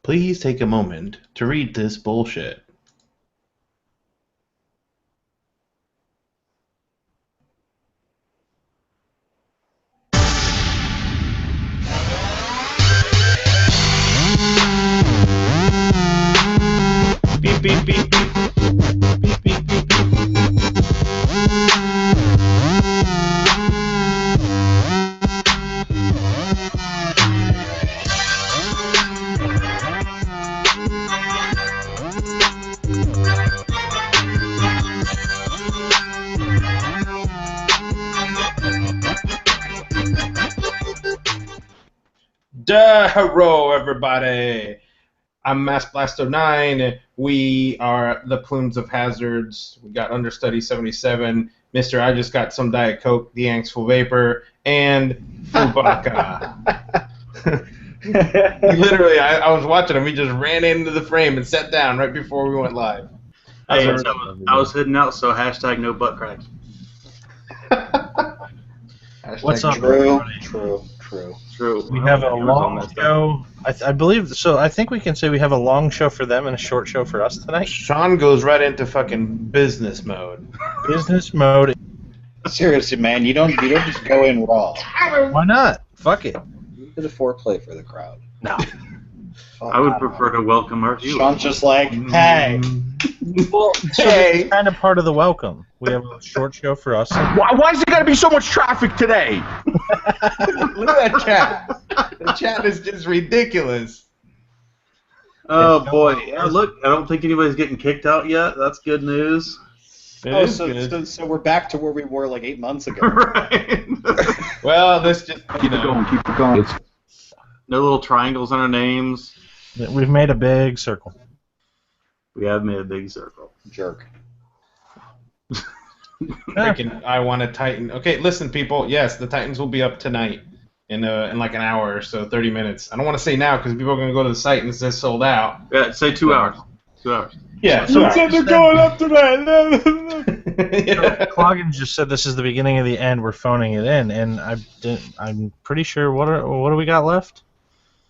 Please take a moment to read this bullshit. Beep, beep, beep, beep. Beep, beep, beep, beep. Hello, everybody. I'm Mass Blaster 9. We are the Plumes of Hazards. We got Understudy 77. Mr. I just got some Diet Coke, the Angstful Vapor, and Fubaka. Literally, I was watching him. He just ran into the frame and sat down right before we went live. Hey, I was heading out, so hashtag no butt cracks. What's up, True. We have a long show. I believe so. I think we can say we have a long show for them and a short show for us tonight. Sean goes right into fucking business mode. Business mode. Seriously, man, you don't just go in raw. Why not? Fuck it. You did a foreplay for the crowd. No. I would prefer to welcome our viewers. Sean's just like, hey. Well, so it's kind of part of the welcome. We have a short show for us. Why is there gotta be so much traffic today? Look at that chat. The chat is just ridiculous. Oh boy! Yeah, look, I don't think anybody's getting kicked out yet. That's good news. So we're back to where we were like 8 months ago. Right. Well, this just Keep it going. No little triangles on our names. We've made a big circle. We have made a big circle. Jerk. freaking I want a Titan. Okay, listen, people. Yes, the Titans will be up tonight in like an hour or so, 30 minutes. I don't want to say now because people are going to go to the site and it says sold out. Yeah, say 2 hours. 2 hours. Yeah, So they're going up tonight. Cloggins just said this is the beginning of the end. We're phoning it in, and I'm pretty sure. What do we got left?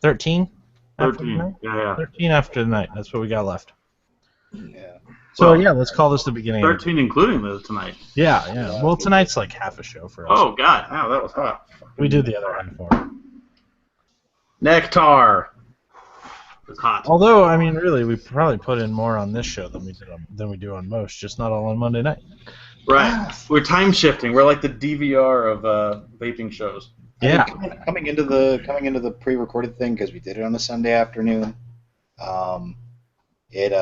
13. 13. Yeah. 13 after the night. That's what we got left. Yeah. So yeah, let's call this the beginning. 13 including the tonight. Yeah. Well, tonight's like half a show for us. Oh god, wow, that was hot. We did the other half for it. Nectar. It's hot. Although, I mean, really, we probably put in more on this show than we do on most, just not all on Monday night. Right. We're time shifting. We're like the DVR of vaping shows. Yeah. Coming into the pre-recorded thing because we did it on a Sunday afternoon. It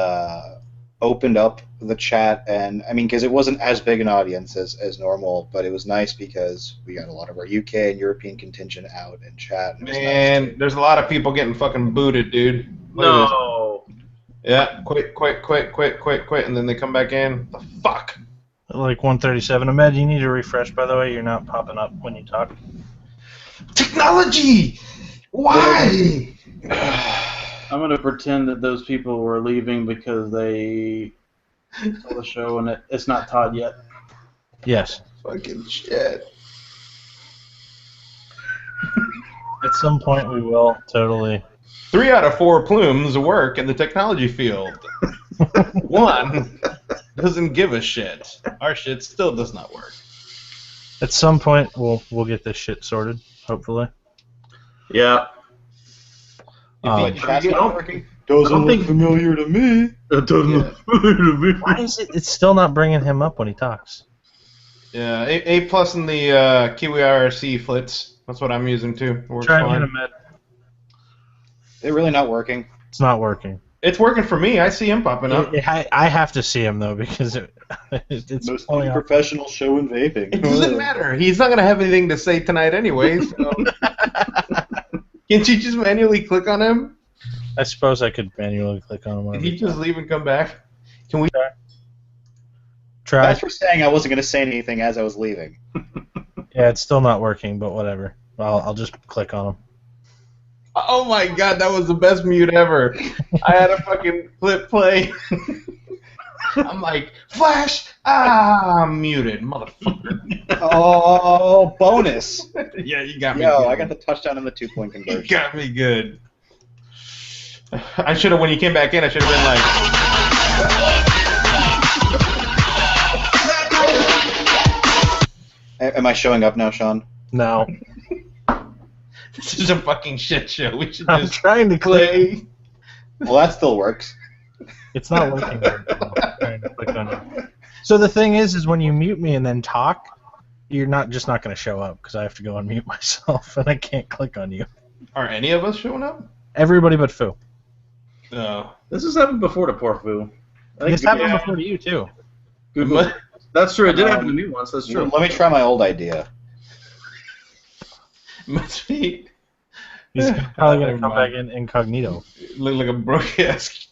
opened up the chat, and I mean, because it wasn't as big an audience as normal, but it was nice because we got a lot of our UK and European contingent out in chat. And Man, there's a lot of people getting fucking booted, dude. No. Yeah, quit, and then they come back in. The fuck? Like 137. Ahmed, you need to refresh, by the way. You're not popping up when you talk. Technology! Why? I'm going to pretend that those people were leaving because they saw the show and it's not Todd yet. Yes. Fucking shit. At some point we will, totally. 3 out of 4 plumes work in the technology field. 1 doesn't give a shit. Our shit still does not work. At some point we'll get this shit sorted, hopefully. Yeah. chat's not working. Doesn't look familiar to me. It doesn't look familiar to me. Why is it? It's still not bringing him up when he talks. Yeah, A plus in the Kiwi IRC flits. That's what I'm using too. Works Try fine. again, Ahmed. They're really not working. It's not working. It's working for me. I see him popping up. I have to see him though because it's Most pulling up. professional show in vaping. It doesn't matter. He's not gonna have anything to say tonight anyway. So. Can't you just manually click on him? I suppose I could manually click on him. Did he just leave and come back? Can we try? Thanks for saying I wasn't going to say anything as I was leaving. Yeah, it's still not working, but whatever. I'll just click on him. Oh my god, that was the best mute ever. I had a fucking clip play. I'm like, Flash! I'm muted, motherfucker. Oh, bonus. Yeah, you got me Yo, good. I got the touchdown and the 2-point You conversion. got me good. I should have, when you came back in, I should have been like... Am I showing up now, Sean? No. This is a fucking shit show. We should I'm just trying to play. Well, that still works. It's not working very well. I'm trying to click on it. So the thing is when you mute me and then talk, you're not going to show up because I have to go unmute myself and I can't click on you. Are any of us showing up? Everybody but Foo. No. This has happened before to poor Foo. This happened before to you too. Google. That's true. It did happen to me once. That's true. Let me try my old idea. Must be. He's probably going to come back in incognito. Look like a broke ass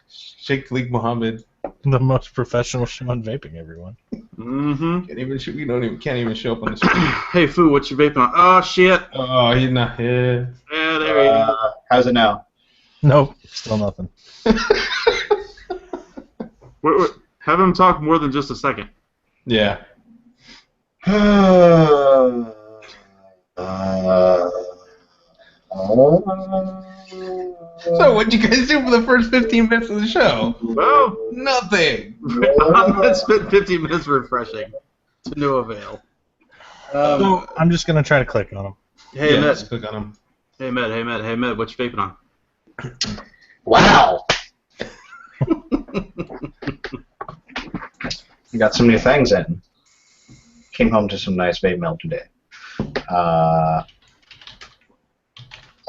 Sheikh League Mohammed. The most professional show on vaping, everyone. Mm-hmm. Can't even show up on the screen. Hey Foo, what's your vaping on? Oh shit. Oh, he's not here. Yeah, there he is. How's it now? Nope, still nothing. Wait, have him talk more than just a second. Yeah. So what'd you guys do for the first 15 minutes of the show? Well, Nothing. I spent 15 minutes refreshing to no avail. So I'm just going to try to click on him. Hey, Yeah, Matt. just click on him. Hey, Matt. What you vaping on? Wow! Got some new things in. Came home to some nice vape mail today. I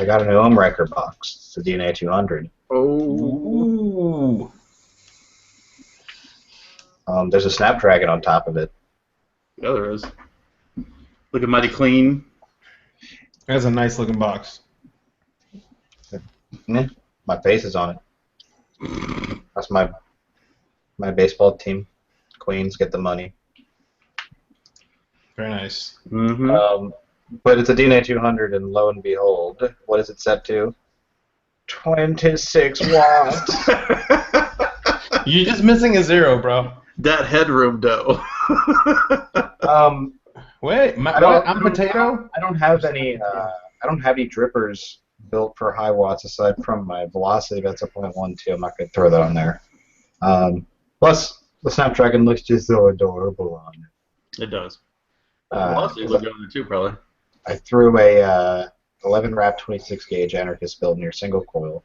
got a new Umrecker box. It's the DNA 200. Ooh. There's a Snapdragon on top of it. Yeah, there is. Looking mighty clean. That's a nice looking box. My face is on it. That's my baseball team. Queens get the money. Very nice. Mm-hmm. But it's a DNA 200, and lo and behold, what is it set to? 26 watts. You're just missing a zero, bro. That headroom, though. Wait, I'm potato? I don't have any. I don't have any drippers built for high watts aside from my velocity. That's a 0.12. I'm not going to throw that on there. Plus, the Snapdragon looks just so adorable on it. It does. Velocity look good on it too, probably. I threw a 11 wrap 26 gauge anarchist build near single coil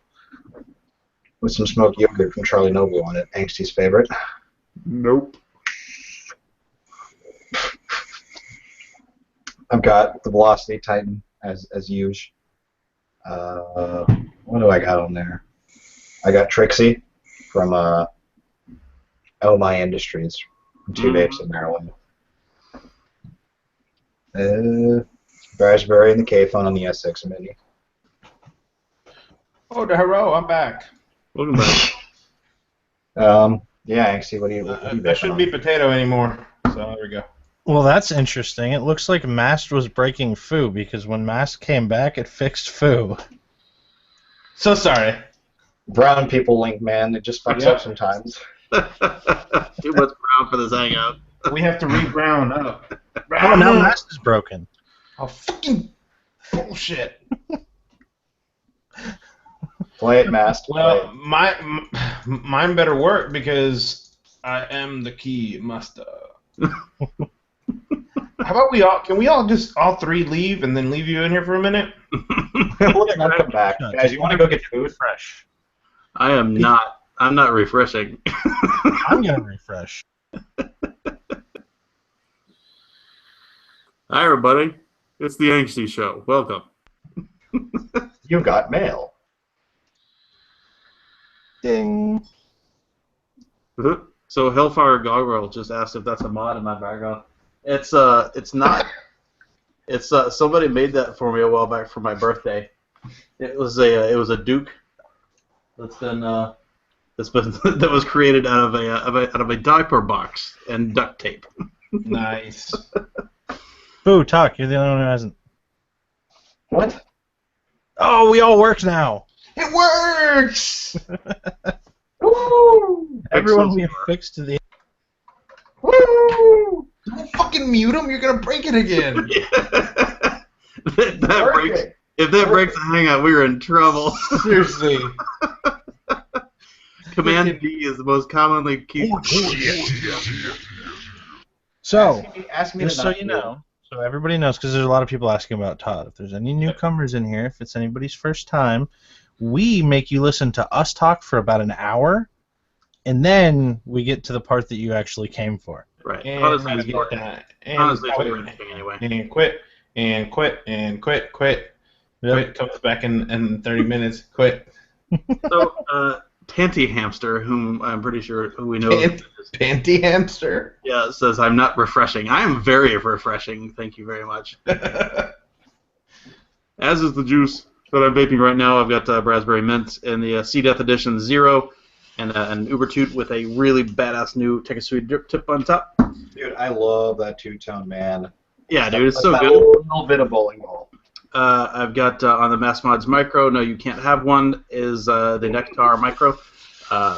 with some smoked yogurt from Charlie Noble on it. Angsty's favorite. Nope. I've got the Velocity Titan as usual. What do I got on there? I got Trixie from Oh My Industries from Two Vapes in Maryland. Raspberry and the K-Phone on the S6 Mini. Oh, the hero, I'm back. Welcome back. Yeah, Angsty, what do you I shouldn't be potato anymore. So there we go. Well, that's interesting. It looks like Mast was breaking Foo because when Mast came back, it fixed Foo. So sorry. Brown people link, man. It just fucks up sometimes. Too much brown for this hangout. We have to re-brown up. Oh, now Mast is broken. Oh, fucking bullshit. Play it, Mast. Well, mine better work because I am the key master. How about can we all just all three leave and then leave you in here for a minute? We'll come back. Guys, you want to go get food? Refresh. I'm not refreshing. I'm going to refresh. Hi, everybody. It's the Angsty Show. Welcome. You got mail. Ding. So Hellfire Gargoyle just asked if that's a mod in my background. It's not. It's somebody made that for me a while back for my birthday. It was a Duke that was created out of a diaper box and duct tape. Nice. Boo, talk. You're the only one who hasn't. What? Oh, we all work now. It works! Woo! Everyone we fixed to the. Woo! Don't fucking mute him. You're gonna break it again. If that breaks the hangout, we're in trouble. Seriously. Command D is the most commonly keyed. So, Ask me just so you know, so everybody knows, because there's a lot of people asking about Todd. If there's any newcomers in here, if it's anybody's first time, we make you listen to us talk for about an hour, and then we get to the part that you actually came for. Right. And Honestly, we it's get more- that. honestly, it's more interesting anyway. And quit, and quit, and quit, quit. Yep. Quit comes back in 30 minutes. Quit. So, Tanty Hamster, whom I'm pretty sure who we know, Panty hamster. yeah, says I'm not refreshing. I am very refreshing. Thank you very much. As is the juice that I'm vaping right now. I've got raspberry mint in the Sea Death Edition 0, and an Ubertoot with a really badass new Take a Sweet drip tip on top. Dude, I love that two-tone, man. Yeah, dude, it's That's so that good. little bit of bowling ball. I've got on the Mass Mods Micro, no you can't have one, is the Nectar Micro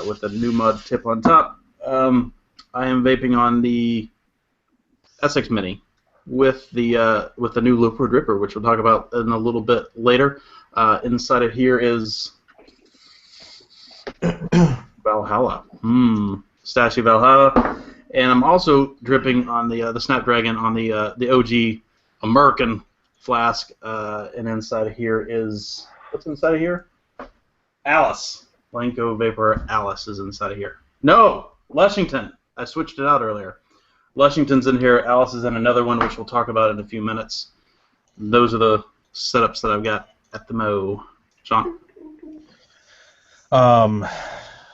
with the new mud tip on top. I am vaping on the SX Mini with the new Looper Dripper, which we'll talk about in a little bit later. Inside of here is Valhalla. Stashy Valhalla. And I'm also dripping on the Snapdragon on the OG American flask, and inside of here is, what's inside of here? Alice. Blanco Vapor Alice is inside of here. No! Lushington. I switched it out earlier. Lushington's in here. Alice is in another one, which we'll talk about in a few minutes. Those are the setups that I've got at the Mo. Sean?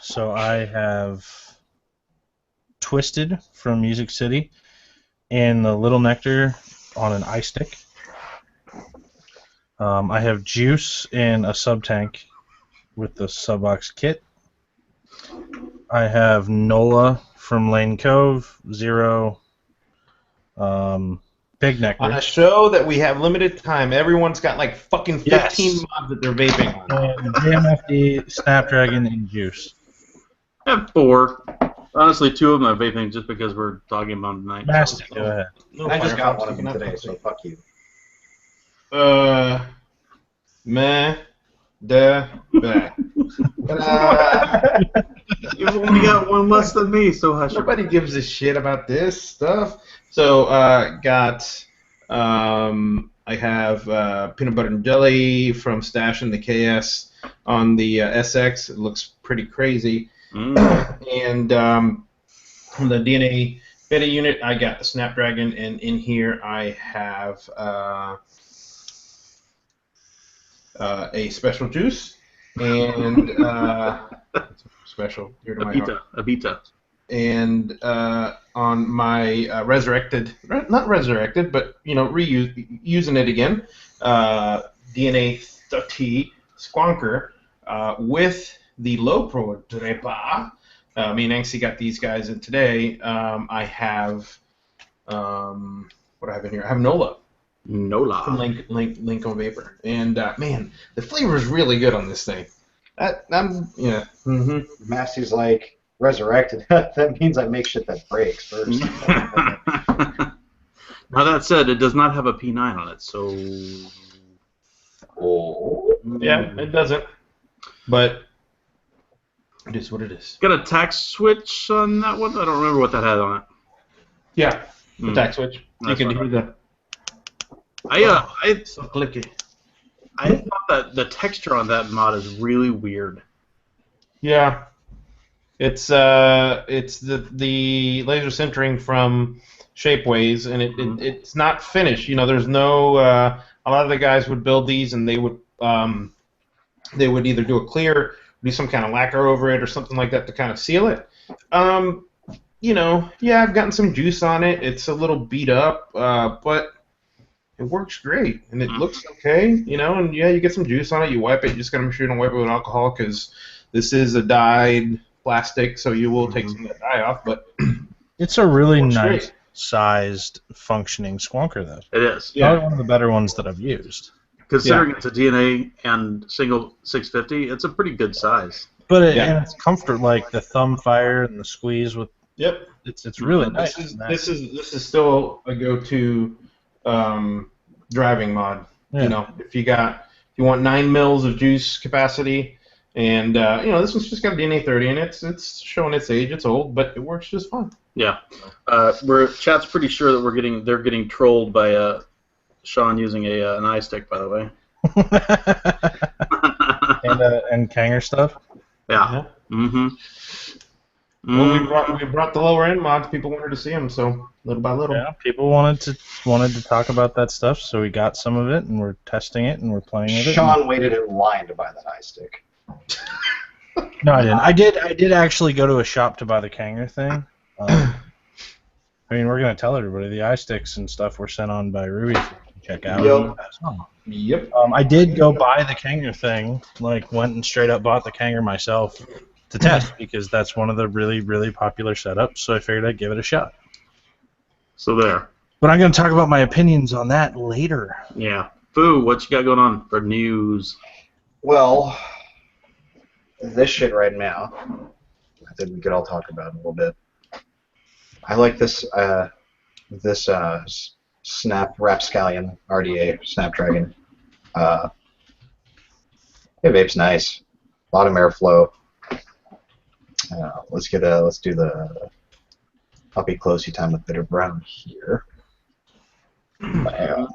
So I have Twisted from Music City and the Little Nectar on an iStick. I have Juice in a sub-tank with the Subbox kit. I have Nola from Lane Cove, 0. Big Nectar. On a show that we have limited time, everyone's got like fucking 15 mods that they're vaping on. And JMFD, Snapdragon, and Juice. I have 4. Honestly, 2 of them I'm vaping just because we're talking about them tonight. Mastic, go ahead. No I just got Firefox, one of them not today, fuck so fuck you. Meh, da, bah. You've only got one less than me, so hush. Nobody gives a shit about this stuff. So, I have peanut butter and jelly from Stash and the KS on the SX. It looks pretty crazy. And from the DNA beta unit, I got the Snapdragon, and in here I have a special juice and special here to my heart. Abita. And on my not resurrected, but using it again, DNA 30 Squonker with the low pro dripper. Me and Anxie got these guys in today. I have what do I have in here? I have Nola. From Lincoln Vapor, and man, the flavor is really good on this thing. Masty's like resurrected. That means I make shit that breaks first. Now that said, it does not have a P9 on it, so. Yeah, it doesn't. But it is what it is. Got a tack switch on that one? I don't remember what that had on it. Yeah, the tack switch. That's you can hear the. So clicky. I thought that the texture on that mod is really weird. Yeah, it's the laser sintering from Shapeways, and it's not finished. There's no. A lot of the guys would build these, and they would either do a clear, do some kind of lacquer over it, or something like that to kind of seal it. Yeah, I've gotten some juice on it. It's a little beat up, but it works great, and it looks okay, and yeah, you get some juice on it, you wipe it, you just gotta make sure you don't wipe it with alcohol, because this is a dyed plastic, so you will take some of that dye off, but it's a really nice great. Sized, functioning Squonker, though. It is. Yeah. Probably one of the better ones that I've used. Considering it's a DNA and single 650, it's a pretty good size. But and it's comfort, like the thumb fire and the squeeze with. Yep. It's really nice. This is still a go-to driving mod. Yeah. If you want 9 mils of juice capacity, And this one's just got DNA 30, and it's showing its age. It's old, but it works just fine. Yeah. Chat's pretty sure that they're getting trolled by Sean using an iStick, by the way. and Kanger stuff. Yeah. Mm-hmm. Well, we brought the lower end mods. People wanted to see them, so little by little. Yeah, people wanted to talk about that stuff, so we got some of it, and we're testing it, and we're playing with it. Sean waited in line to buy that iStick. No, I didn't. I did actually go to a shop to buy the Kanger thing. I mean, we're gonna tell everybody the iSticks and stuff were sent on by Ruby to check out. Yep. I did go buy the Kanger thing. Like, went and straight up bought the Kanger myself to test because that's one of the really, really popular setups. So I figured I'd give it a shot. So there. But I'm gonna talk about my opinions on that later. Yeah. Foo, what you got going on for news? Well, this shit right now, I think we could all talk about it a little bit. I like this Rapscallion RDA Snapdragon. Vape's nice. A lot of airflow. Let's do the puppy closey time with Bitter Brown here. Bam.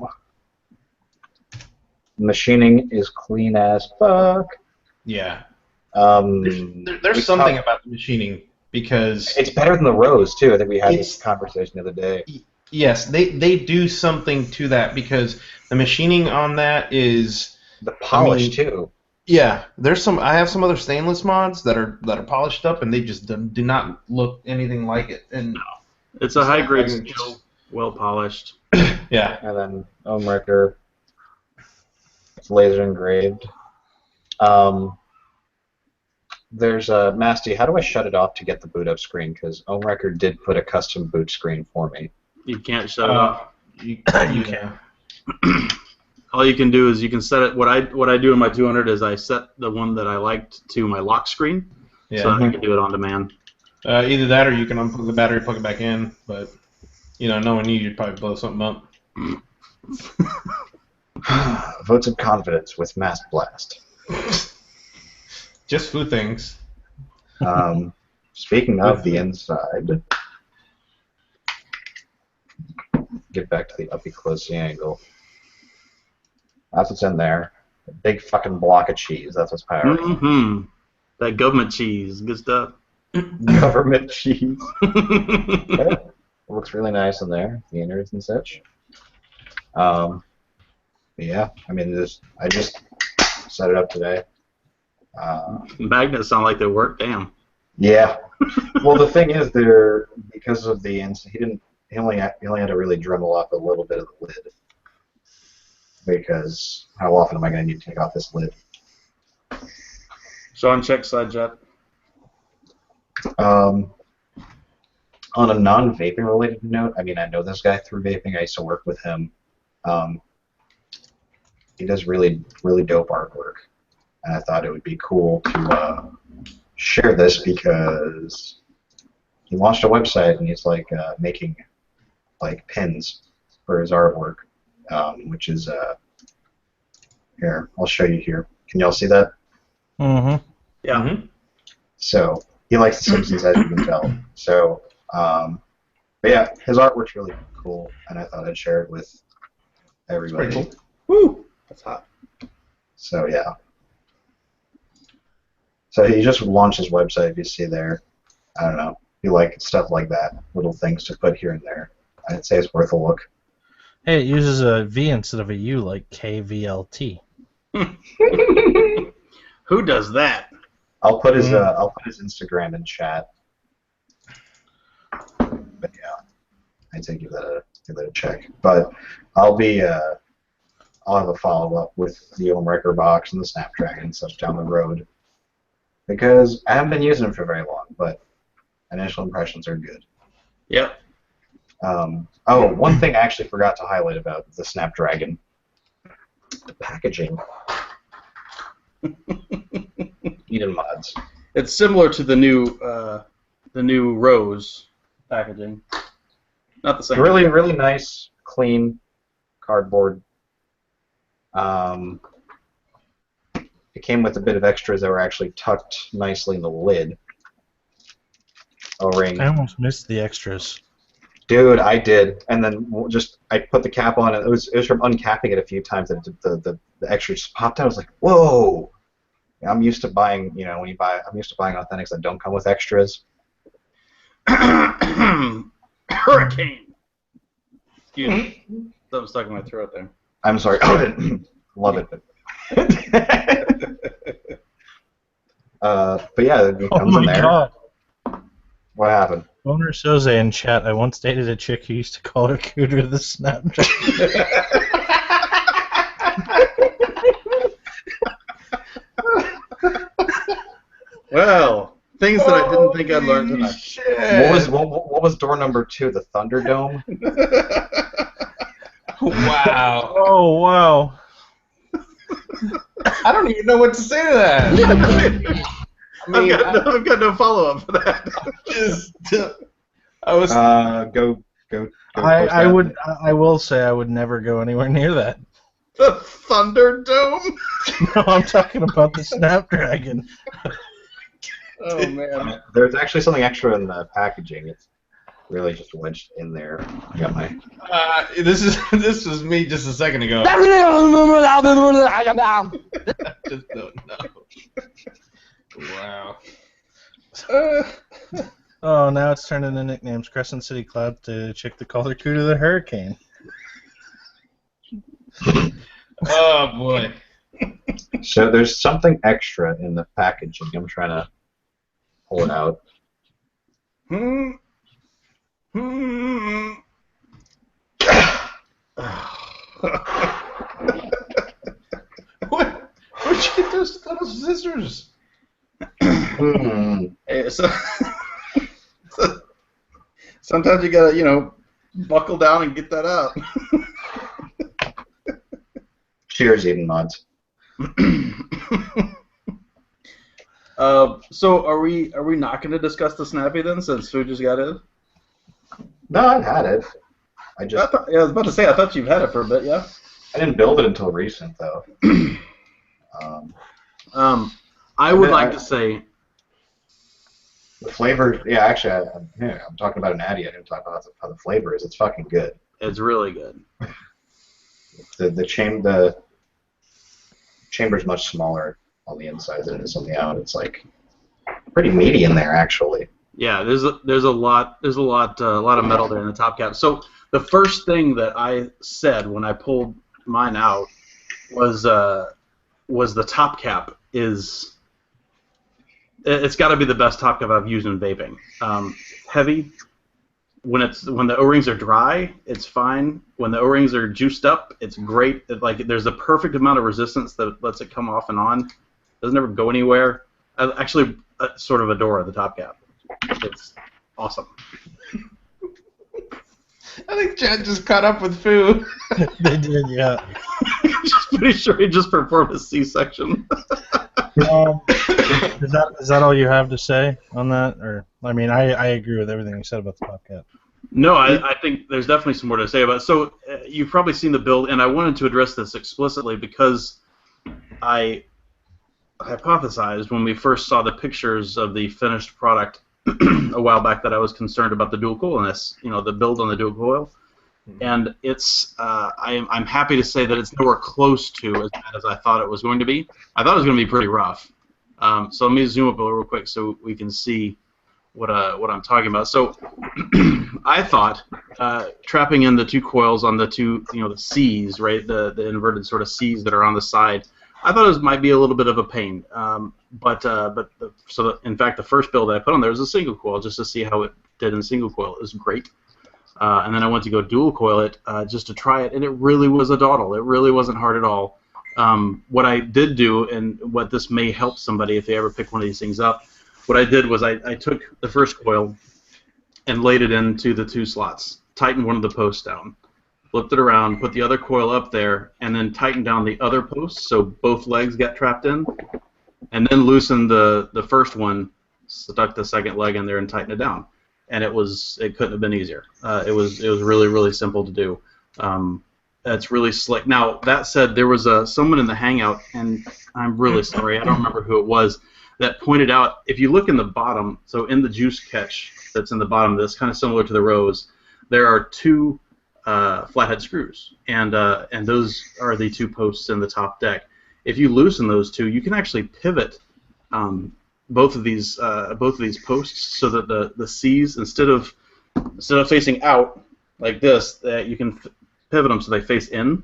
Machining is clean as fuck. Yeah. There's There's something about the machining because it's better than the Rose too. I think we had this conversation the other day. Yes, they do something to that because the machining on that is the polish too. Yeah, I have some other stainless mods that are polished up and they just do not look anything like it. And it's a high grade steel, well polished. Yeah. And then Ohmwrecker, it's laser engraved. There's a Masty. How do I shut it off to get the boot up screen? Because Ohmwrecker did put a custom boot screen for me. You can't shut it off. You can. All you can do is you can set it. What I do in my 200 is I set the one that I liked to my lock screen, so I can do it on demand. Either that or you can unplug the battery, plug it back in. But knowing you'd probably blow something up. Votes of confidence with Mass Blast. Just food things. Speaking of the inside, get back to the uppy close angle. That's what's in there. A big fucking block of cheese. That's what's powering. Mm-hmm. That government cheese, good stuff. Government cheese. Yeah. It looks really nice in there, the innards and such. Yeah, I mean, I just set it up today. Magnets sound like they work. Damn. Yeah. Well, the thing is, because of the he only had to really Dremel off a little bit of the lid. Because how often am I going to need to take off this lid? Sean, check side jet. On a non-vaping related note, I mean, I know this guy through vaping. I used to work with him. He does really, really dope artwork. And I thought it would be cool to share this because he launched a website and he's like making like pins for his artwork, which is here. I'll show you here. Can y'all see that? Mm-hmm. Yeah. Mm-hmm. So he likes The Simpsons, as you can tell. So, but yeah, his artwork's really cool, and I thought I'd share it with everybody. Pretty cool. Woo! That's hot. So yeah. So he just launched his website. If you see there, I don't know. If you like stuff like that, little things to put here and there, I'd say it's worth a look. Hey, it uses a V instead of a U, like KVLT. Who does that? I'll put his Instagram in chat. But yeah, I'd say give that a check. But I'll have a follow up with the Ohmwrecker box and the Snapdragon and such down the road because I haven't been using them for very long, but initial impressions are good. Yep. Oh, one thing I actually forgot to highlight about the Snapdragon: the packaging. Eden mods. It's similar to the new Rose packaging. Not the same. Really, really nice, clean cardboard. It came with a bit of extras that were actually tucked nicely in the lid. O-ring. I almost missed the extras. Dude, I did, and then I put the cap on, and it was from uncapping it a few times that the extras just popped out. I was like, whoa! I'm used to buying, I'm used to buying authentics that don't come with extras. Hurricane. Excuse me. Something stuck in my throat there. I'm sorry. Love it. But yeah, it comes in there. God. What happened? Owner Soze in chat, I once dated a chick who used to call her cooter the Snapdragon. Well, things that I didn't think I'd learn tonight. What was door number 2? The Thunderdome? Wow. Oh, wow. I don't even know what to say to that. I mean, I've got no follow-up for that. I was. Go. I will say I would never go anywhere near that. The Thunderdome? No, I'm talking about the Snapdragon. Oh, man. There's actually something extra in the packaging. It's really just wedged in there. I got my. This was me just a second ago. Just don't know. Wow. Oh, now it's turned into nicknames. Crescent City Cloud to chick to call her cooter the Hurricane. Oh boy. So there's something extra in the packaging. I'm trying to pull it out. Where'd you get those little scissors? Hey, sometimes you gotta, buckle down and get that out. Cheers, Eden Mods. So are we not going to discuss the Snappy then, since Fu just got in? No, I've had it. I was about to say, I thought you've had it for a bit, yeah? I didn't build it until recent, though. I would like to say... The flavor, yeah, actually, I'm talking about an Addy. I didn't talk about how the flavor is. It's fucking good. It's really good. The chamber's much smaller on the inside than it is on the out. It's like pretty meaty in there, actually. Yeah, there's a lot of metal there in the top cap. So the first thing that I said when I pulled mine out was the top cap is. It's got to be the best top cap I've used in vaping. Heavy. When the O-rings are dry, it's fine. When the O-rings are juiced up, it's great. There's a perfect amount of resistance that lets it come off and on. Doesn't ever go anywhere. I actually sort of adore the top cap. It's awesome. I think Chad just caught up with Fu. They did, yeah. Just pretty sure he just performed a C-section. Is that all you have to say on that? Or I mean, I agree with everything you said about the top cap. No, I think there's definitely some more to say about it. So you've probably seen the build, and I wanted to address this explicitly because I hypothesized when we first saw the pictures of the finished product a while back that I was concerned about the dual coilness, the build on the dual coil. And it's I'm happy to say that it's nowhere close to as bad as I thought it was going to be. I thought it was going to be pretty rough. So let me zoom up real quick so we can see what I'm talking about. So I thought trapping in the two coils on the two the C's, right, the inverted sort of C's that are on the side. I thought it might be a little bit of a pain, in fact the first build I put on there was a single coil just to see how it did in single coil. It was great. And then I went to go dual coil it just to try it, and it really was a dawdle. It really wasn't hard at all. What I did do, and what this may help somebody if they ever pick one of these things up, what I did was I took the first coil and laid it into the two slots, tightened one of the posts down, flipped it around, put the other coil up there, and then tightened down the other post so both legs got trapped in, and then loosened the first one, stuck the second leg in there, and tightened it down. And it couldn't have been easier. It was really, really simple to do. It's really slick. Now, that said, there was someone in the Hangout, and I'm really sorry, I don't remember who it was, that pointed out, if you look in the bottom, so in the juice catch that's in the bottom, that's kind of similar to the Rose, there are two flathead screws, and those are the two posts in the top deck. If you loosen those two, you can actually pivot both of these posts so that the C's, instead of facing out like this, you can pivot them so they face in,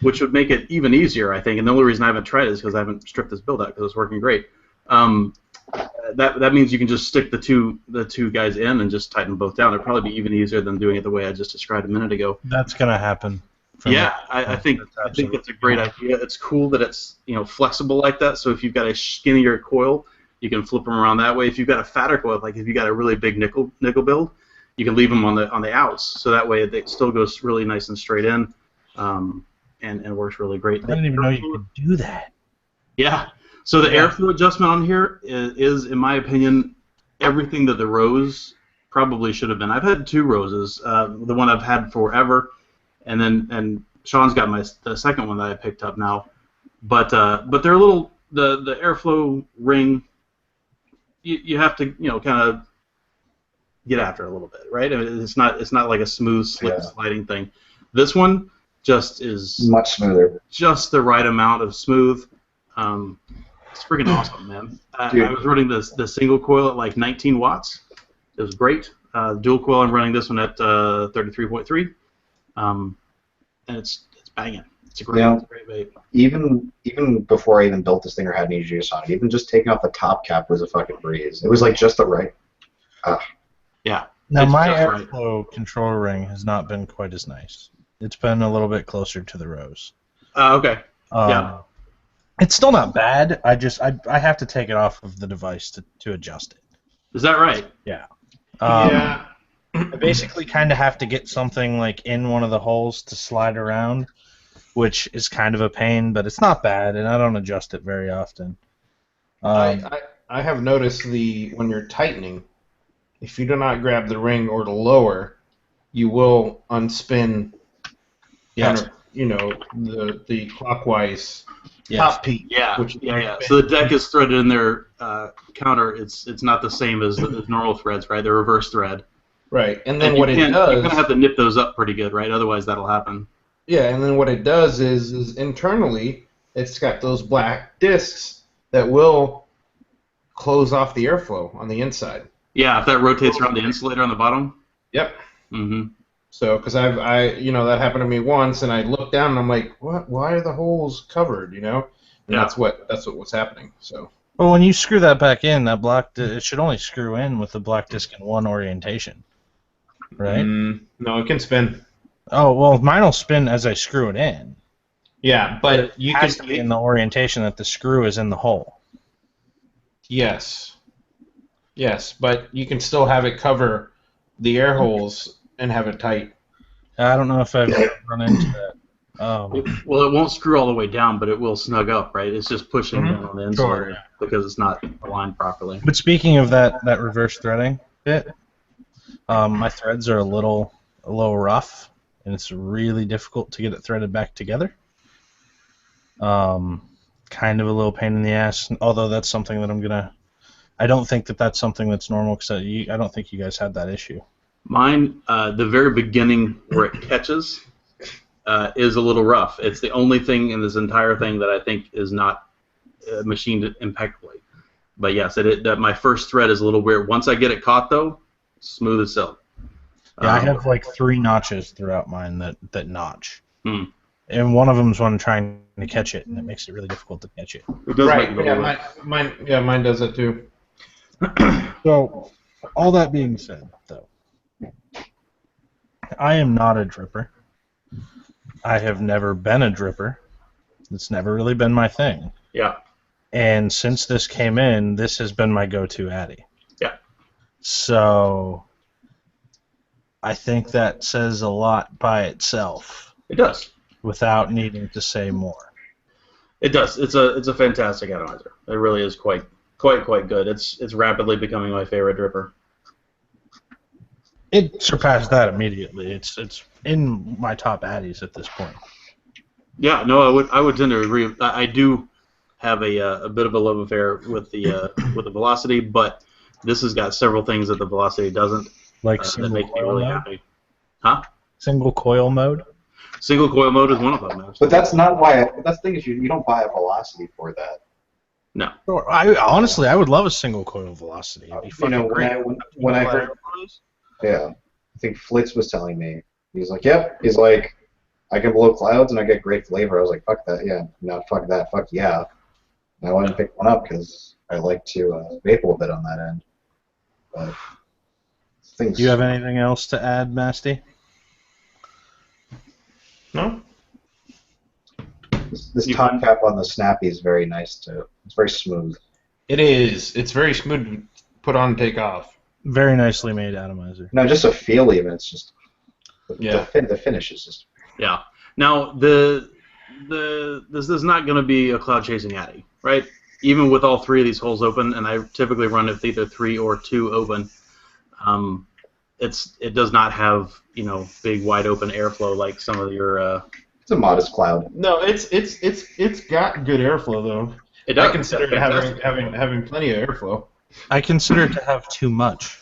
which would make it even easier, I think. And the only reason I haven't tried it is because I haven't stripped this build out because it's working great. That means you can just stick the two guys in and just tighten both down. It'd probably be even easier than doing it the way I just described a minute ago. That's gonna happen. Yeah, I think it's a great idea. It's cool that it's flexible like that. So if you've got a skinnier coil, you can flip them around that way. If you've got a fatter coil, like if you've got a really big nickel build, you can leave them on the outs, so that way it still goes really nice and straight in, and works really great. I didn't even know you could do that. Yeah. So the airflow adjustment on here is, in my opinion, everything that the Rose probably should have been. I've had two Roses, the one I've had forever, and Sean's got the second one that I picked up now, but they're a little the airflow ring. You have to kind of get after it a little bit, right? I mean, it's not like a smooth, slick sliding thing. This one just is much smoother, just the right amount of smooth. It's freaking awesome, man. I was running the single coil at like 19 watts. It was great. Dual coil, I'm running this one at 33.3, and it's banging. It's a great vape. Even before I even built this thing or had any juice on it, even just taking off the top cap was a fucking breeze. It was like just the right. Yeah. Now my airflow control ring has not been quite as nice. It's been a little bit closer to the Rose. Okay. Yeah. It's still not bad. I have to take it off of the device to adjust it. Is that right? Yeah. Yeah. I basically kind of have to get something like in one of the holes to slide around, which is kind of a pain, but it's not bad, and I don't adjust it very often. I have noticed when you're tightening, if you do not grab the ring or the lower, you will unspin. Yes. The clockwise. Yes. Top peak. Yeah. So the deck is threaded in their counter. It's not the same as normal threads, right? They're reverse thread. Right, and then what it does, you're gonna have to nip those up pretty good, right? Otherwise, that'll happen. Yeah, and then what it does is internally, it's got those black discs that will close off the airflow on the inside. Yeah, if that rotates around the insulator on the bottom. Yep. Mm-hmm. So, because that happened to me once, and I looked down and I'm like, what? Why are the holes covered? And that's what was happening. So. Well, when you screw that back in, that black it should only screw in with the black disc in one orientation, right? No, it can spin. Oh well, mine will spin as I screw it in. Yeah, but you can be in the orientation that the screw is in the hole. Yes. Yes, but you can still have it cover the air holes and have it tight. I don't know if I've run into that. Well, it won't screw all the way down, but it will snug up, right? It's just pushing down on the insulator because it's not aligned properly. But speaking of that reverse threading bit, my threads are a little rough, and it's really difficult to get it threaded back together. Kind of a little pain in the ass, although that's something that I don't think that's something that's normal, because I don't think you guys had that issue. Mine, the very beginning where it catches is a little rough. It's the only thing in this entire thing that I think is not machined impeccably. But yes, my first thread is a little weird. Once I get it caught, though, smooth as silk. Yeah, I have like 3 notches throughout mine that notch. Hmm. And one of them is when I'm trying to catch it, and it makes it really difficult to catch it. It does Right, make yeah, mine does it too. So, all that being said, though, I am not a dripper. I have never been a dripper. It's never really been my thing. Yeah. And since this came in, this has been my go-to Addy. Yeah. So, I think that says a lot by itself. It does. Without needing to say more. It does. It's a fantastic atomizer. It really is quite good. It's rapidly becoming my favorite dripper. It surpassed that immediately. It's in my top Addies at this point. Yeah, no, I would tend to agree. I do have a bit of a love affair with the velocity, but this has got several things that the velocity doesn't Like that single make me coil really mode? happy. Huh? Single coil mode? Single coil mode is one of them. But that's not why. That's the thing is you don't buy a velocity for that. No. Sure. I would love a single coil velocity. It'd be You fucking know, great. when I heard, yeah, I think Flitz was telling me, he's like, yep, he's like, I can blow clouds and I get great flavor. I was like, fuck that, yeah, no, fuck that, fuck yeah. And I went and picked one up because I like to vape a little bit on that end. But things. Do you have anything else to add, Masty? No? This top cap on the Snappy is very nice too. It's very smooth. It is. It's very smooth to put on and take off. Very nicely made atomizer. No, just a feel even. It's just Yeah. the finish is just. Yeah. Now this is not going to be a cloud chasing Addy, right? Even with all three of these holes open, and I typically run it with either 3 or 2 open. It does not have big wide open airflow like some of your. It's a modest cloud. No, it's got good airflow though. It does. I consider it having plenty of airflow. I consider it to have too much.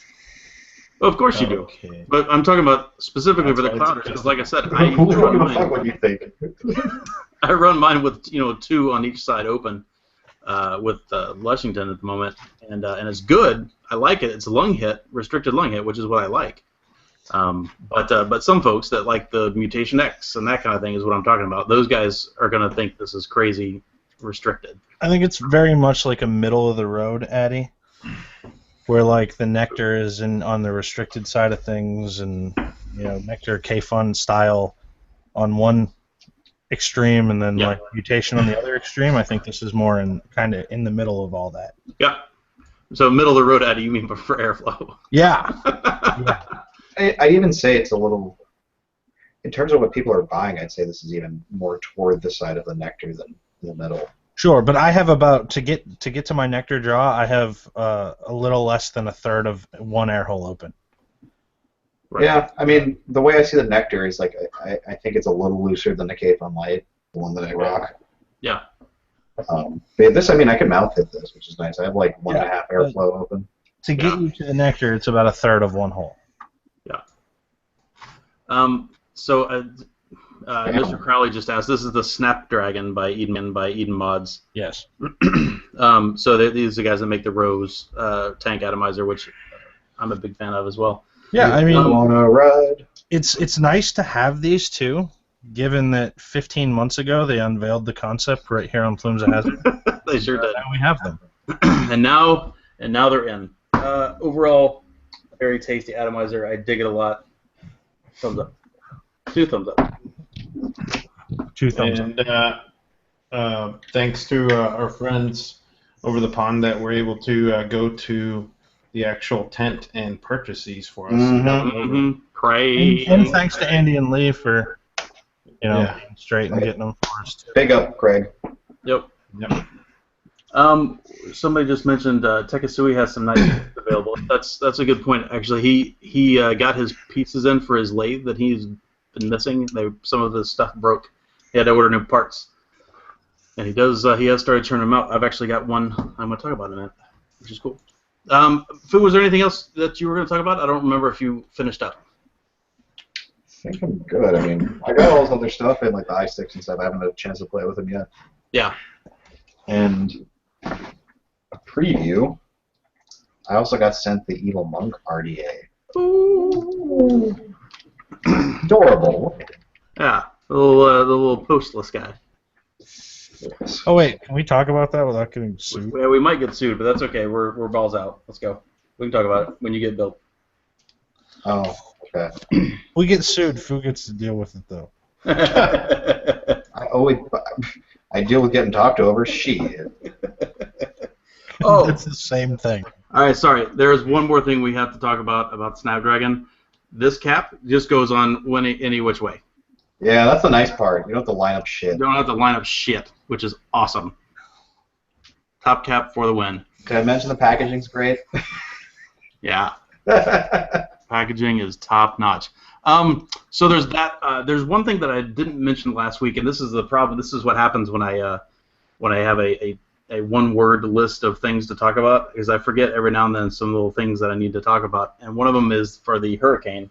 Well, of course you do. Okay. But I'm talking about specifically for the That's why clouders, it's because like I said, Who gives a fuck what you think? I run mine with 2 on each side open with Lushington at the moment, and it's good. I like it. It's a lung hit, restricted lung hit, which is what I like. But some folks that like the Mutation X and that kind of thing is what I'm talking about. Those guys are going to think this is crazy restricted. I think it's very much like a middle of the road Addy, where like the nectar is on the restricted side of things, and nectar K-Fun style on one extreme, and then like mutation on the other extreme. I think this is more kind of in the middle of all that. Yeah. So middle of the road, Addy, you mean for airflow? Yeah. I even say it's a little. In terms of what people are buying, I'd say this is even more toward the side of the nectar than the middle. Sure, but I have about to get to my nectar draw. I have a little less than a third of one air hole open. Right. Yeah, I mean the way I see the nectar is like I think it's a little looser than the K-Fun Light, the one that I rock. Yeah. But this, I mean, I can mouth hit this, which is nice. I have like 1.5 airflow open. To get you to the nectar, it's about a third of one hole. Yeah. Mr. Crowley just asked. This is the Snapdragon by Eden Mods. Yes. So these are the guys that make the Rose tank atomizer, which I'm a big fan of as well. Yeah, I mean, wanna ride. it's nice to have these too, given that 15 months ago they unveiled the concept right here on Plumes of Hazard. They sure did. Now we have them. and now they're in. Overall, very tasty atomizer. I dig it a lot. Thumbs up. 2 thumbs up. 2 thumbs up. And thanks to our friends over the pond that were able to go to the actual tent and purchase these for us. Mm-hmm. Pray. And thanks to Andy and Lee for being straight and Right. getting them for us too. Big up, Craig. Yep. Yep. Somebody just mentioned Tekasui has some nice pieces available. That's a good point. Actually, he got his pieces in for his lathe that he's been missing. Some of the stuff broke. He had to order new parts, and he has started turning them out. I've actually got one I'm going to talk about in a minute, which is cool. Fu, was there anything else that you were going to talk about? I don't remember if you finished up. I think I'm good. I mean, I got all this other stuff and like the iSticks and stuff. I haven't had a chance to play with them yet. Yeah. And a preview. I also got sent the Evil Monk RDA. Ooh. Adorable. Yeah, the little postless guy. Oh wait, can we talk about that without getting sued? Yeah, we might get sued, but that's okay. We're balls out. Let's go. We can talk about it when you get built. Oh, okay. We get sued. Fu gets to deal with it though. I deal with getting talked over. Shit. Oh. It's the same thing. All right, sorry. There's one more thing we have to talk about Snapdragon. This cap just goes on any which way. Yeah, that's the nice part. You don't have to line up shit. You don't have to line up shit, which is awesome. Top cap for the win. Did I mention the packaging's great? Yeah. Packaging is top notch. So there's that. There's one thing that I didn't mention last week, and this is the problem. This is what happens when I have a one-word list of things to talk about, is I forget every now and then some little things that I need to talk about. And one of them is for the Hurricane,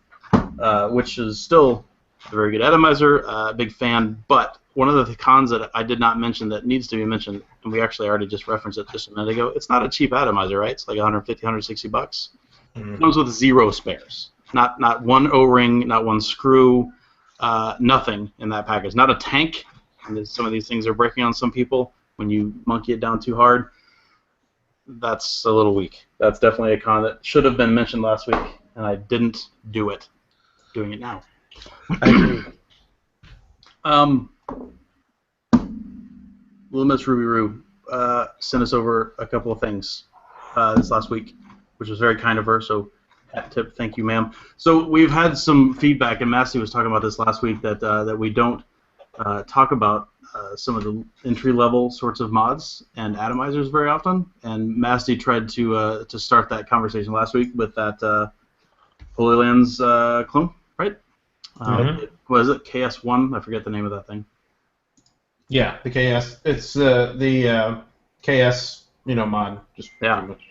which is still a very good atomizer, big fan. But one of the cons that I did not mention that needs to be mentioned, and we actually already just referenced it just a minute ago, it's not a cheap atomizer, right? It's like 150, 160 bucks. It comes with 0 spares. Not one O-ring, not one screw, nothing in that package. Not a tank. And some of these things are breaking on some people when you monkey it down too hard. That's a little weak. That's definitely a con that should have been mentioned last week, and I didn't do it. Doing it now. I agree. Little Miss Ruby Roo sent us over a couple of things this last week, which was very kind of her, so hat tip, thank you, ma'am. So we've had some feedback, and Massey was talking about this last week, that we don't talk about some of the entry-level sorts of mods and atomizers very often, and Massey tried to start that conversation last week with that Hooligans clone, right? Was it KS1? I forget the name of that thing. Yeah, the KS. It's the KS, mod. Just yeah. pretty much.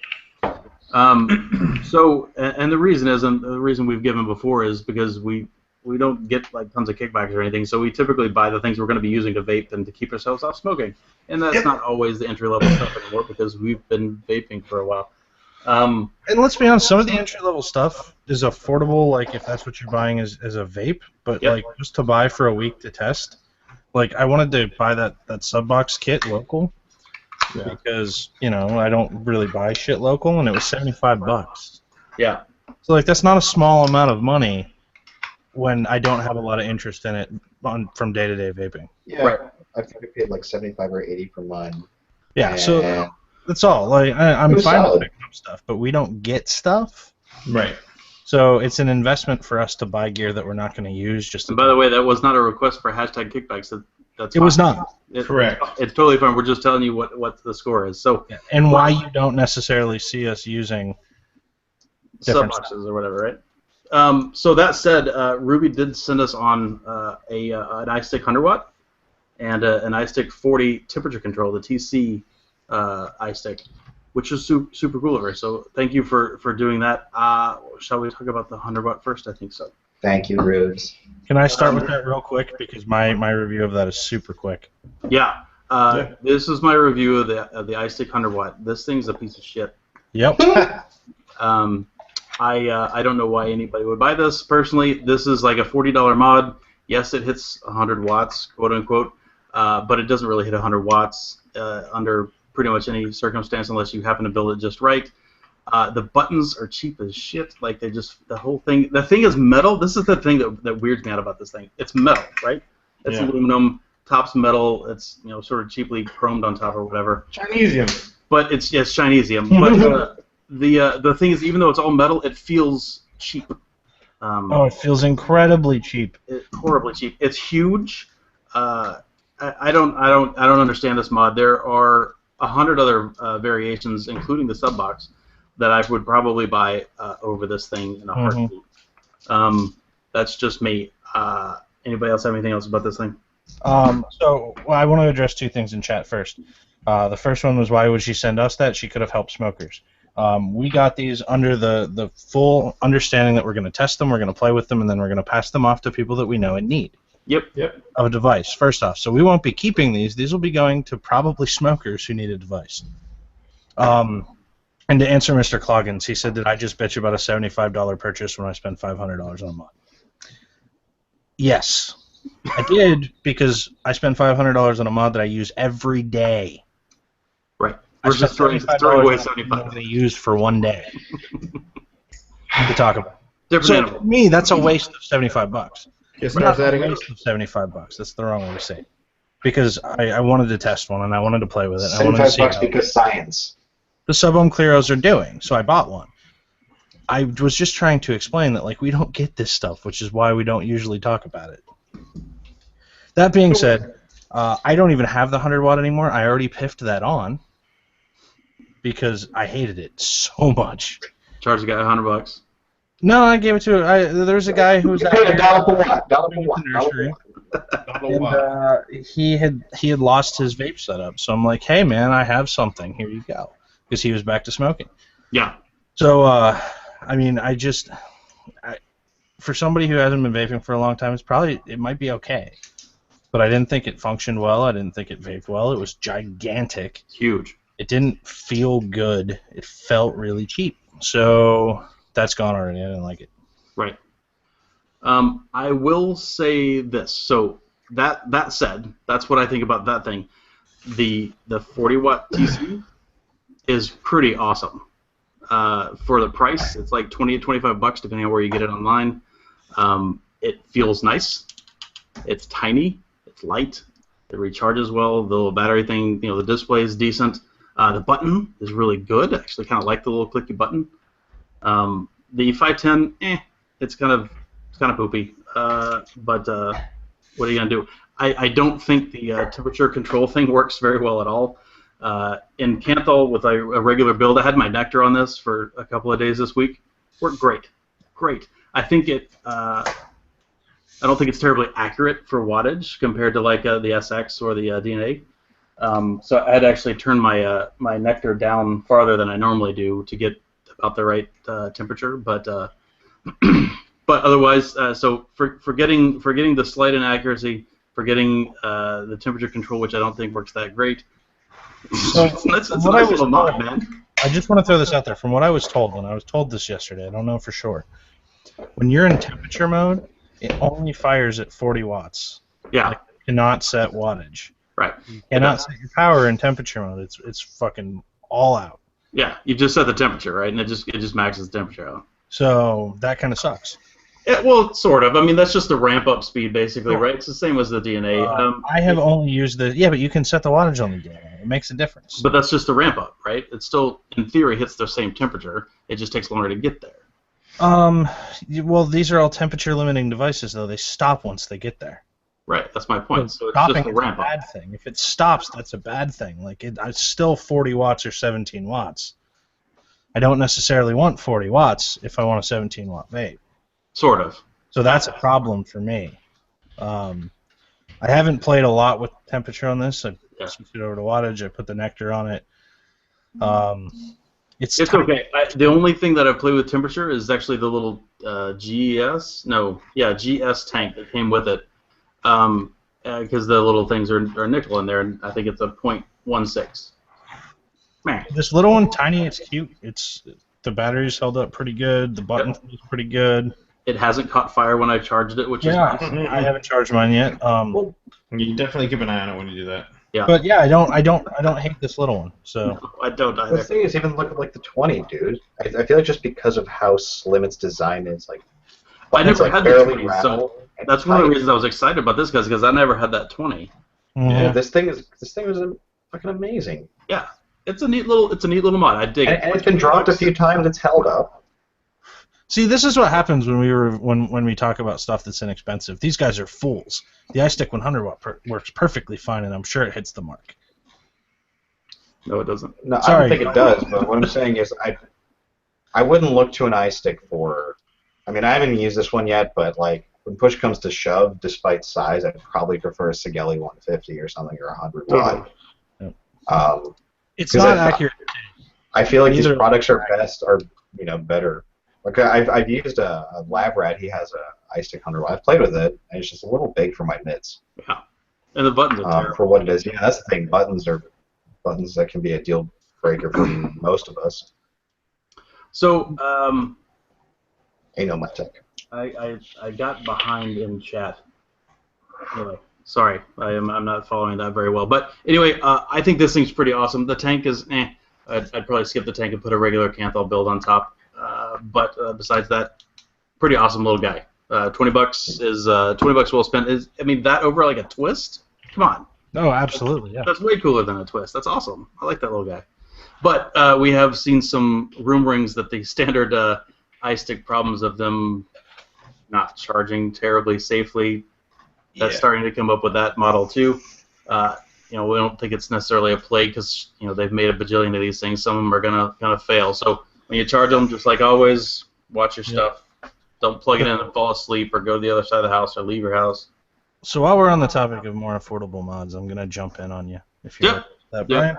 So, and the reason is, and the reason we've given before is because we don't get like tons of kickbacks or anything, so we typically buy the things we're going to be using to vape and to keep ourselves off smoking. And that's not always the entry-level stuff anymore because we've been vaping for a while. And let's be honest, some of the entry-level stuff is affordable, like if that's what you're buying as a vape, but like just to buy for a week to test. Like I wanted to buy that sub-box kit local because, I don't really buy shit local, and it was $75. Yeah. So like that's not a small amount of money when I don't have a lot of interest in it from day-to-day vaping. Yeah, Right. I think I paid like 75 or 80 for mine. Yeah, And so that's all. Like I'm It was fine with solid. picking up stuff, but we don't get stuff. Right. So it's an investment for us to buy gear that we're not going to use. Just to And by the way, that was not a request for hashtag kickbacks. That's it fine. was not. Correct. It's totally fine. We're just telling you what the score is. So And why you don't necessarily see us using different sub-boxes or whatever, right? So that said, Ruby did send us on an iStick 100 watt and an iStick 40 temperature control, the TC iStick, which is super cool of her. So thank you for doing that. Shall we talk about the 100 watt first? I think so. Thank you, Rubes. Can I start with that real quick because my review of that is super quick. Yeah. This is my review of the iStick 100 watt. This thing's a piece of shit. Yep. I don't know why anybody would buy this. Personally, this is like a $40 mod. Yes, it hits 100 watts, quote unquote, but it doesn't really hit 100 watts under pretty much any circumstance unless you happen to build it just right. The buttons are cheap as shit. Like the whole thing. The thing is metal. This is the thing that weirds me out about this thing. It's metal, right? It's aluminum. Top's metal. It's sort of cheaply chromed on top or whatever. Chinesium. But it's Chinesium. But the thing is, even though it's all metal, it feels cheap. It feels incredibly cheap. Horribly cheap. It's huge. I don't understand this mod. There are 100 other variations, including the sub box, that I would probably buy over this thing in a heartbeat. That's just me. Anybody else have anything else about this thing? So I want to address two things in chat first. The first one was, why would she send us that? She could have helped smokers. We got these under the full understanding that we're going to test them, we're going to play with them, and then we're going to pass them off to people that we know and need. Yep. Of a device, first off. So we won't be keeping these. These will be going to probably smokers who need a device. And to answer Mr. Cloggins, he said that I just bet you about a $75 purchase when I spend $500 on a mod. Yes, I did, because I spend $500 on a mod that I use every day. Right. I Versus spent throwing away $75 $75. I'm going to use for one day to talk about. Different So animal. for me, that's a waste of $75. Just Not start a adding up. waste of $75. That's the wrong way to say it. Because I wanted to test one and I wanted to play with it. I wanted to see $75 how because science. the sub-ohm Cleros are doing. So I bought one. I was just trying to explain that we don't get this stuff, which is why we don't usually talk about it. That being said, I don't even have the 100 watt anymore. I already piffed that on because I hated it so much. Charge the guy $100. No, I gave it to. There was a guy who was You out paid there $1 per watt. $1 per at watt. the $1 per nursery, watt. and he had lost his vape setup. So I'm like, hey man, I have something. Here you go, because he was back to smoking. Yeah. So I mean, for somebody who hasn't been vaping for a long time, it might be okay. But I didn't think it functioned well. I didn't think it vaped well. It was gigantic. It's huge. It didn't feel good. It felt really cheap. So that's gone already. I didn't like it. Right. I will say this. So that said, that's what I think about that thing. The 40 watt TC is pretty awesome. For the price, it's like $20 to $25 depending on where you get it online. It feels nice. It's tiny. It's light. It recharges well. The little battery thing, the display is decent. The button is really good. I actually kind of like the little clicky button. The 510, it's kind of poopy. But what are you gonna do? I don't think the temperature control thing works very well at all. In Canthal with a regular build, I had my Nectar on this for a couple of days this week. Worked great. I think I don't think it's terribly accurate for wattage compared to like the SX or the DNA. So I had to actually turn my my Nectar down farther than I normally do to get about the right temperature. But but otherwise, so forgetting the slight inaccuracy, forgetting the temperature control, which I don't think works that great. So it's a nice little mod, man. I just want to throw this out there. From what I was told, and I was told this yesterday, I don't know for sure. When you're in temperature mode, it only fires at 40 watts. Yeah. Like, you cannot set wattage. Right. You cannot set your power in temperature mode. It's fucking all out. Yeah, you just set the temperature, right, and it just maxes the temperature out. So that kind of sucks. Yeah, well, sort of. I mean, that's just the ramp-up speed, basically, right? It's the same as the DNA. I have only used the... Yeah, but you can set the wattage on the DNA. It makes a difference. But that's just the ramp-up, right? It still, in theory, hits the same temperature. It just takes longer to get there. Well, these are all temperature-limiting devices, though. They stop once they get there. Right, that's my point. So it's stopping just the is a ramp-up. bad thing. If it stops, that's a bad thing. Like, it's still 40 watts or 17 watts. I don't necessarily want 40 watts if I want a 17-watt vape. Sort of. So that's a problem for me. I haven't played a lot with temperature on this. I switched it over to wattage. I put the Nectar on it. It's okay. The only thing that I play with temperature is actually the little GS tank that came with it, because the little things are nickel in there, and I think it's a .16. Man. This little one, tiny, it's cute. The battery's held up pretty good. The button feels pretty good. It hasn't caught fire when I charged it, which is nice. I haven't charged mine yet. You definitely keep an eye on it when you do that. Yeah. But yeah, I don't hate this little one. So No, I don't either. The thing is, even look at like the 20, dude. I feel like just because of how slim its design is, like I never like had the barely 20, rattle, so and that's one of the tight. reasons I was excited about this, because I never had that 20. Yeah, this thing was fucking amazing. Yeah, it's a neat little mod. I dig it. And it's been dropped a few times. It's held up. see, this is what happens when we talk about stuff that's inexpensive. These guys are fools. The iStick 100 watt works perfectly fine, and I'm sure it hits the mark. No, it doesn't. No, I Sorry. don't think it does. But what I'm saying is, I wouldn't look to an iStick for. I mean, I haven't used this one yet, but like when push comes to shove, despite size, I'd probably prefer a Sigelli 150 or something, or 100 watt. It's 'Cause not I- accurate. I feel like these Neither- products are better. Like I've used a Lab Rat. He has a iStick 100 watt. I've played with it, and it's just a little big for my mids. Yeah, and the buttons are terrible. For what it is. Yeah, that's the thing. Buttons that can be a deal breaker for most of us. So, Ain't no my tech. I got behind in chat. Anyway, sorry, I'm not following that very well. But anyway, I think this thing's pretty awesome. The tank is I'd probably skip the tank and put a regular Canthal build on top. But besides that, pretty awesome little guy. $20 is $20 well spent. I mean, that over like a twist? Come on. Oh, absolutely, yeah. That's way cooler than a twist. That's awesome. I like that little guy. But we have seen some rumorings that the standard iStick problems of them not charging terribly safely, that's starting to come up with that model too. We don't think it's necessarily a plague because they've made a bajillion of these things. Some of them are gonna fail. So when you charge them, just like always, watch your stuff. Don't plug it in and fall asleep, or go to the other side of the house, or leave your house. So while we're on the topic of more affordable mods, I'm gonna jump in on you if you want that, Brian,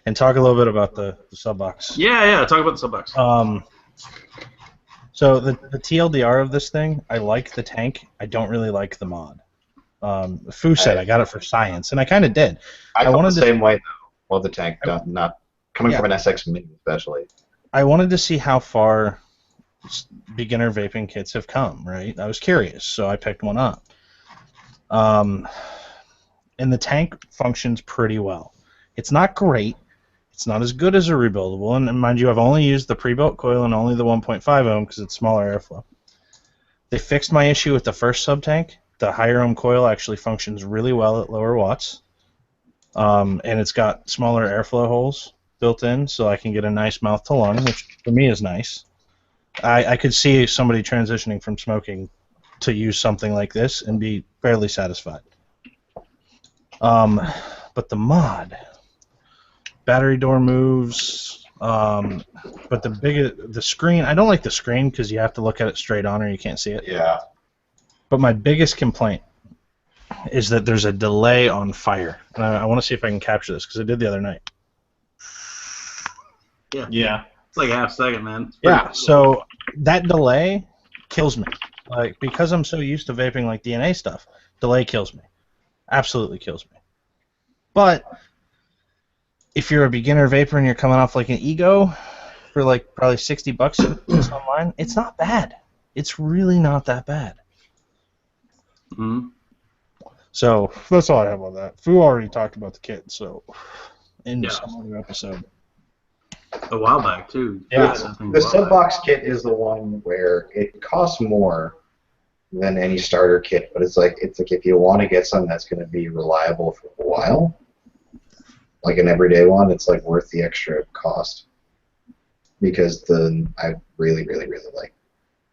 and talk a little bit about the sub box. Yeah. Talk about the sub box. So the TLDR of this thing, I like the tank. I don't really like the mod. Fu said I got it for science, and I kind of did. I wanted the same way though. Well, the tank, not coming from an SX Mini especially. I wanted to see how far beginner vaping kits have come. Right, I was curious, so I picked one up. And the tank functions pretty well. It's not great. It's not as good as a rebuildable, and mind you, I've only used the pre-built coil and only the 1.5 ohm because it's smaller airflow. They fixed my issue with the first sub-tank. The higher ohm coil actually functions really well at lower watts, and it's got smaller airflow holes built in, so I can get a nice mouth to lung, which for me is nice. I could see somebody transitioning from smoking to use something like this and be fairly satisfied. But the mod, battery door moves, but the screen, I don't like the screen because you have to look at it straight on or you can't see it. Yeah. But my biggest complaint is that there's a delay on fire. And I want to see if I can capture this because I did the other night. Yeah. It's like a half second, man. Yeah, so that delay kills me. Like, because I'm so used to vaping like DNA stuff, delay kills me. Absolutely kills me. But if you're a beginner vapor and you're coming off like an Ego for like probably $60 just online, it's not bad. It's really not that bad. Mm-hmm. So that's all I have on that. Fu already talked about the kit, so in some other episode. A while back too. Yeah. The sub box kit is the one where it costs more than any starter kit, but it's like if you want to get something that's going to be reliable for a while, like an everyday one, it's like worth the extra cost. Because I really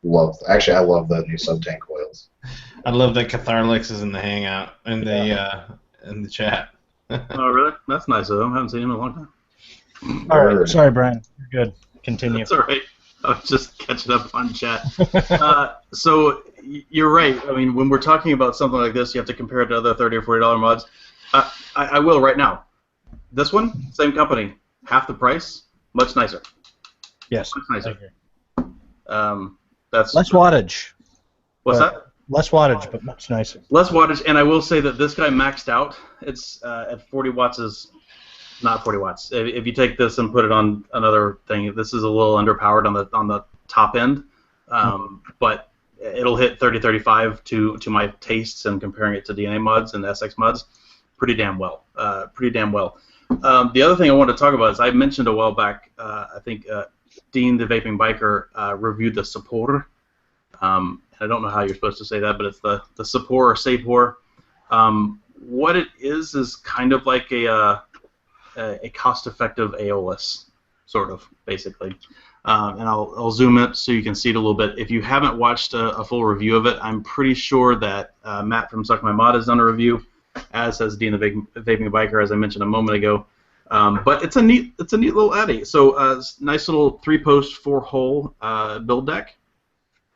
love the new sub tank coils. I love that Catharlex is in the hangout in the chat. Oh really? That's nice of him. I haven't seen him in a long time. All right, sorry, Brian. You're good. Continue. That's all right. I was just catching up on chat. So you're right. I mean, when we're talking about something like this, you have to compare it to other $30 or $40 mods. I will right now. This one, same company, half the price, much nicer. Yes. Much nicer. That's less wattage. What's that? Less wattage, but much nicer. Less wattage, and I will say that this guy maxed out. It's at 40 watts is not 40 watts. If you take this and put it on another thing, this is a little underpowered on the top end, but it'll hit 30-35 to my tastes, and comparing it to DNA mods and SX mods, pretty damn well. The other thing I wanted to talk about is I mentioned a while back, I think Dean the Vaping Biker reviewed the Sapor. I don't know how you're supposed to say that, but it's the Sapor or Sapor. What it is kind of like a cost-effective Aeolus, sort of, basically. And I'll zoom it so you can see it a little bit. If you haven't watched a full review of it, I'm pretty sure that Matt from Suck My Mod has done a review, as has Dean the Vaping Biker, as I mentioned a moment ago. But it's a neat little Addy. So nice little 3-post 4-hole build deck,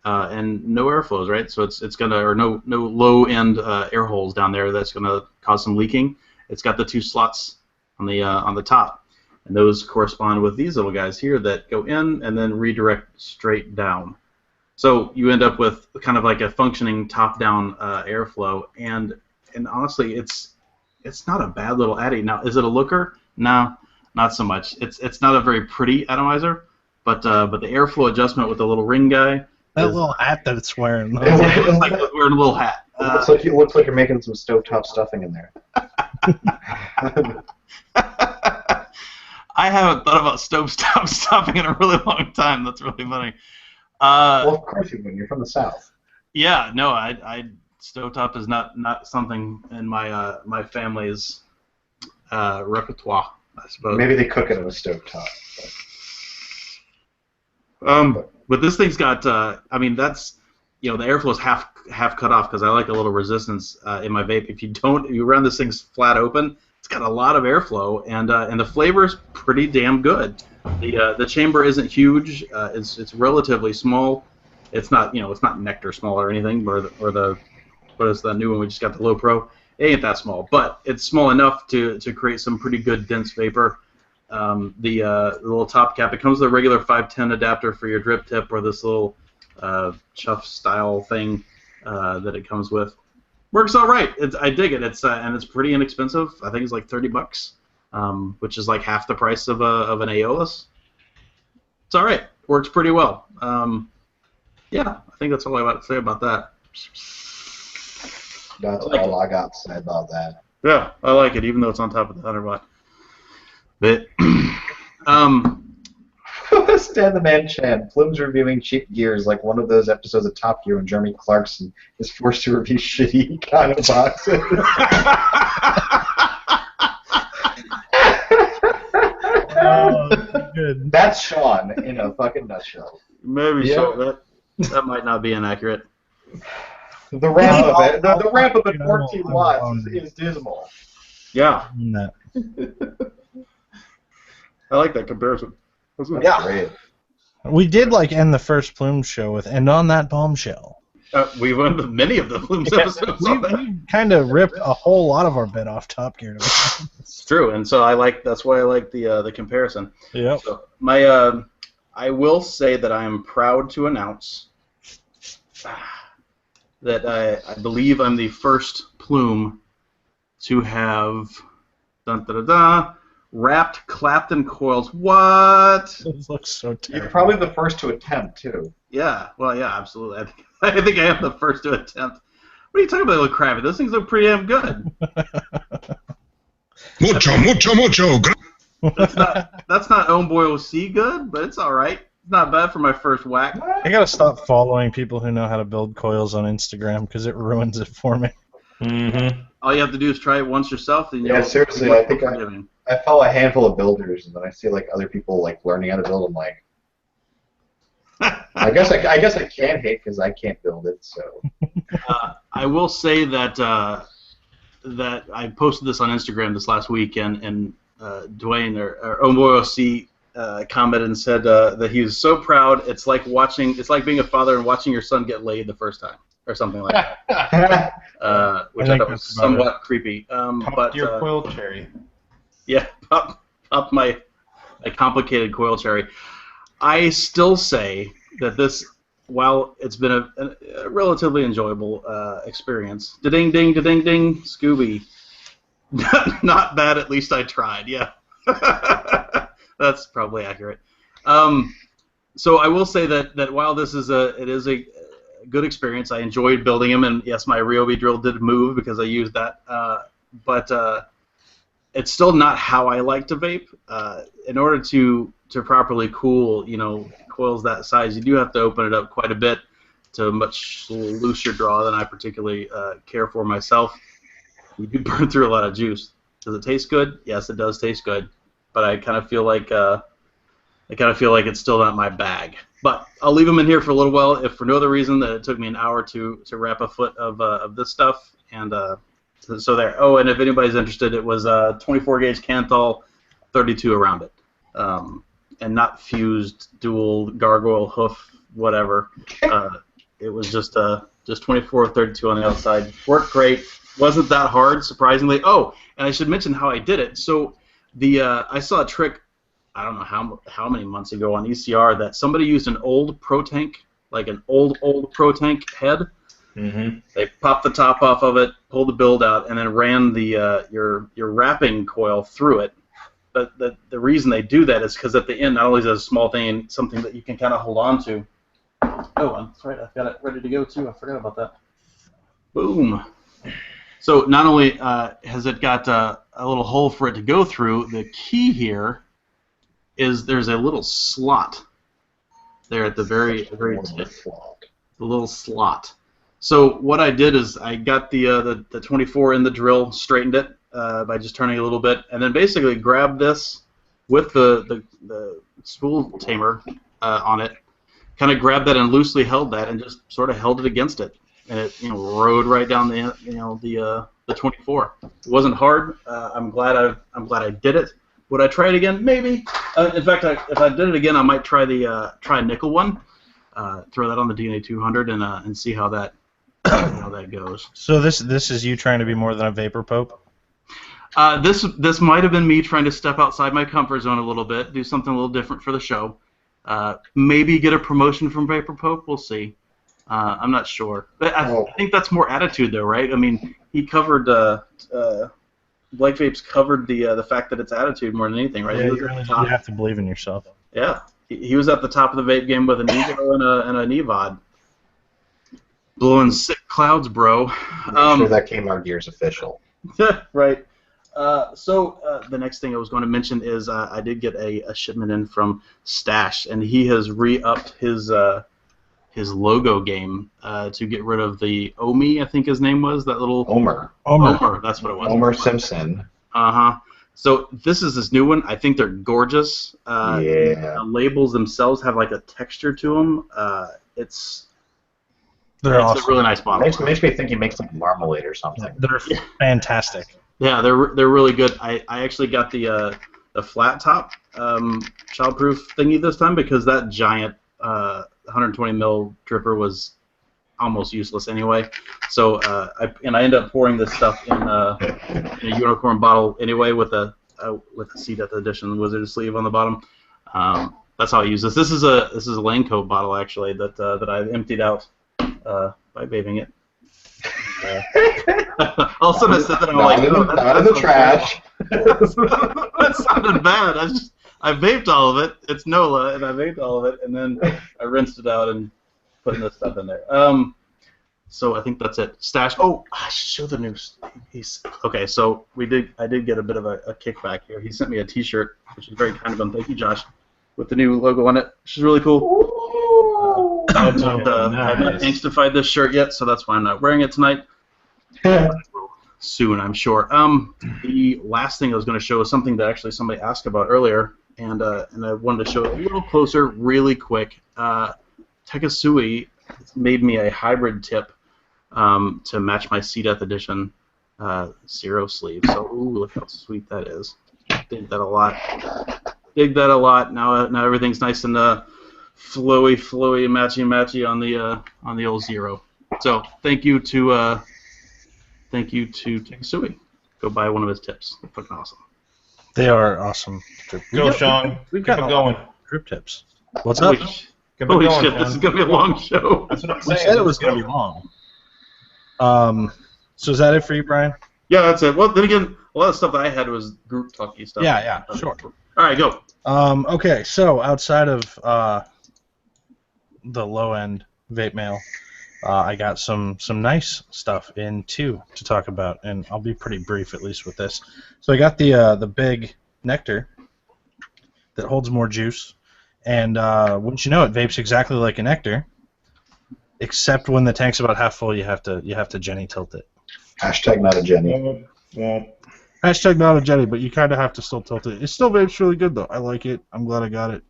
and no airflows, right? So it's gonna, or no low end air holes down there that's gonna cause some leaking. It's got the 2 slots on the top, and those correspond with these little guys here that go in and then redirect straight down. So you end up with kind of like a functioning top-down airflow, and honestly, it's not a bad little Addy. Now, is it a looker? No, not so much. It's not a very pretty atomizer, but the airflow adjustment with the little ring guy. That little hat that it's wearing. It looks like it's wearing a little hat. It looks like you're making some stovetop stuffing in there. I haven't thought about stovetop stuffing in a really long time. That's really funny. Well, of course you wouldn't. You're from the South. Yeah, no, I stovetop is not something in my family's repertoire, I suppose. Maybe they cook it on a stovetop. But this thing's got, I mean, that's, the airflow's half cut off because I like a little resistance in my vape. If you run this thing's flat open, it's got a lot of airflow, and the flavor's pretty damn good. The chamber isn't huge. It's relatively small. It's not, it's not Nectar small or anything, or the what is the new one we just got, the Low Pro? It ain't that small, but it's small enough to create some pretty good dense vapor. The little top cap, it comes with a regular 510 adapter for your drip tip, or this little chuff style thing that it comes with. Works all right. I dig it. And it's pretty inexpensive. I think it's like $30, which is like half the price of an Aeolus. It's all right. Works pretty well. Yeah, I think that's all I got to say about that. That's all I got to say about that. Yeah, I like it, even though it's on top of the 100-watt. But Stan the Man Chan, Plumes reviewing cheap gears, like one of those episodes of Top Gear when Jeremy Clarkson is forced to review shitty econo boxes. Oh, good. That's Sean in a fucking nutshell. Maybe Yeah. so. That might not be inaccurate. The ramp of it, the I'll- ramp of it, I'll- 14 I'll- watts I'll- is dismal. Yeah, No. I like that comparison. That's great. We did end the first Plume show with "And on that bombshell." We went with many of the Plumes episodes. We kind of ripped a whole lot of our bit off Top Gear. It's true, and so that's why I like the comparison. Yep. So I will say that I am proud to announce that I believe I'm the first Plume to have wrapped Clapton coils. What? It looks so You're terrible. probably the first to attempt, too. Yeah, well, yeah, absolutely. I think I am the first to attempt. What are you talking about? They look crappy. Those things look pretty damn good. Mucho. That's not Own Boy OC good, but it's all right. It's not bad for my first whack. I gotta stop following people who know how to build coils on Instagram because it ruins it for me. Mm-hmm. All you have to do is try it once yourself. Then Yeah, you'll seriously, be I think forgiving. I follow a handful of builders, and then I see other people learning how to build. I'm like, I guess I can hate because I can't build it. So I will say that that I posted this on Instagram this last week, and Dwayne or Omoyosi commented and said that he was so proud. It's like being a father and watching your son get laid the first time, or something like that. Which I think thought was that's about somewhat creepy. Pop But your coil cherry. yeah, pop my complicated coil cherry. I still say that this, while it's been a relatively enjoyable experience, da-ding, ding, da-ding, ding, Scooby, not bad, at least I tried, yeah. That's probably accurate. So I will say that while this is it is a good experience, I enjoyed building them, and yes, my Ryobi drill did move because I used that, but it's still not how I like to vape. In order to properly cool, coils that size, you do have to open it up quite a bit to a much looser draw than I particularly care for myself. You do burn through a lot of juice. Does it taste good? Yes, it does taste good, but I kind of feel like it's still not my bag. But I'll leave them in here for a little while, if for no other reason that it took me an hour to wrap a foot of this stuff, and so there. Oh, and if anybody's interested, it was 24 gauge Canthal, 32 around it, and not fused dual gargoyle hoof whatever. It was just 24, 32 on the outside. Worked great. Wasn't that hard, surprisingly. Oh, and I should mention how I did it. So I saw a trick, I don't know how many months ago on ECR, that somebody used an old Pro Tank, like an old Pro Tank head. Mm-hmm. They popped the top off of it, pulled the build out, and then ran your wrapping coil through it. But the reason they do that is because at the end, not only is it a small thing and something that you can kind of hold on to. Oh, that's right. I've got it ready to go too. I forgot about that. Boom. So not only has it got a little hole for it to go through, the key here is there's a little slot there at the very tip. The little slot. So what I did is I got the 24 in the drill, straightened it by just turning a little bit, and then basically grabbed this with the spool tamer on it, kind of grabbed that and loosely held that, and just sort of held it against it, and it rode right down the 24. It wasn't hard. I'm glad I did it. Would I try it again? Maybe. In fact, if I did it again, I might try a nickel one. throw that on the DNA 200 and see how that goes. So this is you trying to be more than a vapor pope? This might have been me trying to step outside my comfort zone a little bit, do something a little different for the show. Maybe get a promotion from Vapor Pope. We'll see. I'm not sure, but I think that's more attitude, though, right? I mean, he covered Blake Vapes covered the fact that it's attitude more than anything, right? Yeah, you have to believe in yourself. Yeah, he was at the top of the vape game with an ego and an EVOD. Blowing sick clouds, bro. I'm sure that came our Gears official. Right. So the next thing I was going to mention is I did get a shipment in from Stash, and he has re-upped his logo game to get rid of the Omi, I think his name was, that little... Omer, that's what it was. Omer Simpson. Uh-huh. So this is this new one. I think they're gorgeous. Yeah. The labels themselves have like a texture to them. It's Awesome. a really nice bottle. Makes me think he makes like marmalade or something. They're fantastic. Yeah, they're really good. I actually got the flat top childproof thingy this time because that giant 120 ml dripper was almost useless anyway. So I ended up pouring this stuff in a unicorn bottle anyway with a C-Death edition wizard sleeve on the bottom. That's how I use this. This is a Lane Coat bottle actually that I've emptied out by vaping it. All of a sudden I said that I'm like, no, not in the trash. That sounded bad. I vaped all of it. It's NOLA, and I vaped all of it, and then I rinsed it out and put this stuff in there. So I think that's it. Stash. Oh, I should show the news. Okay. So I did get a bit of a kickback here. He sent me a T-shirt, which is very kind of him. Thank you, Josh, with the new logo on it, which is really cool. I haven't angstified this shirt yet, so that's why I'm not wearing it tonight. Soon, I'm sure. The last thing I was going to show is something that actually somebody asked about earlier, and I wanted to show it a little closer, really quick. Tekasui made me a hybrid tip to match my C-Death edition zero sleeve. So, ooh, look how sweet that is. Dig that a lot. Now everything's nice and flowy, matchy on the old zero. So thank you to Tekasui. Go buy one of his tips. They're fucking awesome. They are awesome. Go, Sean. We've got going. Drip tips. What's up? Holy shit, this is going to be a long show. That's what I'm We saying. said it was going to be long. So is that it for you, Brian? Yeah, that's it. Well, then again, a lot of stuff that I had was group talky stuff. Yeah, sure. All right, go. Okay, so outside of the low-end vape mail, I got some nice stuff in too to talk about, and I'll be pretty brief at least with this. So I got the big nectar that holds more juice, and wouldn't you know it, vapes exactly like a nectar, except when the tank's about half full, you have to Jenny tilt it. Hashtag not a Jenny. Hashtag not a Jenny, but you kind of have to still tilt it. It still vapes really good though. I like it. I'm glad I got it.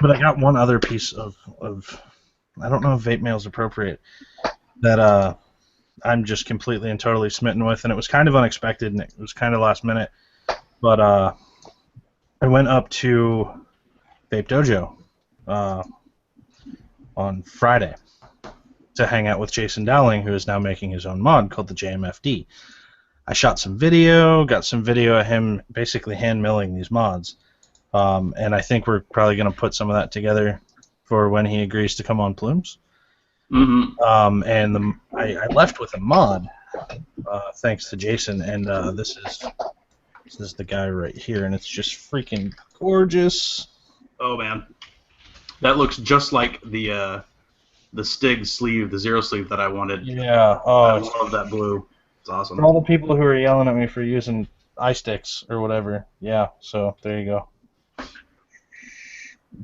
But I got one other piece of I don't know if vape mail is appropriate, that I'm just completely and totally smitten with, and it was kind of unexpected and it was kind of last minute. But I went up to Vape Dojo on Friday to hang out with Jason Dowling, who is now making his own mod called the JMFD. I shot some video, got some video of him basically hand milling these mods. And I think we're probably going to put some of that together for when he agrees to come on Plumes. Mm-hmm. And I left with a mod, thanks to Jason, and this is the guy right here, and it's just freaking gorgeous. Oh man, that looks just like the Stig sleeve, the zero sleeve that I wanted. Yeah. I love that blue. It's awesome. For all the people who are yelling at me for using iSticks or whatever, yeah. So there you go.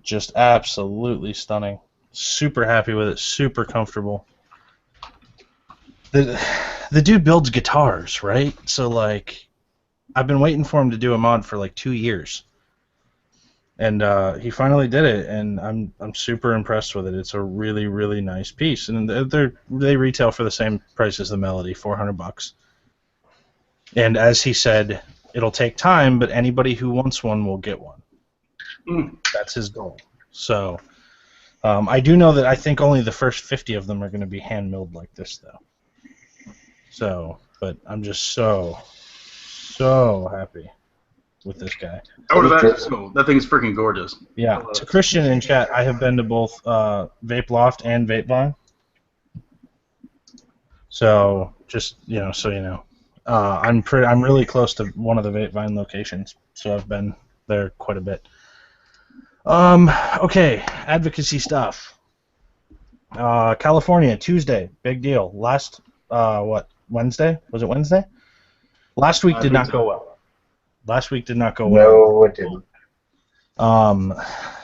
Just absolutely stunning. Super happy with it. Super comfortable. The dude builds guitars, right? So like, I've been waiting for him to do a mod for like 2 years, and he finally did it, and I'm super impressed with it. It's a really, really nice piece, and they retail for the same price as the Melody, $400. And as he said, it'll take time, but anybody who wants one will get one. That's his goal. So I do know that I think only the first 50 of them are going to be hand milled like this, though. So, but I'm just so happy with this guy. Oh, that thing's freaking gorgeous. Yeah. To Christian in chat, I have been to both Vape Loft and Vapevine. So just so you know, I'm really close to one of the Vapevine locations, so I've been there quite a bit. Okay, advocacy stuff. California, Tuesday, big deal. Last Wednesday? Was it Wednesday? Last week did not go well. Last week did not go well. No, it didn't.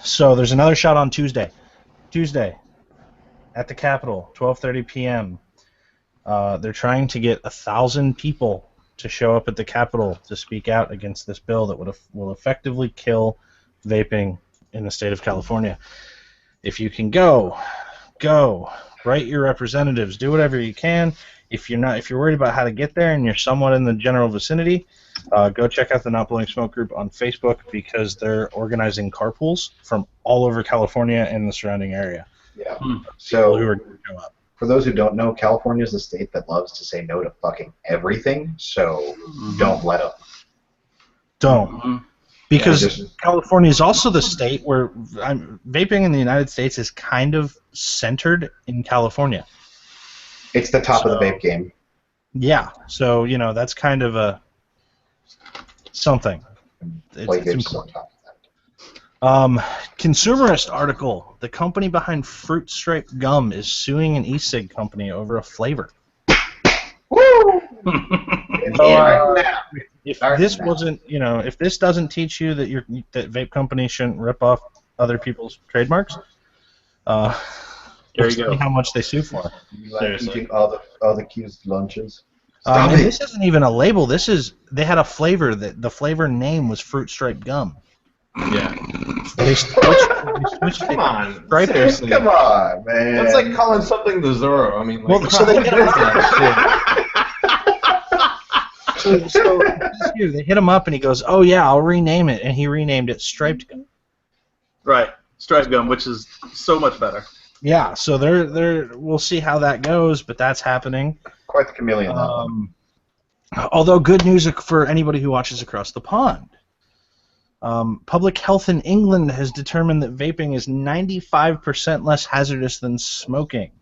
So there's another shot on Tuesday. Tuesday, at the Capitol, 12:30 p.m. They're trying to get 1,000 people to show up at the Capitol to speak out against this bill that will effectively kill vaping in the state of California. If you can go. Write your representatives. Do whatever you can. If you're worried about how to get there and you're somewhat in the general vicinity, go check out the Not Blowing Smoke group on Facebook because they're organizing carpools from all over California and the surrounding area. Yeah. So who are going to show up. For those who don't know, California is the state that loves to say no to fucking everything, so don't let them. Don't. Because California is also the state where vaping in the United States is kind of centered in California. It's the top of the vape game. Yeah, so that's kind of a something. It's important. Consumerist article: the company behind Fruit Stripe gum is suing an e-cig company over a flavor. Woo! If this wasn't, if this doesn't teach you that that vape companies shouldn't rip off other people's trademarks, there you go. See how much they sue for. You like eating all the kids' lunches. And this isn't even a label. They had a flavor that the flavor name was Fruit Stripe gum. Yeah. They switched Come on. Seriously. Come on, man. That's like calling something the Zorro. I mean, like, so they hit him up. So they hit him up, and he goes, "Oh yeah, I'll rename it," and he renamed it Striped Gum. Right, Striped Gum, which is so much better. Yeah, so we'll see how that goes, but that's happening. Quite the chameleon. Although good news for anybody who watches across the pond. Public Health in England has determined that vaping is 95% less hazardous than smoking.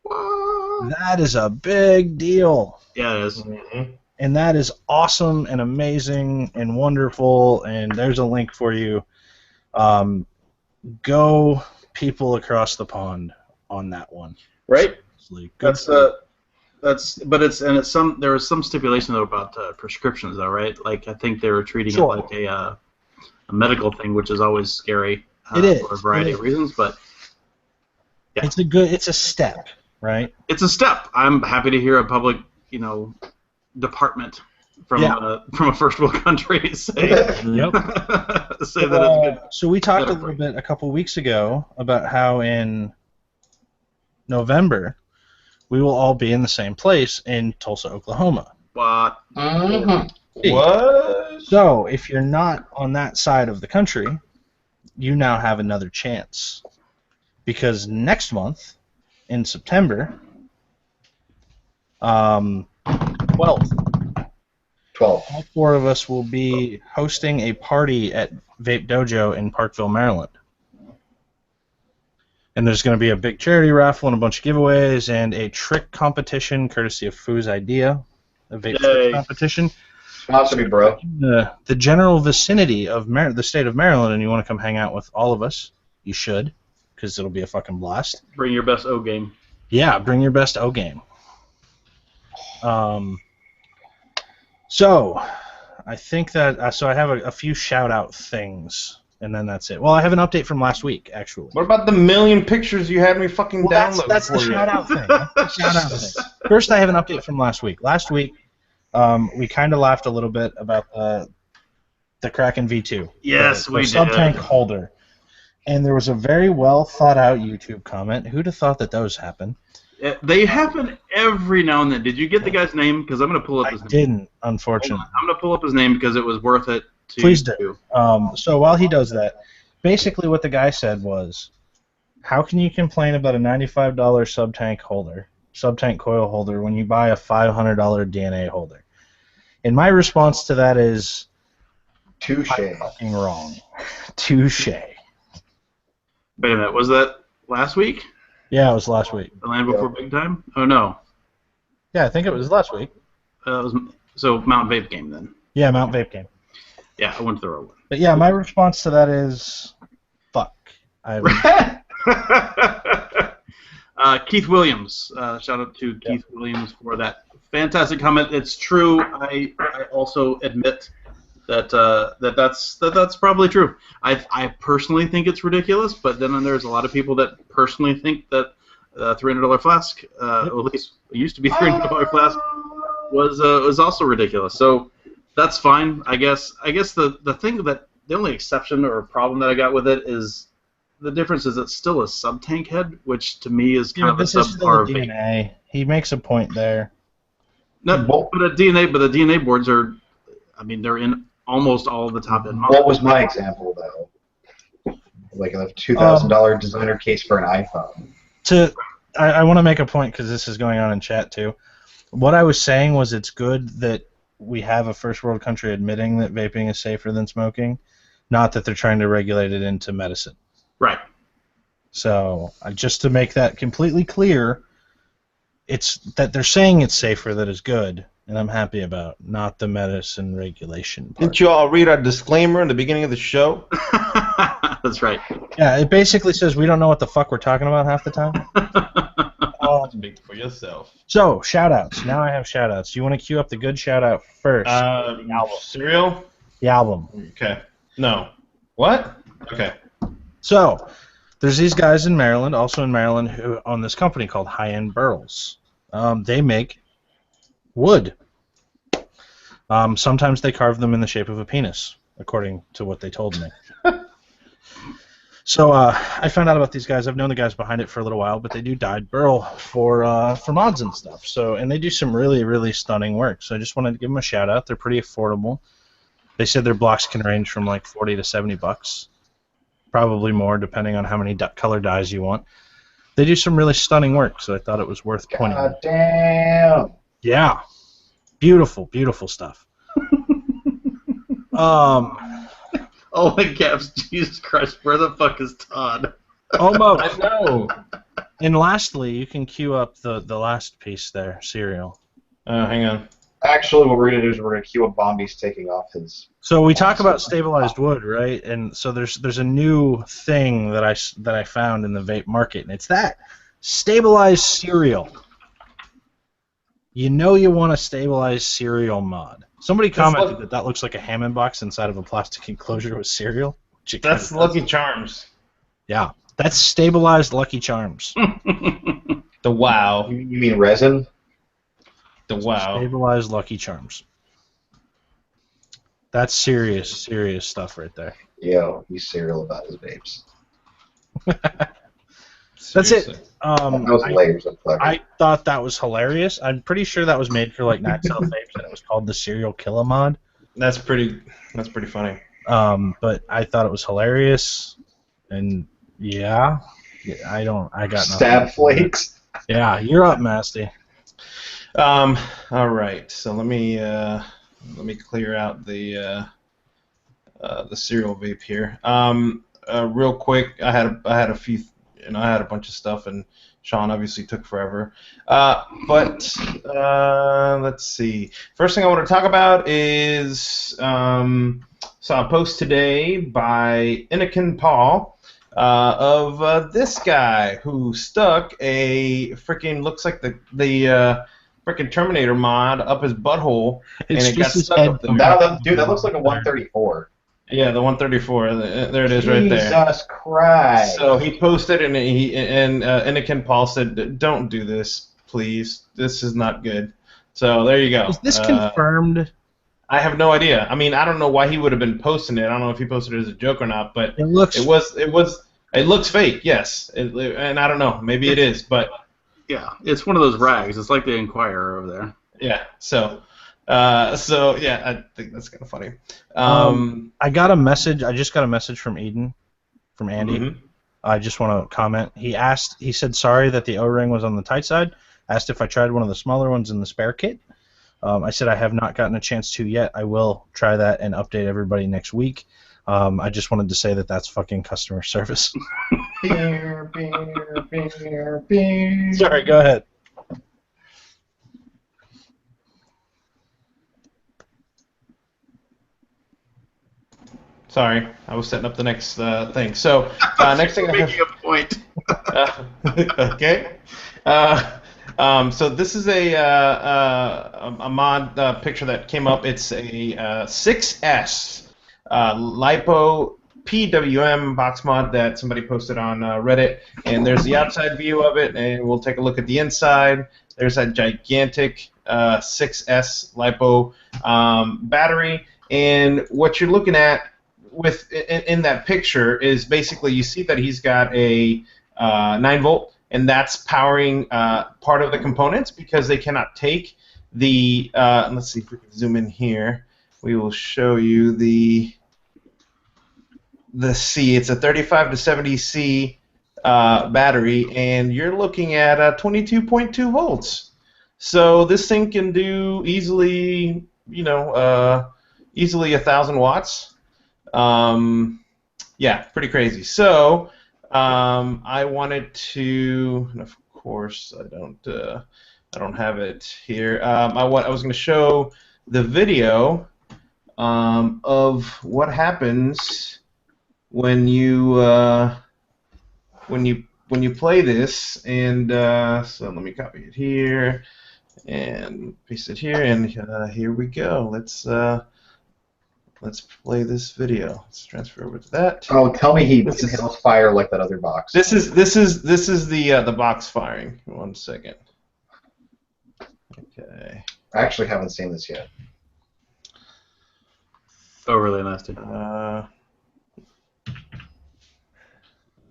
That is a big deal. Yeah, it is. Mm-hmm. And that is awesome and amazing and wonderful, and there's a link for you. Go people across the pond on that one. Right? Good there was some stipulation though about prescriptions though, right? Like I think they were treating it like a medical thing, which is always scary it is. for a variety of reasons, but yeah. It's a step, right? It's a step. I'm happy to hear a public, department from a first world country say Yep. say that it's good. So we talked a little bit a couple weeks ago about how in November we will all be in the same place in Tulsa, Oklahoma. What? What? So if you're not on that side of the country, you now have another chance. Because next month, in September, 12th, all four of us will be hosting a party at Vape Dojo in Parkville, Maryland. And there's going to be a big charity raffle and a bunch of giveaways and a trick competition courtesy of Foo's Idea, a vape trick competition. Sponsor me, bro. The general vicinity of the state of Maryland, and you want to come hang out with all of us, you should, because it'll be a fucking blast. Bring your best O game. Yeah, bring your best O game. So, I think that so I have a few shout-out things, and then that's it. Well, I have an update from last week, actually. What about the million pictures you had me fucking download? That's the shout-out thing. That's the shout-out thing. First, I have an update from last week. Last week, we kind of laughed a little bit about the Kraken V2. Yes, the we did. Sub-tank holder. And there was a very well thought out YouTube comment. Who'd have thought that those happen? They happen every now and then. Did you get the guy's name? Because I'm going to pull up his name. I didn't, unfortunately. I'm going to pull up his name because it was worth it. Please do. So while he does that, basically what the guy said was, how can you complain about a $95 sub-tank coil holder when you buy a $500 DNA holder? And my response to that is, Touche. I'm fucking wrong. Touche. Wait a minute, was that last week? Yeah, it was last week. The Land Before Big Time? Oh, no. Yeah, I think it was last week. It was, so Mount Vape game then. Yeah, Mount Vape game. Yeah, I went to the wrong one. But yeah, my response to that is, fuck. Keith Williams. Shout out to Keith Williams for that fantastic comment. It's true. I also admit that's probably true. I personally think it's ridiculous, but then there's a lot of people that personally think that $300 flask, at least it used to be $300 flask, was also ridiculous. So that's fine. I guess the thing that the only exception or problem that I got with it is the difference is it's still a sub-tank head, which to me is kind of a subpar DNA. He makes a point there. No, but the DNA boards are, I mean, they're in almost all of the top end models. What was my example though? Like a $2,000 designer case for an iPhone. I want to make a point because this is going on in chat too. What I was saying was it's good that we have a first world country admitting that vaping is safer than smoking, not that they're trying to regulate it into medicine. Right. So just to make that completely clear, it's that they're saying it's safer that is good, and I'm happy about, not the medicine regulation part. Didn't you all read our disclaimer in the beginning of the show? That's right. Yeah, it basically says we don't know what the fuck we're talking about half the time. Speak for yourself. So, shout-outs. Now I have shout-outs. Do you want to queue up the good shout-out first? The album. Cereal? The album. Okay. No. What? Okay. So, there's these guys in Maryland, also in Maryland, who own this company called High End Burls. They make wood. Sometimes they carve them in the shape of a penis, according to what they told me. So I found out about these guys. I've known the guys behind it for a little while, but they do dyed burl for mods and stuff. So, and they do some really, really stunning work. So I just wanted to give them a shout out. They're pretty affordable. They said their blocks can range from like $40 to $70, probably more depending on how many color dyes you want. They do some really stunning work, so I thought it was worth pointing out. God damn. Yeah, beautiful, beautiful stuff. Oh my gaps, Jesus Christ, where the fuck is Todd? Almost. I know. And lastly, you can queue up the last piece there, cereal. Hang on. Actually, what we're going to do is we're going to queue up Bombi's taking off his... So we talk about stabilized wood, right? And so there's a new thing that I found in the vape market, and it's that stabilized cereal. You know you want a stabilized cereal mod. Somebody commented that looks like a Hammond box inside of a plastic enclosure with cereal. That's Lucky Charms. Yeah, that's stabilized Lucky Charms. The wow. You mean resin? The wow. Stabilized Lucky Charms. That's serious, serious stuff right there. Yo, he's serial about his vapes. That's Seriously. it. Those layers of clever. I thought that was hilarious. I'm pretty sure that was made for like Naxel Vapes, and it was called the Serial Killer mod. That's pretty funny. But I thought it was hilarious, and I got nothing. Stab flakes. Yeah, you're up, Masty. All right. So let me clear out the cereal vape here. Real quick, I had a few. I had a bunch of stuff, and Sean obviously took forever. But let's see. First thing I want to talk about is saw a post today by Anakin Paul of this guy who stuck a freaking looks like the freaking Terminator mod up his butthole, and it got stuck up there. Dude, that looks like a 134. Yeah, the 134. There it is, right there. Jesus Christ! So he posted, and Anakin Paul said, "Don't do this, please. This is not good." So there you go. Is this confirmed? I have no idea. I mean, I don't know why he would have been posting it. I don't know if he posted it as a joke or not, but it looks fake. Yes, and I don't know. Maybe it is, but yeah, it's one of those rags. It's like the Inquirer over there. Yeah. So yeah, I think that's kind of funny. I got a message. I just got a message from Eden from Andy. Mhm. I just want to comment. He said sorry that the O-ring was on the tight side. Asked if I tried one of the smaller ones in the spare kit. I said I have not gotten a chance to yet. I will try that and update everybody next week. I just wanted to say that that's fucking customer service. Beer, beer, beer, beer. Sorry, go ahead. Sorry, I was setting up the next thing. So next thing I have. Making a point. Okay. So this is a mod picture that came up. It's a 6S LiPo PWM box mod that somebody posted on Reddit, and there's the outside view of it, and we'll take a look at the inside. There's that gigantic 6S LiPo battery, and what you're looking at in that picture is basically you see that he's got a 9-volt, and that's powering part of the components because they cannot take the. Let's see if we can zoom in here. We will show you the C. It's a 35 to 70 C battery, and you're looking at 22.2 volts. So this thing can do easily, easily 1,000 watts. Yeah, pretty crazy. So I wanted to, and of course I don't have it here. I was going to show the video of what happens when you play this, and so let me copy it here and paste it here, and here we go. Let's play this video. Let's transfer over to that. Oh, tell me he inhales fire like that other box. This is the box firing. 1 second. Okay. I actually haven't seen this yet. Oh, really nasty.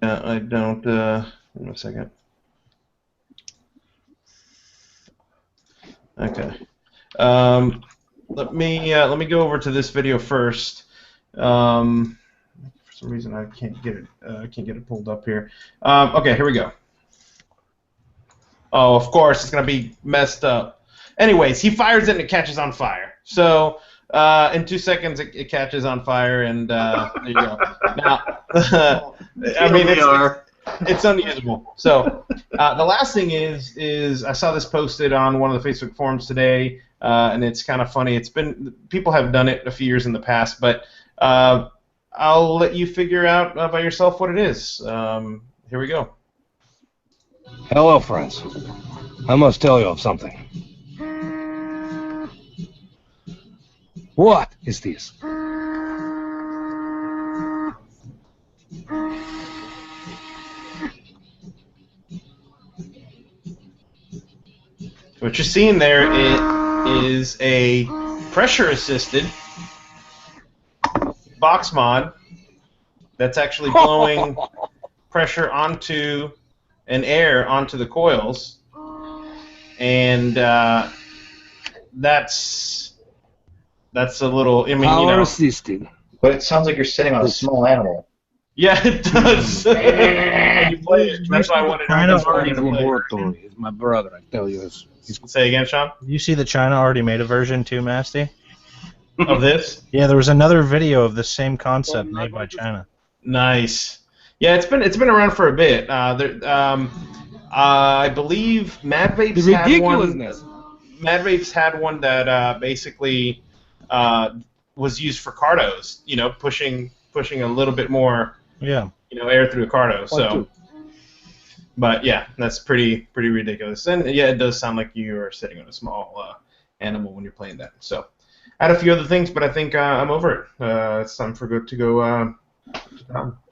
I don't. 1 second. Okay. Let me go over to this video first. For some reason I can't get it pulled up here. Okay, here we go. Oh, of course it's gonna be messed up. Anyways, he fires it and it catches on fire. So in 2 seconds it catches on fire, and there you go. Now, I mean it's unusable. So the last thing is I saw this posted on one of the Facebook forums today. And it's kind of funny. People have done it a few years in the past, but I'll let you figure out by yourself what it is. Here we go. Hello, friends. I must tell you of something. What is this? What you're seeing there is a pressure-assisted box mod that's actually blowing pressure onto and air onto the coils, and that's a little. I mean, Power assisted. But it sounds like you're sitting on a small animal. Yeah, it does. When you play it, that's why I wanted to Laboratory is my brother. I tell you this. Say again, Sean. You see that China already made a version too, Masty? Of this? Yeah, there was another video of the same concept made by China. Nice. Yeah, it's been around for a bit. I believe Mad Vape's The had one. ridiculousness. Mad Vape's had one that basically was used for cardos. Pushing a little bit more. Yeah. Air through a cardo. So. But yeah, that's pretty ridiculous. And yeah, it does sound like you are sitting on a small animal when you're playing that. So I had a few other things, but I think I'm over it. It's time to go. Well,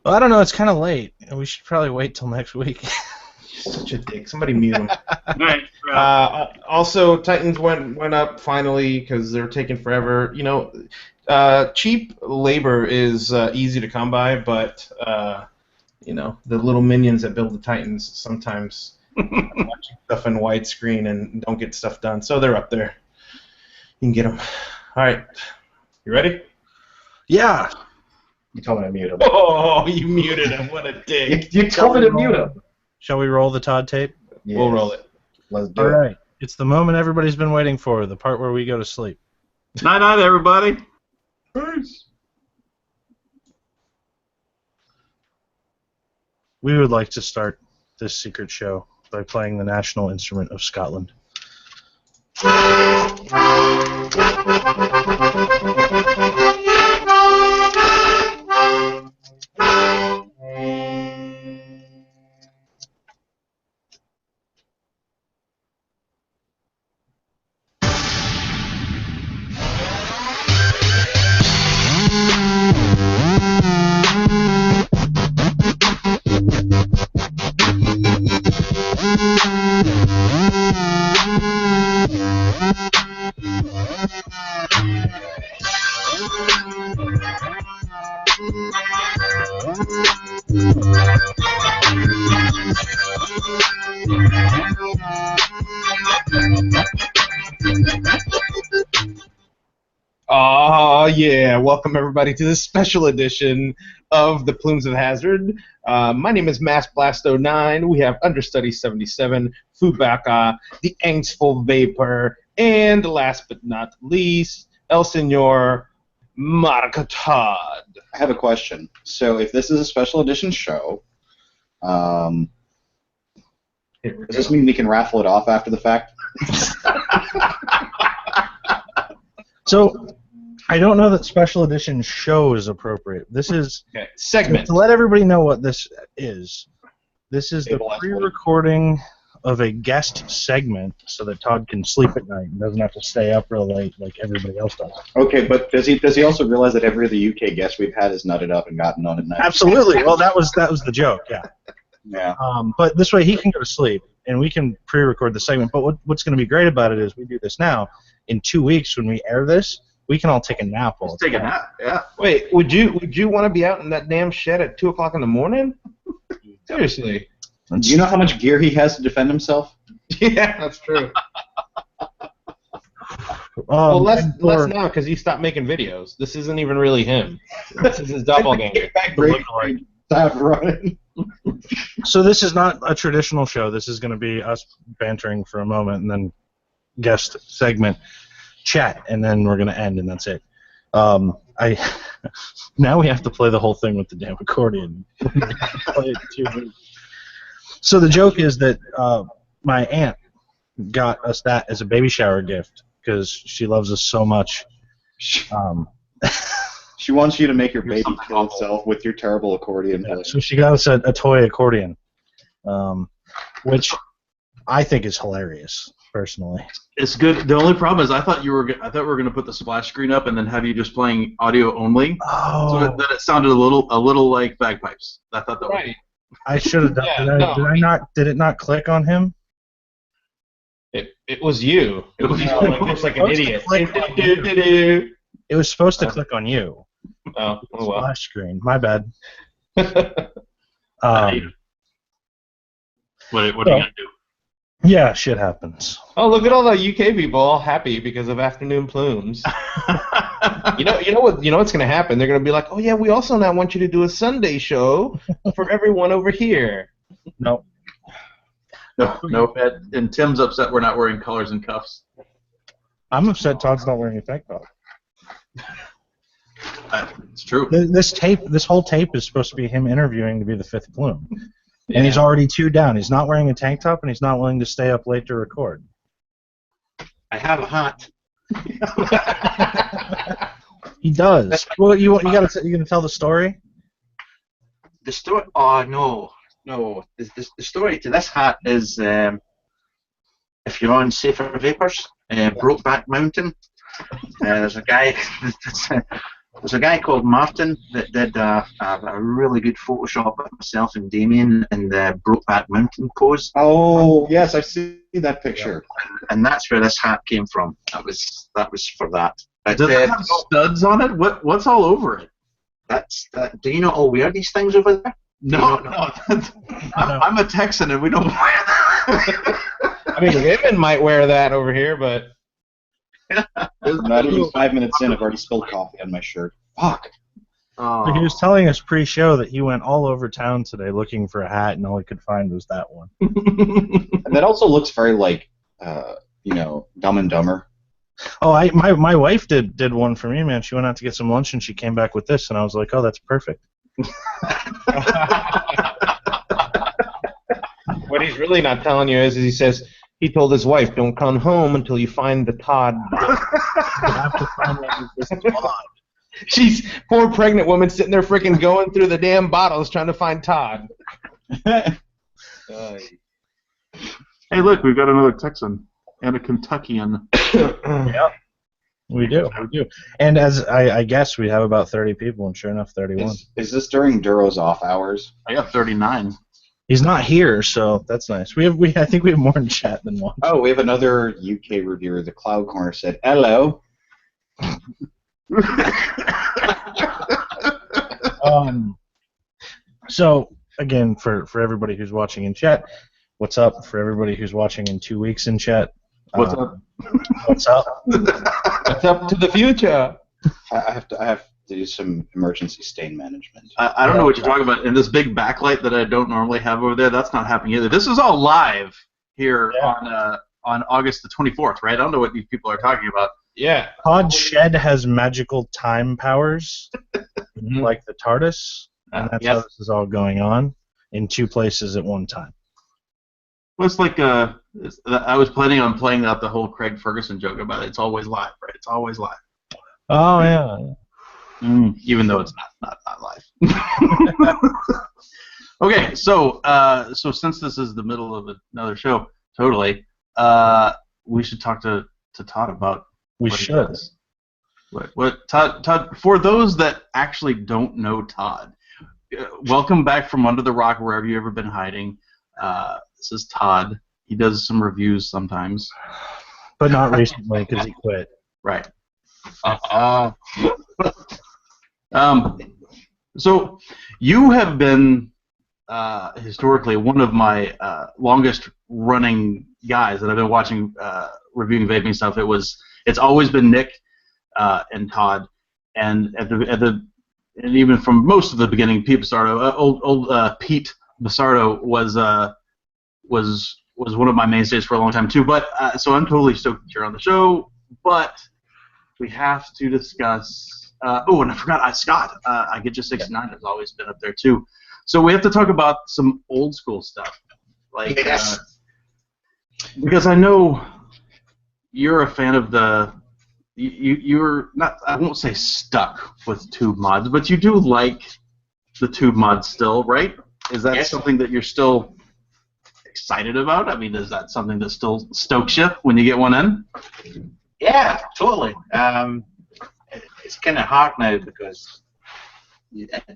I don't know. It's kind of late. We should probably wait till next week. You're such a dick. Somebody mute him. Right. Also, Titans went up finally because they're taking forever. Cheap labor is easy to come by, but the little minions that build the Titans sometimes are watching stuff in widescreen and don't get stuff done. So they're up there. You can get them. All right. You ready? Yeah. You told me to mute him. Oh, you muted him. What a dick. You told me to mute him. Shall we roll the Todd tape? Yes. We'll roll it. Let's do All it. right. It's the moment everybody's been waiting for, the part where we go to sleep. Night night, everybody. Peace. We would like to start this secret show by playing the national instrument of Scotland. Oh, yeah. Welcome, everybody, to this special edition of the Plumes of Hazard. My name is MassBlast09. We have Understudy 77, Fubaka, the Angstful Vapor, and last but not least, El Senor Marca Todd. I have a question. So if this is a special edition show, does this mean we can raffle it off after the fact? So, I don't know that special edition show is appropriate. This is Okay, segment. to let everybody know what this is. This is the Table F1. pre-recording of a guest segment so that Todd can sleep at night and doesn't have to stay up real late like everybody else does. Okay, but does he also realize that every other UK guest we've had has nutted up and gotten on at night? Absolutely. Well, that was the joke. Yeah. Yeah. But this way he can go to sleep and we can pre-record the segment. But what's going to be great about it is we do this now. In 2 weeks when we air this, we can all take a nap. Let's take a nap. Yeah. Wait, would you want to be out in that damn shed at 2 o'clock in the morning? Seriously. Do you know how much gear he has to defend himself? Yeah, that's true. Well, less or- now because he stopped making videos. This isn't even really him. This is his doppelganger. Stop running. So this is not a traditional show. This is going to be us bantering for a moment and then guest segment chat, and then we're going to end, and that's it. Now we have to play the whole thing with the damn accordion. Play it too. So the joke is that my aunt got us that as a baby shower gift because she loves us so much. She wants you to make your baby kill itself with your terrible accordion playing. So she got us a toy accordion, which I think is hilarious, personally. It's good. The only problem is I thought we were going to put the splash screen up and then have you just playing audio only. Oh. So that it sounded a little like bagpipes. I thought that Right. I should have done. Yeah, Did it not click on him? It was you. It was you. Looks like an idiot. It was supposed to click on you. Oh, well. Splash screen. My bad. What are you gonna do? Yeah, shit happens. Oh, look at all the UK people all happy because of Afternoon Plumes. You know what's gonna happen? They're gonna be like, oh yeah, we also now want you to do a Sunday show for everyone over here. No. No. And Tim's upset we're not wearing collars and cuffs. I'm upset Todd's not wearing a tank top. It's true. This whole tape is supposed to be him interviewing to be the fifth plume. And he's already 2 down. He's not wearing a tank top, and he's not willing to stay up late to record. I have a hat. He does. Well, you gonna tell the story? The story? Oh no. The story to this hat is if you're on Safer Vapors, Brokeback Mountain. There's a guy called Martin that did a really good Photoshop of myself and Damien in the Brokeback Mountain pose. Oh, yes, I've seen that picture. And that's where this hat came from. That was for that. But, Does it have studs on it? What's all over it? Do you not all wear these things over there? No. I'm a Texan and we don't wear that. I mean, women might wear that over here, but Not even 5 minutes in, I've already spilled coffee on my shirt. Fuck. So he was telling us pre-show that he went all over town today looking for a hat, and all he could find was that one. And that also looks very like, Dumb and Dumber. Oh, my wife did one for me, man. She went out to get some lunch, and she came back with this, and I was like, oh, that's perfect. What he's really not telling you is he says he told his wife, "Don't come home until you find the Todd." You have to find this Todd. She's poor pregnant woman sitting there freaking going through the damn bottles trying to find Todd. Hey, look, we've got another Texan and a Kentuckian. Yep. We do. And as I guess we have about 30 people, and sure enough, 31. Is this during Duro's off hours? I got 39. He's not here, so that's nice. I think we have more in chat than one. Oh, we have another UK reviewer. The Cloud Corner said, "Hello." So again, for everybody who's watching in chat, what's up? For everybody who's watching in 2 weeks in chat, what's up? What's up? It's up to the future. I have to do some emergency stain management. I don't know what you're talking about. And this big backlight that I don't normally have over there, that's not happening either. This is all live here on August the 24th, right? I don't know what these people are talking about. Yeah. Todd Shed has magical time powers, like the TARDIS, and that's how this is all going on in 2 places at one time. Well, it's like I was planning on playing out the whole Craig Ferguson joke about it. It's always live, right? It's always live. Oh yeah. Even though it's not live. Okay, so since this is the middle of another show, totally, we should talk to Todd about. We should. What Todd? For those that actually don't know Todd, welcome back from under the rock wherever you've ever been hiding. This is Todd. He does some reviews sometimes, but not recently because he quit. Right. So you have been historically one of my longest running guys that I've been watching reviewing vaping stuff. It's always been Nick and Todd, and and even from most of the beginning, Pete Basardo, old Pete Basardo was one of my mainstays for a long time too. But so I'm totally stoked that you're on the show. But we have to discuss. And I forgot Scott. I Get You 69 has always been up there too. So we have to talk about some old school stuff, like because I know you're a fan of the. You're not. I won't say stuck with tube mods, but you do like the tube mods still, right? Is that something that you're still excited about? I mean, is that something that still stokes you when you get one in? Yeah, totally. It's kind of hard now because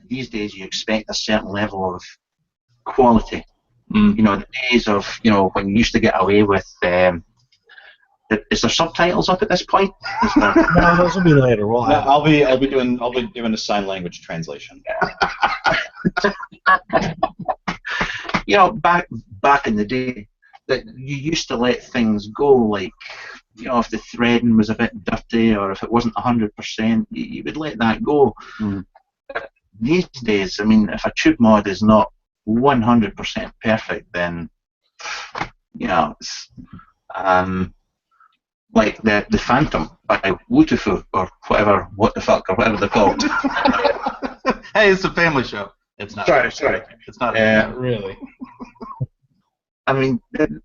these days you expect a certain level of quality. You know, the days of when you used to get away with. Is there subtitles up at this point? No, those will be later. I'll be doing a sign language translation. Back in the day, that you used to let things go, like if the threading was a bit dirty or if it wasn't 100%, you would let that go. These days, I mean, if a tube mod is not 100% perfect, then it's, like the Phantom by Wutufu or what the fuck or whatever they're called. Hey, it's a family show. It's not. Sorry. It's not. Really. I mean,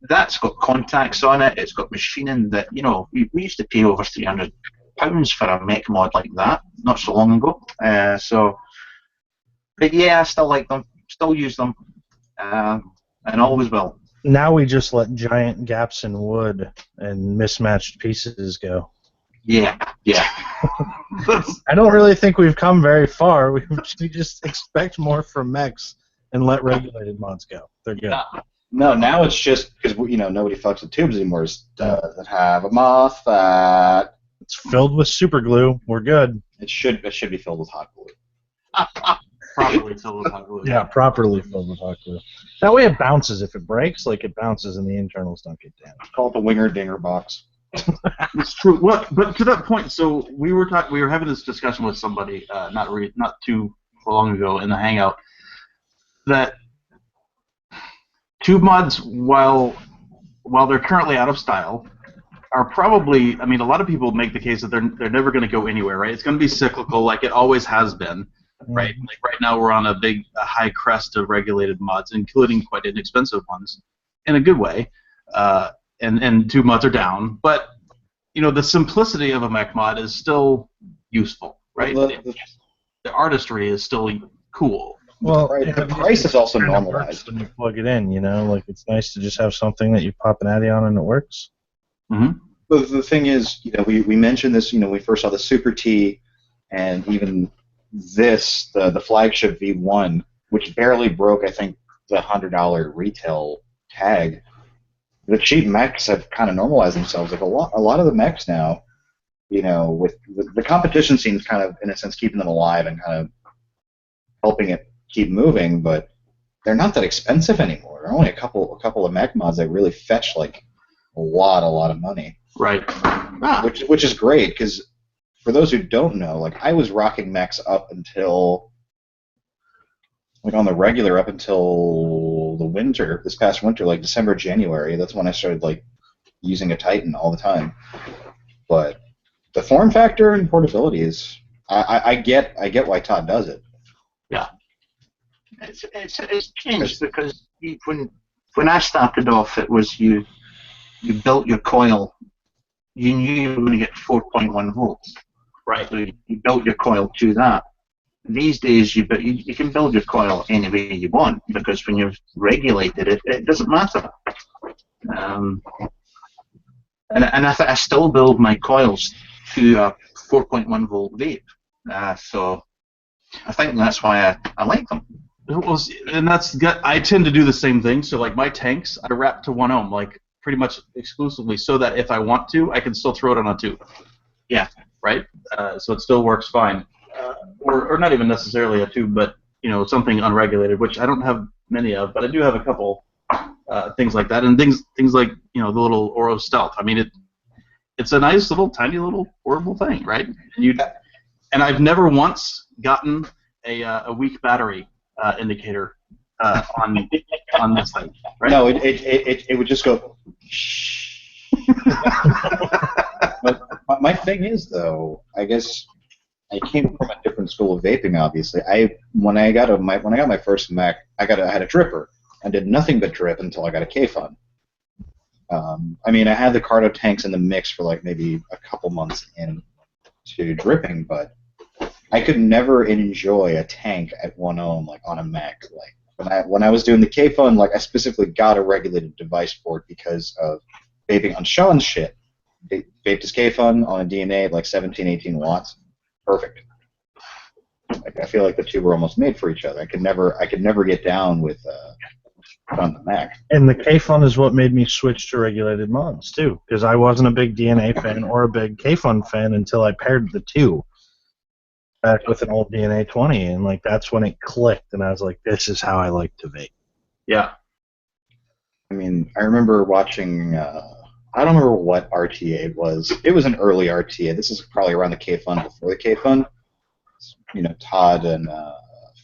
that's got contacts on it. It's got machining that we used to pay over £300 for a mech mod like that not so long ago. But yeah, I still like them, still use them, and always will. Now we just let giant gaps in wood and mismatched pieces go. Yeah. I don't really think we've come very far. We just expect more from mechs and let regulated mods go. They're good. No, now it's just because nobody fucks with tubes anymore. Does it have a MOSFET? It's filled with super glue. We're good. It should be filled with hot glue. Properly filled with hot glue. Yeah, properly filled with hot glue. That way it bounces. If it breaks, it bounces and the internals don't get damaged. Call it the Winger Dinger box. It's true. What? But to that point, so we were having this discussion with somebody not too long ago in the Hangout that tube mods, while they're currently out of style, are probably. I mean, a lot of people make the case that they're never going to go anywhere, right? It's going to be cyclical, like it always has been, right? Like right now, we're on a high crest of regulated mods, including quite inexpensive ones, in a good way. And tube mods are down, but the simplicity of a mech mod is still useful, right? The artistry is still cool. Well, the price is also normalized when you plug it in. Like it's nice to just have something that you pop an addy on and it works. Mm-hmm. But the thing is, we mentioned this. We first saw the Super T, and even this, the flagship V1, which barely broke, I think, the $100 retail tag. The cheap mechs have kind of normalized themselves. Like a lot of the mechs now, with the competition seems kind of, in a sense, keeping them alive and kind of helping it keep moving. But they're not that expensive anymore. There are only a couple of mech mods that really fetch like a lot of money. Right. Which is great, because for those who don't know, like I was rocking mechs up until, like on the regular, up until the winter, this past winter, like December, January. That's when I started like using a Titan all the time. But the form factor and portability is, I get why Todd does it. Yeah. It's changed because when I started off, it was you built your coil, you knew you were going to get 4.1 volts. Right. So you built your coil to that. These days, you can build your coil any way you want, because when you've regulated it, it doesn't matter. And I still build my coils to a 4.1 volt vape. So I think that's why I like them. And I tend to do the same thing. So like my tanks, I wrap to 1 ohm, like pretty much exclusively, so that if I want to, I can still throw it on a tube. Yeah. Right. So it still works fine. Or not even necessarily a tube, but something unregulated, which I don't have many of, but I do have a couple things like that, and things like the little Oro Stealth. I mean, it's a nice little tiny little portable thing, right? And I've never once gotten a weak battery indicator on this thing, right? No, it would just go. But my thing is, though, I guess I came from a different school of vaping. Obviously, when I got my first mech, I had a dripper. I did nothing but drip until I got a K-Fun. I mean, I had the Cardo tanks in the mix for like maybe a couple months into dripping, but I could never enjoy a tank at 1 ohm like on a mech. Like when I was doing the K-Fun, like I specifically got a regulated device for it because of vaping on Sean's shit. Vaped his K-Fun on a DNA at like 17, 18 watts. Perfect. Like I feel like the two were almost made for each other. I could never get down with on the Mac. And the K-Fun is what made me switch to regulated mods too, because I wasn't a big DNA fan or a big K-Fun fan until I paired the two back with an old DNA 20, and like that's when it clicked, and I was like, this is how I like to vape. Yeah. I mean, I remember watching. I don't remember what RTA it was. It was an early RTA. This is probably around the K-Fun, before the K-Fun. Todd and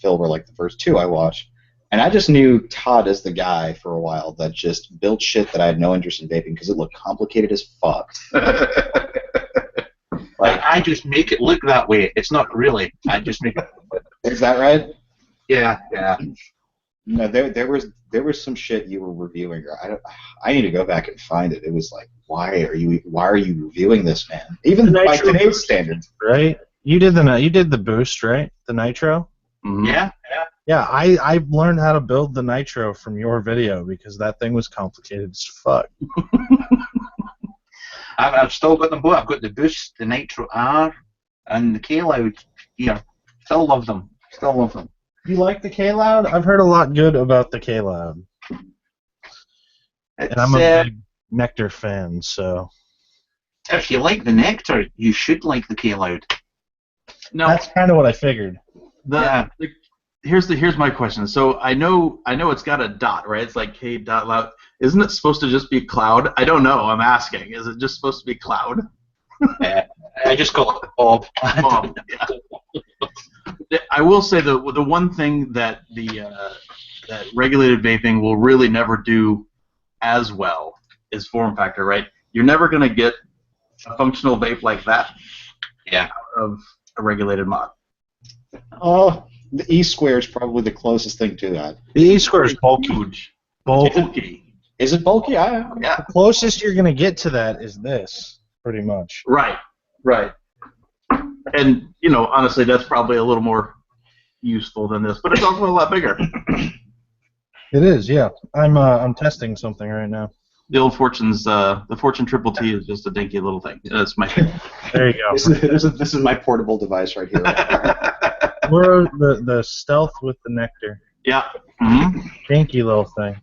Phil were like the first two I watched. And I just knew Todd as the guy for a while that just built shit that I had no interest in vaping because it looked complicated as fuck. Like I just make it look that way. It's not really. I just make it. Is that right? Yeah. No, there was some shit you were reviewing. I need to go back and find it. It was like, why are you reviewing this, man? Even by today's standards, right? You did the boost, right? The nitro. Mm-hmm. Yeah. Yeah, I learned how to build the nitro from your video because that thing was complicated as fuck. I've still got them both. I've got the boost, the Nitro R, and the K-Loud here. Still love them. You like the K-Loud? I've heard a lot good about the K-Loud. And I'm a big Nectar fan, so... If you like the Nectar, you should like the K-Loud. No, that's kind of what I figured. The here's my question. So I know it's got a dot, right? It's like K dot loud. Isn't it supposed to just be cloud? I don't know. I'm asking. Is it just supposed to be cloud? I just call it Bob. Bob. Yeah. I will say the one thing that that regulated vaping will really never do as well is form factor, right? You're never going to get a functional vape like that out of a regulated mod. Oh, the E square is probably the closest thing to that. The E square is bulky. Huge. Bulky. Is it bulky? Yeah. The closest you're going to get to that is this, pretty much. Right. And, honestly, that's probably a little more useful than this, but it's also a lot bigger. It is, yeah. I'm testing something right now. The old the Fortune Triple T is just a dinky little thing. That's my favorite. There you go. This is my portable device right here. We're the stealth with the nectar. Yeah. Mm-hmm. Dinky little thing.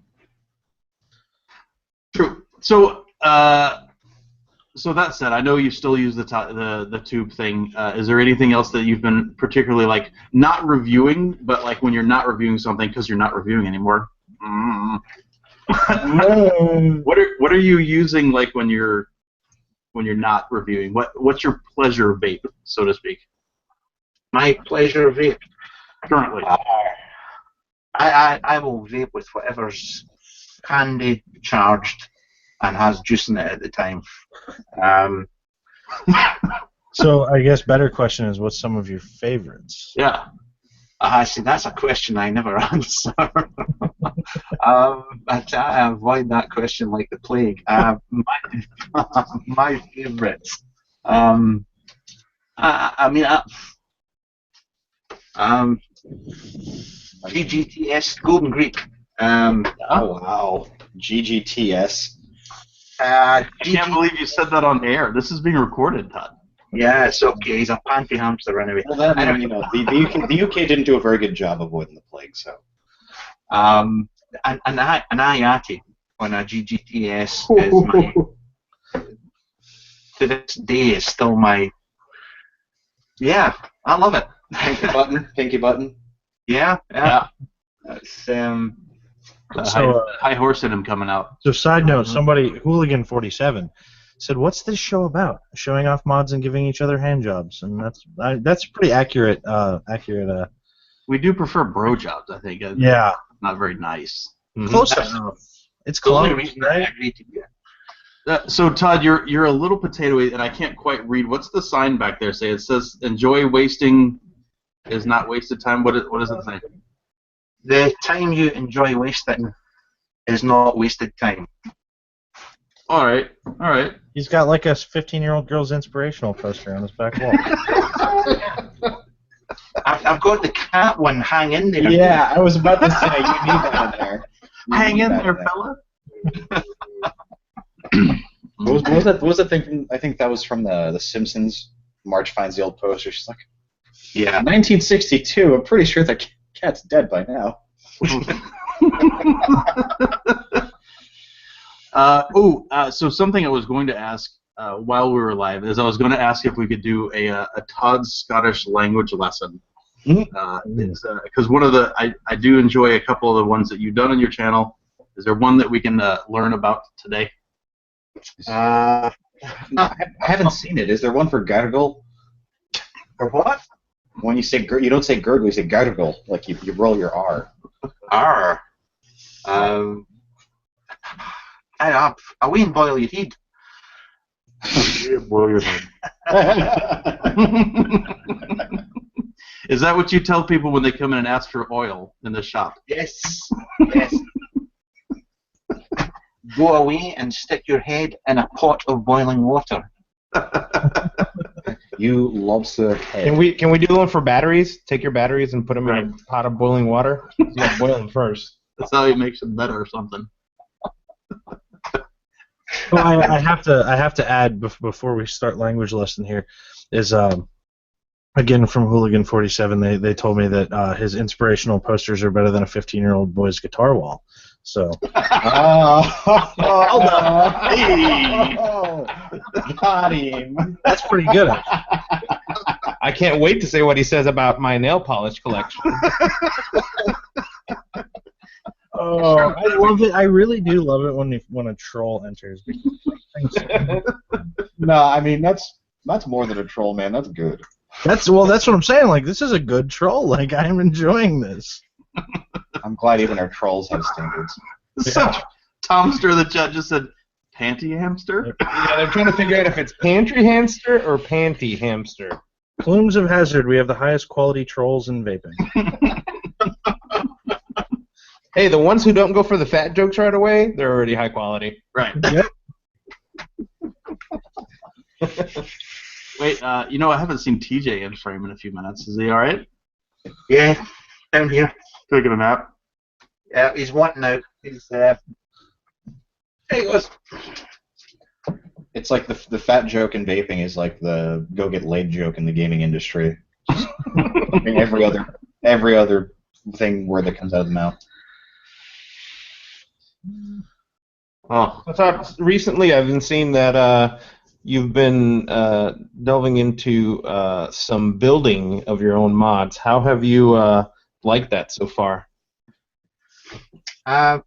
True. So that said, I know you still use the tube thing. Is there anything else that you've been particularly like not reviewing, but like when you're not reviewing something because you're not reviewing anymore? What are you using like when you're not reviewing? What's your pleasure vape, so to speak? My pleasure vape. Currently. I will vape with whatever's handy, charged, and has juice in it at the time. So I guess better question is, what's some of your favorites? Yeah. See, that's a question I never answer. I avoid that question like the plague. My favorites. GGTS Golden Greek. Oh wow, GGTS. I can't believe you said that on air. This is being recorded, Todd. Yeah, it's okay. He's a panty hamster anyway. Well, the UK didn't do a very good job avoiding the plague, so. An IATI on a GGTS is my, to this day, is still my. Yeah, I love it. Pinky button. Yeah. It's high horse in him coming out. So side note, somebody, Hooligan 47, said, "What's this show about? Showing off mods and giving each other hand jobs?" And that's pretty accurate. We do prefer bro jobs, I think. Yeah. Not very nice. Close enough. It's close, right? So Todd, you're a little potatoey, and I can't quite read. What's the sign back there say? It says, "Enjoy wasting is not wasted time." What does it say? The time you enjoy wasting is not wasted time. All right. He's got like a 15-year-old girl's inspirational poster on his back wall. I've got the cat one. Hang in there. Yeah, I was about to say, you need that in there. Hang in there, fella. What was that thing from? I think that was from the Simpsons. Marge finds the old poster. She's like, "Yeah, 1962. I'm pretty sure that cat's dead by now." So something I was going to ask while we were live is I was going to ask if we could do a Todd's Scottish language lesson. Because one of the I do enjoy a couple of the ones that you've done on your channel. Is there one that we can learn about today? I haven't seen it. Is there one for gargle? For what? When you say you don't say gurgle, you say gargle. Like you roll your R. R. A wee and boil your head. Boil your head. Is that what you tell people when they come in and ask for oil in the shop? Yes. Go away and stick your head in a pot of boiling water. You lobster head. Can we do one for batteries? Take your batteries and put them in a pot of boiling water. You gotta boil them first. That's how he makes it better or something. Well, I have to add before we start language lesson here is again from Hooligan 47 they told me that his inspirational posters are better than a 15-year-old boy's guitar wall. So got him. That's pretty good. I can't wait to say what he says about my nail polish collection. Oh, I love it. I really do love it when a troll enters. No, I mean that's more than a troll, man. That's good. That's what I'm saying. Like, this is a good troll. Like, I'm enjoying this. I'm glad even our trolls have standards. So, Tomster, the judge, just said, panty hamster? Yeah, they're trying to figure out if it's pantry hamster or panty hamster. Plumes of Hazard, we have the highest quality trolls in vaping. Hey, the ones who don't go for the fat jokes right away, they're already high quality. Right. Yep. Wait, you know, I haven't seen TJ in frame in a few minutes. Is he alright? Yeah, down here. Taking a nap? Yeah, he's wanting out. He's there he goes. It's like the fat joke in vaping is like the go get laid joke in the gaming industry. I mean, every other thing word that comes out of the mouth. Oh. I thought recently I've been seeing that you've been delving into some building of your own mods. How have you liked that so far? That's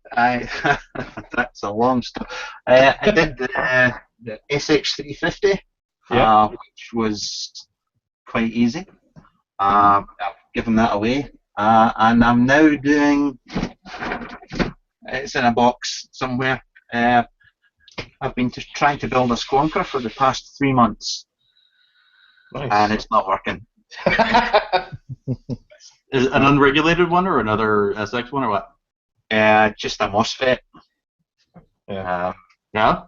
a long story. I did the SX350, which was quite easy. I've given that away, and I'm now doing. It's in a box somewhere. I've been trying to build a Squonker for the past 3 months, Nice. and it's not working. Is it an unregulated one or another SX one or what? Just a MOSFET. Yeah. Yeah?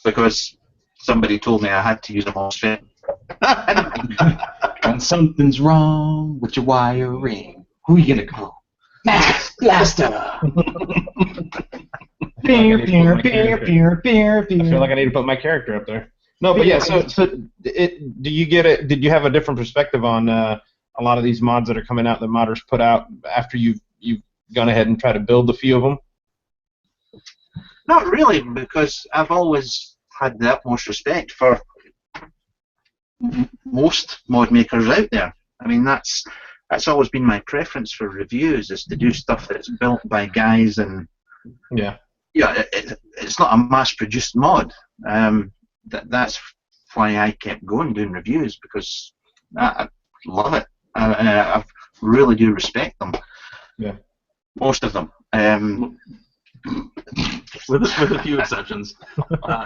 Because somebody told me I had to use a MOSFET. When something's wrong with your wiring, who you gonna call? Max Blaster. I feel like I need to put my character up there. No, but yeah. So do you get it? Did you have a different perspective on a lot of these mods that are coming out that modders put out after you've gone ahead and tried to build a few of them? Not really, because I've always had the utmost respect for most mod makers out there. I mean, that's always been my preference for reviews, is to do stuff that's built by guys, and it's not a mass-produced mod. That's why I kept going doing reviews, because I love it. I really do respect them. Yeah. Most of them. With a few exceptions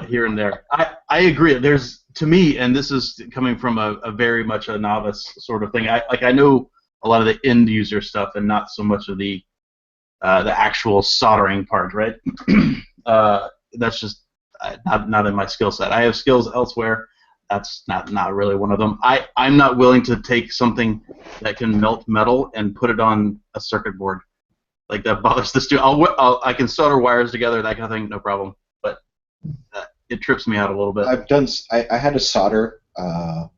here and there. I agree. There's, to me, and this is coming from a very much a novice sort of thing. I know a lot of the end user stuff and not so much of the actual soldering part, right? That's just not in my skill set. I have skills elsewhere. That's not really one of them. I'm not willing to take something that can melt metal and put it on a circuit board. Like, that bothers the student. I can solder wires together, that kind of thing, no problem. But it trips me out a little bit. I had to solder out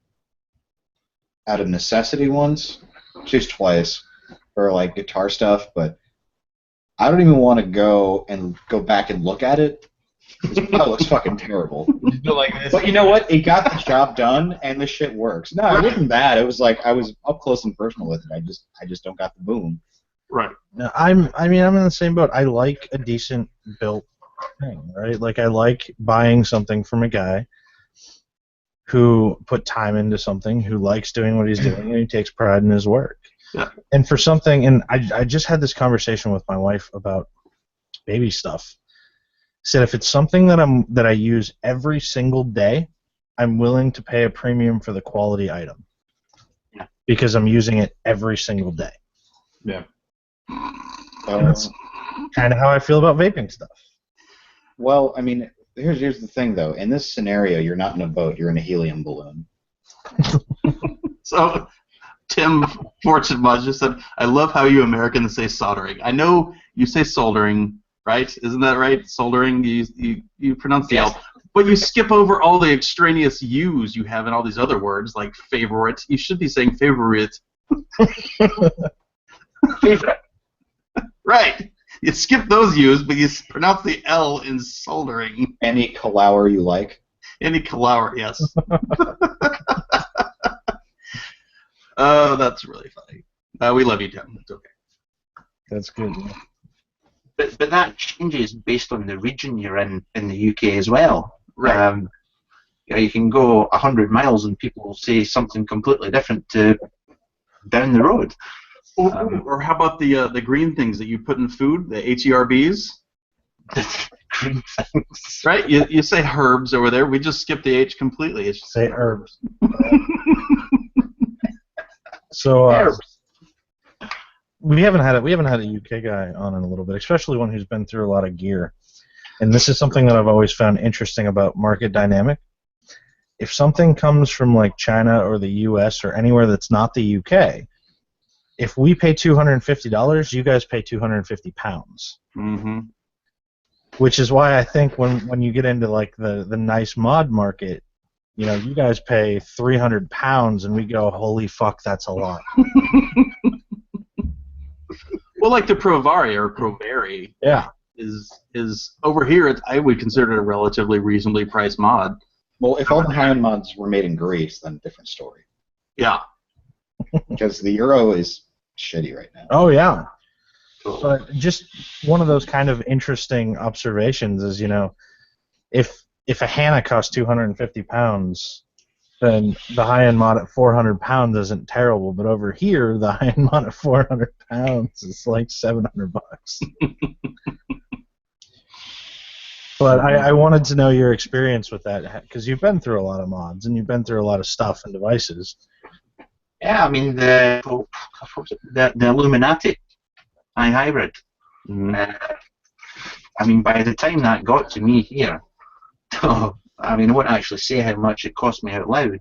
of necessity once, just twice, for like guitar stuff. But I don't even want to go back and look at it. It looks fucking terrible. But you know what? It got the job done, and the shit works. No, it wasn't bad. It was like I was up close and personal with it. I just don't got the boom. Right. Now, I'm in the same boat. I like a decent built thing, right? Like, I like buying something from a guy who put time into something, who likes doing what he's doing, and he takes pride in his work. Yeah. And for something, and I just had this conversation with my wife about baby stuff. Said if it's something that I use every single day, I'm willing to pay a premium for the quality item. Yeah. Because I'm using it every single day. Yeah. That's kind of how I feel about vaping stuff. Well, I mean, here's the thing, though. In this scenario, you're not in a boat. You're in a helium balloon. So, Tim Fortune Mudge just said, I love how you Americans say soldering. I know you say soldering, right? Isn't that right? Soldering, you pronounce the L. But you skip over all the extraneous U's you have in all these other words, like favorite. You should be saying favorite. Favorite. Right. You skip those U's, but you pronounce the L in soldering. Any calower you like. Any calower, yes. Oh, that's really funny. We love you, Tim. It's okay. That's good. But that changes based on the region you're in the UK as well. Right. You know, you can go 100 miles and people will say something completely different to down the road. Or how about the green things that you put in food, the HERBs? Green things. Right? You say herbs over there. We just skip the H completely. It's just Say herbs. So we haven't had a UK guy on in a little bit, especially one who's been through a lot of gear. And this is something that I've always found interesting about market dynamic. If something comes from like China or the US or anywhere that's not the UK, if we pay $250, you guys pay 250 pounds. Mm-hmm. Which is why I think when you get into like the nice mod market, you know, you guys pay 300 pounds and we go, holy fuck, that's a lot. Well, like the Provari or Provari, Yeah, is over here. I would consider it a relatively reasonably priced mod. Well, if all the high-end mods were made in Greece, then different story. Yeah. Because the euro is shitty right now. Oh yeah. But just one of those kind of interesting observations is, you know, if a Hannah costs 250 pounds, then the high-end mod at 400 pounds isn't terrible. But over here, the high-end mod at 400 pounds is like 700 bucks. But I wanted to know your experience with that, because you've been through a lot of mods and you've been through a lot of stuff and devices. Yeah, I mean the Illuminati hybrid. Mm-hmm. I mean, by the time that got to me here, I mean, I won't actually say how much it cost me out loud,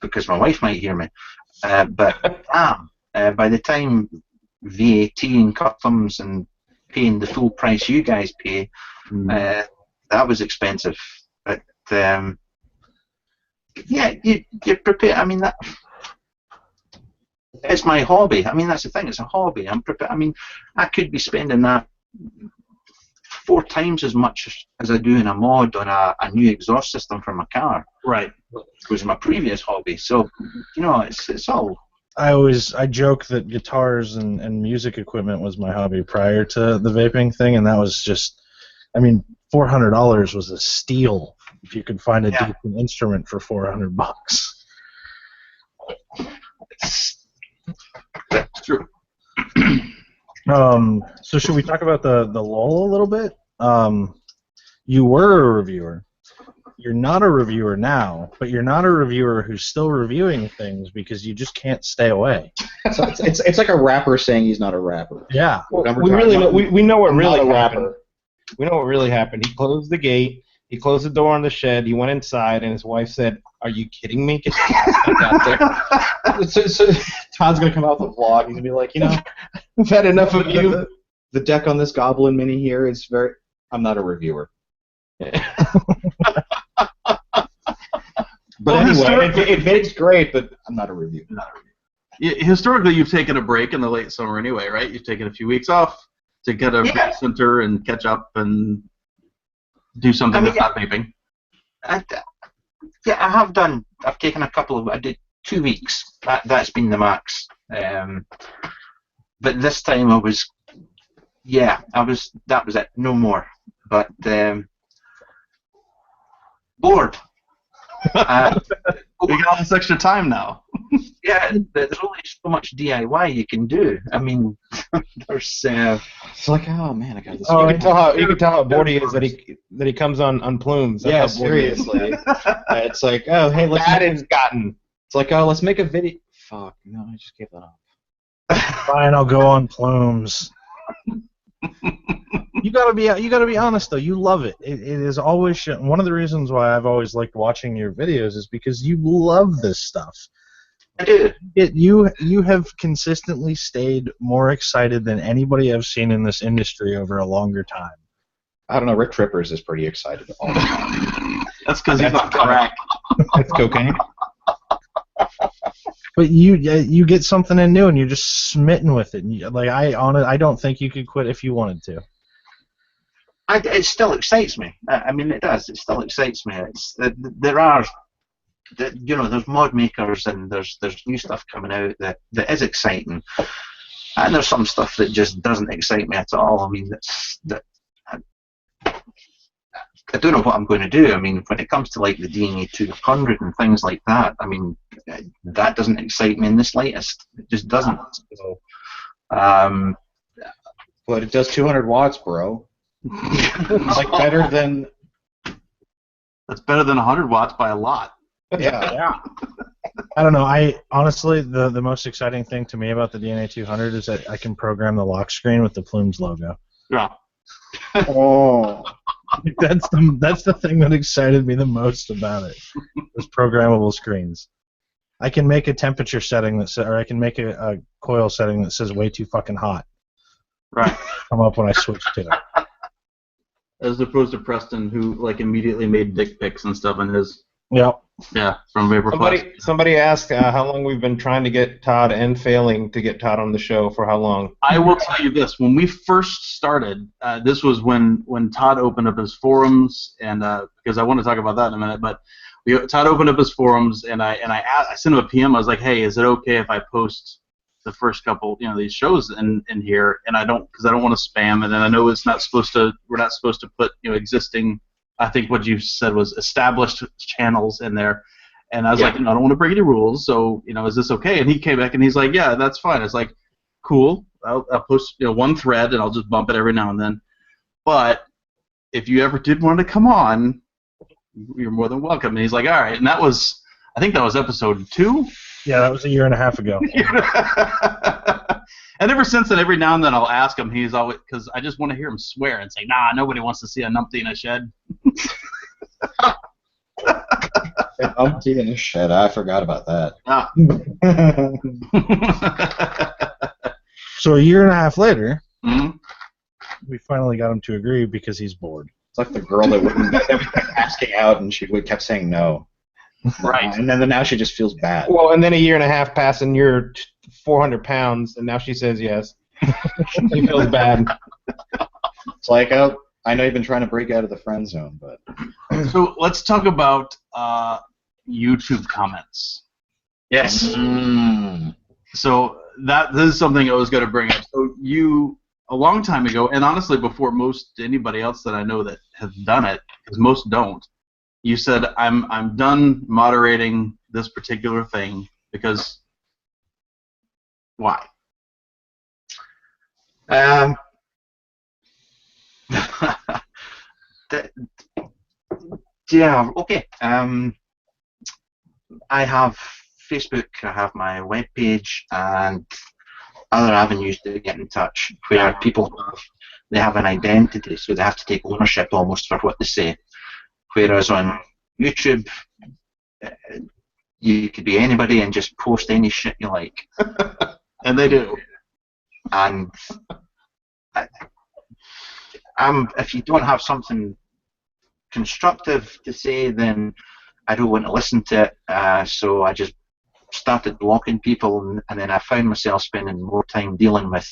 because my wife might hear me. But by the time VAT and customs and paying the full price you guys pay, that was expensive. But yeah, you're prepared. I mean, that it's my hobby. I mean, that's the thing. It's a hobby. I'm prepared. I mean, I could be spending that 4 times as much as I do in a mod on a new exhaust system for my car. Right. Which was my previous hobby. So, you know, it's all. I joke that guitars and music equipment was my hobby prior to the vaping thing, and that was just, I mean, $400 was a steal if you could find a decent instrument for 400 bucks. That's true. So should we talk about the lull a little bit? You were a reviewer. You're not a reviewer now, but you're not a reviewer who's still reviewing things because you just can't stay away. So it's like a rapper saying he's not a rapper. Yeah. We really know, we know what really happened. We know what really happened. He closed the gate. He closed the door on the shed. He went inside, and his wife said, "Are you kidding me? Get out there." So Todd's gonna come out with a vlog. He's gonna be like, you know, I've had enough of you. The deck on this Goblin Mini here is very. I'm not a reviewer. But anyway, it makes great, but I'm not a reviewer. Historically, you've taken a break in the late summer anyway, right? You've taken a few weeks off to get a vape center and catch up and do something that's not vaping. I have done. I've taken a couple of. I did 2 weeks. That's been the max. But this time I was. Yeah, that was it. No more. But bored. We got all this extra time now. Yeah, there's only so much DIY you can do. I mean, there's. It's like, oh man, I got this. Oh, you can tell how bored he is that he comes on Plumes. That's Yeah, how bored he is. seriously. It's like, oh hey, It's like, oh, let's make a video. Fuck, no, I just gave that up. Fine, I'll go on Plumes. You gotta be honest though. You love it. It is always one of the reasons why I've always liked watching your videos is because you love this stuff. I do. You have consistently stayed more excited than anybody I've seen in this industry over a longer time. I don't know. Rick Trippers is pretty excited all the time. That's because he's on crack. It's cocaine. But you get something in new and you're just smitten with it. Like I don't think you could quit if you wanted to. It still excites me. I mean, it does. It still excites me. There are there's mod makers and there's new stuff coming out that is exciting, and there's some stuff that just doesn't excite me at all. I mean, I don't know what I'm going to do. I mean, when it comes to like the DNA 200 and things like that, I mean, that doesn't excite me in the slightest. It just doesn't. So, but it does 200 watts, bro. It's like better than. That's better than 100 watts by a lot. Yeah. I don't know. I honestly, the most exciting thing to me about the DNA 200 is that I can program the lock screen with the Plumes logo. Yeah. Oh. That's the thing that excited me the most about it. Was programmable screens. I can make a temperature setting or I can make a coil setting that says way too fucking hot. Right. Come up when I switch to it. As opposed to Preston, who like immediately made dick pics and stuff in his. Yep. Yeah, from Vapor. Somebody asked how long we've been trying to get Todd and failing to get Todd on the show for how long. I will tell you this: when we first started, this was when Todd opened up his forums, and because I want to talk about that in a minute, but Todd opened up his forums, and I sent him a PM. I was like, hey, is it okay if I post the first couple, these shows in here, and because I don't want to spam, and then I know we're not supposed to put existing. I think what you said was established channels in there, and I was like, I don't want to break any rules, so is this okay? And he came back and he's like, yeah, that's fine. It's like, cool. I'll post one thread and I'll just bump it every now and then. But if you ever did want to come on, you're more than welcome. And he's like, all right. And I think that was episode 2. Yeah, that was a year and a half ago. And ever since then, every now and then I'll ask him. He's always, because I just want to hear him swear and say, nah, nobody wants to see a numpty in a shed. An umpty in a shed. I forgot about that. Ah. So a year and a half later, Mm-hmm. we finally got him to agree because he's bored. It's like the girl that kept asking out and she kept saying no. Right. And then now she just feels bad. Well, and then a year and a half passed and you're 400 pounds, and now she says yes. She feels bad. It's like, oh, I know you've been trying to break out of the friend zone, but... So let's talk about YouTube comments. Yes. So this is something I was going to bring up. So you, a long time ago, and honestly before most anybody else that I know that has done it, because most don't, you said, I'm done moderating this particular thing because... Why? Yeah, okay. I have Facebook, I have my webpage, and other avenues to get in touch where people have an identity, so they have to take ownership almost for what they say. Whereas on YouTube, you could be anybody and just post any shit you like. And they do. And if you don't have something constructive to say, then I don't want to listen to it. So I just started blocking people, and then I found myself spending more time dealing with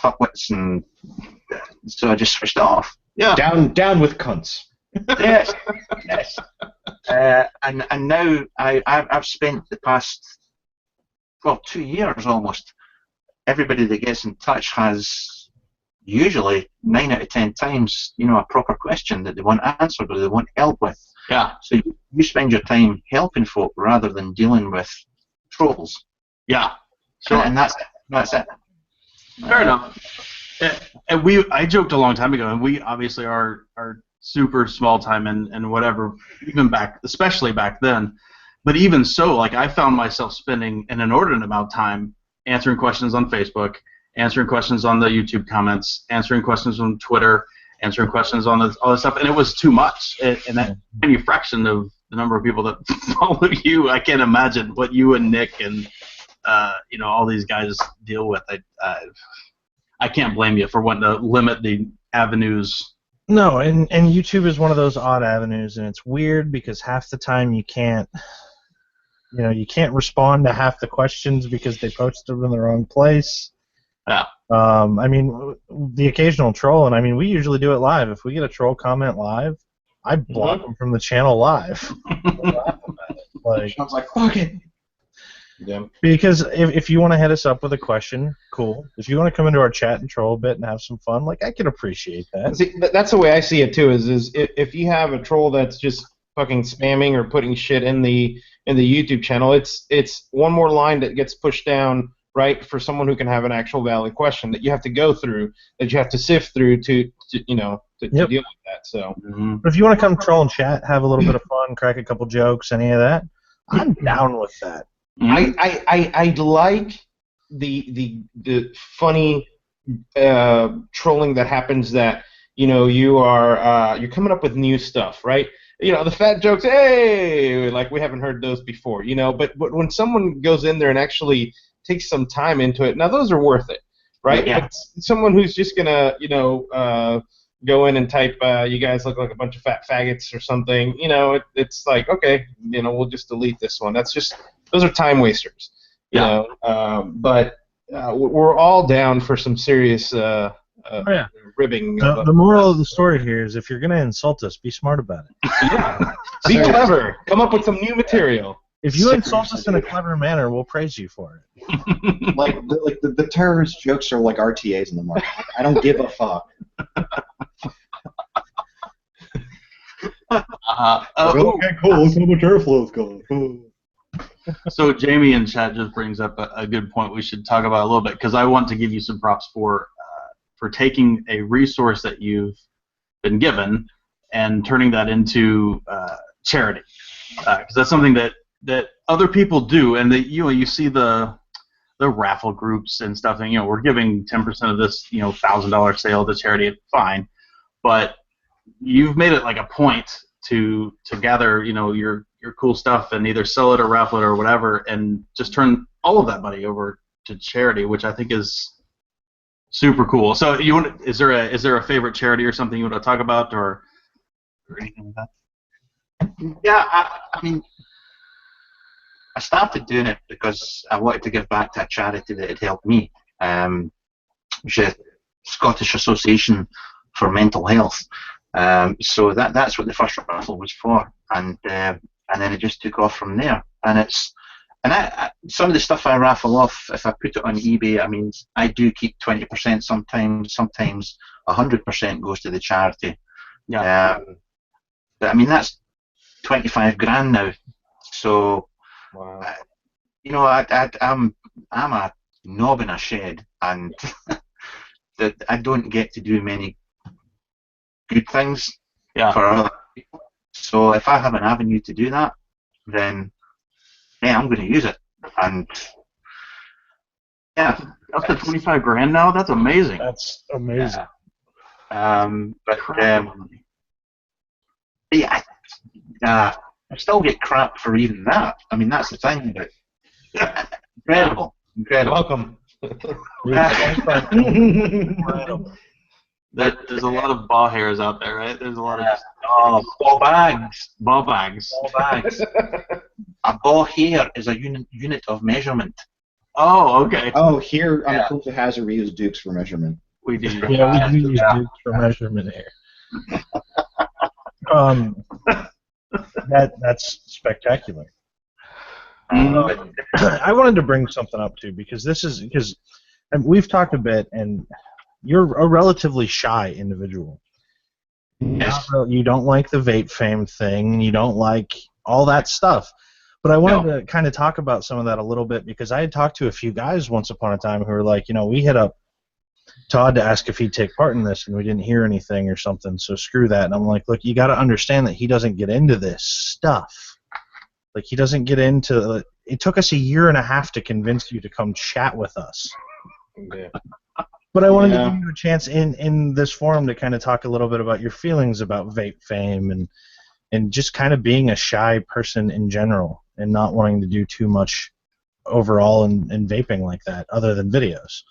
fuckwits, and so I just switched it off. Yeah. Down with cunts. Yes. Yes. And now I've spent the past 2 years almost. Everybody that gets in touch has usually 9 out of 10 times, a proper question that they want answered or they want help with. Yeah. So you spend your time helping folk rather than dealing with trolls. Yeah. Sure. And that's it. Fair enough. And I joked a long time ago, and we obviously are super small time and whatever, especially back then. But even so, like, I found myself spending an inordinate amount of time answering questions on Facebook, answering questions on the YouTube comments, answering questions on Twitter, answering questions on all this stuff, and it was too much. And that tiny fraction of the number of people that follow you, I can't imagine what you and Nick and all these guys deal with. I can't blame you for wanting to limit the avenues. No, and YouTube is one of those odd avenues, and it's weird because half the time you can't respond to half the questions because they posted them in the wrong place. Yeah. I mean, the occasional troll, and I mean, we usually do it live. If we get a troll comment live, I block them from the channel live. Like, I was like, fuck it. Yeah. because if you want to hit us up with a question, cool. If you want to come into our chat and troll a bit and have some fun, like, I can appreciate that. See, that's the way I see it too. Is if you have a troll that's just fucking spamming or putting shit in the YouTube channel, it's one more line that gets pushed down, right, for someone who can have an actual valid question that you have to go through, that you have to sift through to deal with that. So. But if you want to come troll and chat, have a little bit of fun, crack a couple jokes, any of that, I'm down with that. I like the funny trolling that happens that you're coming up with new stuff, right? The fat jokes, hey, like we haven't heard those before, but when someone goes in there and actually takes some time into it, now those are worth it, right? Yeah. But someone who's just gonna go in and type, you guys look like a bunch of fat faggots or something, it's like, okay, we'll just delete this one. Those are time wasters, but we're all down for some serious ribbing. The moral of the story here is if you're going to insult us, be smart about it. Yeah. Be clever. Come up with some new material. If you insult us in a clever manner, we'll praise you for it. Like the terrorist jokes are like RTAs in the market. I don't give a fuck. Okay, cool. Look how much airflow is going. So Jamie in chat just brings up a good point we should talk about a little bit, because I want to give you some props for taking a resource that you've been given and turning that into charity, because that's something that other people do, and that you see the raffle groups and stuff, and we're giving 10% of this $1,000 sale to charity, fine, but you've made it like a point to gather your cool stuff and either sell it or raffle it or whatever, and just turn all of that money over to charity, which I think is super cool. So is there a favorite charity or something you want to talk about or anything like that? Yeah, I mean, I started doing it because I wanted to give back to a charity that had helped me, which is Scottish Association for Mental Health. So that's what the first raffle was for, and then it just took off from there. And some of the stuff I raffle off, if I put it on eBay, I mean, I do keep 20% sometimes. Sometimes 100% goes to the charity. Yeah. But I mean, that's 25 grand now. So, Wow. I'm a knob in a shed, and that I don't get to do many good things for other people. So if I have an avenue to do that, then I'm going to use it. And yeah, up to 25 grand now. That's amazing. That's amazing. Yeah, I still get crap for even that. I mean, that's the thing. But incredible. Welcome. There's a lot of ball hairs out there, right? There's a lot of ball bags. Ball bags. Ball bags. A ball hair is a unit of measurement. Oh, okay. Oh, here on the Plumes of Hazard, we use dukes for measurement. We do. Yeah, we use dukes for measurement here. That's spectacular. I wanted to bring something up too, because we've talked a bit, and you're a relatively shy individual. Yes. You don't like the vape fame thing, and you don't like all that stuff. But I wanted to kind of talk about some of that a little bit, because I had talked to a few guys once upon a time who were like, we hit up Todd to ask if he'd take part in this, and we didn't hear anything or something, so screw that. And I'm like, look, you got to understand that he doesn't get into this stuff. Like, he doesn't get into it. Took us 1.5 years to convince you to come chat with us. Yeah. But I wanted to give you a chance in this forum to kind of talk a little bit about your feelings about vape fame and just kind of being a shy person in general and not wanting to do too much overall in vaping like that, other than videos.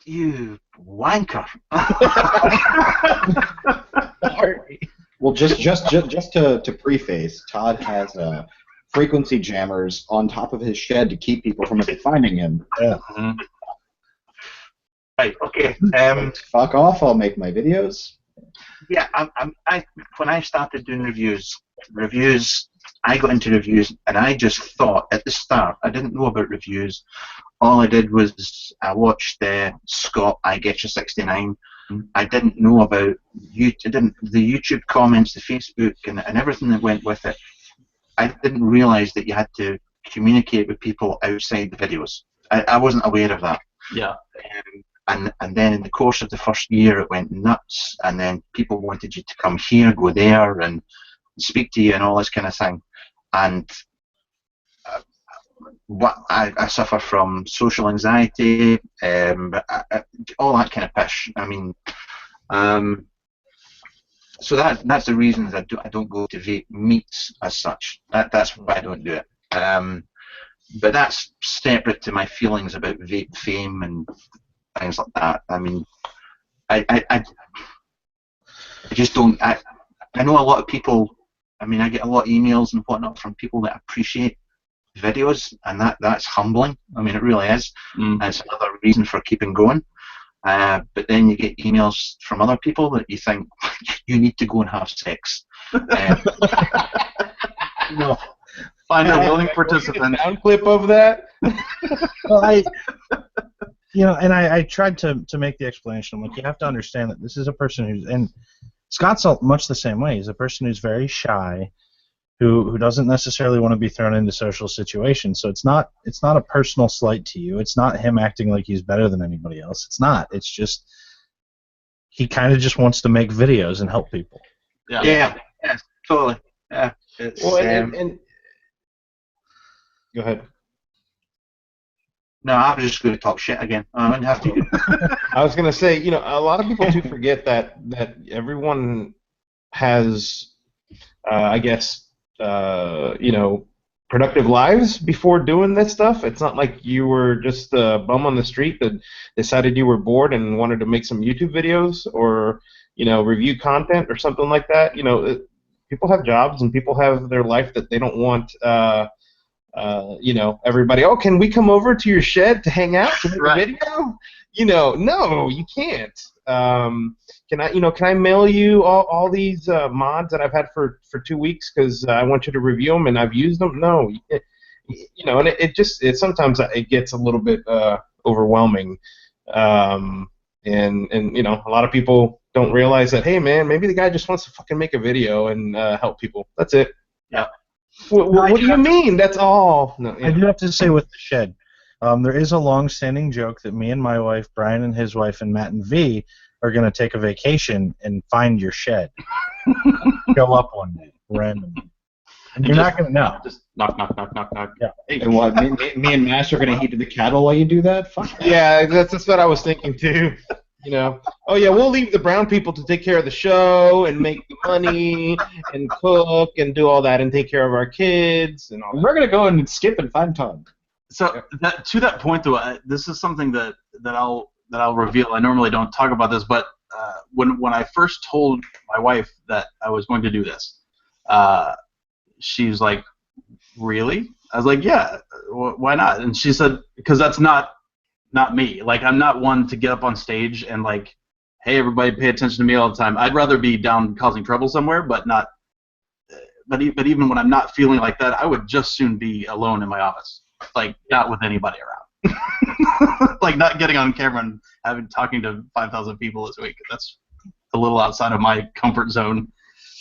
You wanker. Well, just to preface, Todd has frequency jammers on top of his shed to keep people from finding him. Yeah. Right. Okay. Fuck off! I'll make my videos. Yeah. When I started doing reviews, I got into reviews, and I just thought at the start I didn't know about reviews. All I did was I watched Scott, I Get You 69. I didn't know about the YouTube comments, the Facebook, and everything that went with it. I didn't realise that you had to communicate with people outside the videos. I wasn't aware of that. Yeah. And then in the course of the first year, it went nuts. And then people wanted you to come here, go there, and speak to you, and all this kind of thing. And I suffer from social anxiety, all that kind of pish. I mean, so that's the reason that I don't go to vape meets as such. That's why I don't do it. But that's separate to my feelings about vape fame and things like that. I mean, I just don't. I know a lot of people. I mean, I get a lot of emails and whatnot from people that appreciate videos, and that's humbling. I mean, it really is. And it's another reason for keeping going. But then you get emails from other people that you think you need to go and have sex. No. Find a willing participant. Sound clip of that. Well, I tried to make the explanation. I'm like, you have to understand that this is a person who's, and Scott's much the same way. He's a person who's very shy, who doesn't necessarily want to be thrown into social situations. So it's not a personal slight to you. It's not him acting like he's better than anybody else. It's not. It's just he kind of just wants to make videos and help people. Yeah, totally. Yeah. Well, and go ahead. No, I was just going to talk shit again. I don't have to. I was going to say, a lot of people do forget that everyone has, I guess, productive lives before doing this stuff. It's not like you were just a bum on the street that decided you were bored and wanted to make some YouTube videos or, review content or something like that. People have jobs and people have their life that they don't want. Everybody. Oh, can we come over to your shed to hang out to make a video? No, you can't. Can I mail you all these mods that I've had for 2 weeks because I want you to review them and I've used them? No, and it sometimes it gets a little bit overwhelming, and a lot of people don't realize that, hey man, maybe the guy just wants to fucking make a video and help people. That's it. Yeah. What do you mean? That's all. No, I do have to say with the shed, there is a long-standing joke that me and my wife, Brian and his wife, and Matt and V are going to take a vacation and find your shed. Go up one day, randomly. And you're not going to know. Just knock, knock, knock, knock, knock. Yeah. Hey. And what? Me and Master are gonna heat the cattle while you do that? Fuck. Yeah, that's what I was thinking too. Oh yeah, we'll leave the brown people to take care of the show and make the money and cook and do all that and take care of our kids and all that. We're gonna go and skip and find Todd. So to that point, though, this is something that I'll reveal. I normally don't talk about this, but when I first told my wife that I was going to do this, she was like, "Really?" I was like, "Yeah, why not?" And she said, "Because that's not me. Like, I'm not one to get up on stage and like, hey, everybody, pay attention to me all the time. I'd rather be down causing trouble somewhere, but not. But even when I'm not feeling like that, I would just soon be alone in my office, like not with anybody around, like not getting on camera and talking to 5,000 people this week. That's a little outside of my comfort zone.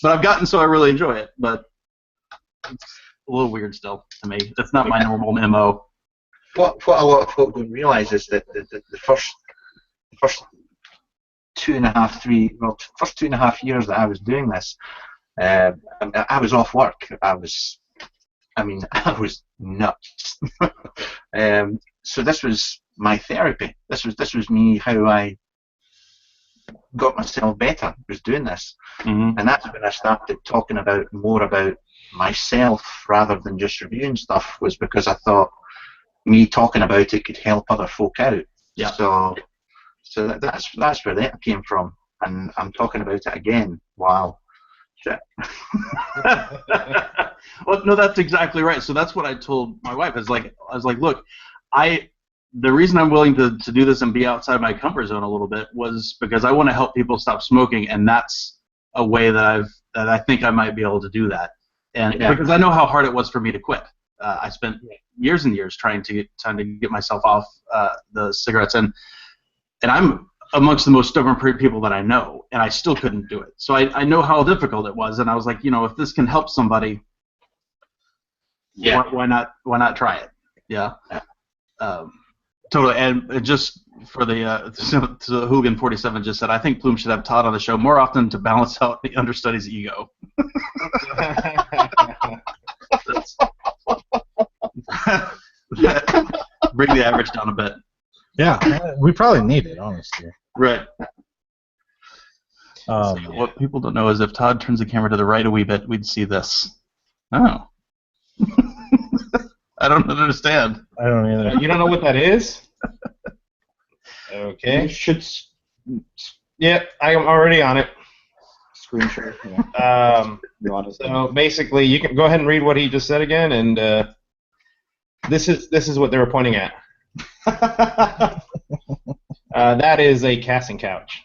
But I've gotten so I really enjoy it. But it's a little weird still to me. That's not my normal MO. What a lot of folk don't realise is that the first 2.5 years that I was doing this, I was off work. I was nuts. So this was my therapy. This was me, how I got myself better, was doing this. And that's when I started talking more about myself rather than just reviewing stuff, was because I thought me talking about it could help other folk out. Yeah. So that's where that came from, and I'm talking about it again while Well, no, that's exactly right. So that's what I told my wife. I was like, look, the reason I'm willing to do this and be outside my comfort zone a little bit was because I want to help people stop smoking, and that's a way that I think I might be able to do that. And because I know how hard it was for me to quit. I spent years and years trying to get myself off the cigarettes, and I'm amongst the most stubborn people that I know, and I still couldn't do it. So I know how difficult it was, and I was like, if this can help somebody, why not try it? Yeah. Totally. And just for the Hooligan 47 just said, I think Plume should have Todd on the show more often to balance out the understudy's ego. Bring the average down a bit. Yeah, we probably need it, honestly. Right. So what people don't know is if Todd turns the camera to the right a wee bit, we'd see this. Oh. I don't understand. I don't either. You don't know what that is? Okay. You should Yeah, I am already on it. screen share. Yeah. You want to So basically, you can go ahead and read what he just said again, and this is what they were pointing at. That is a casting couch.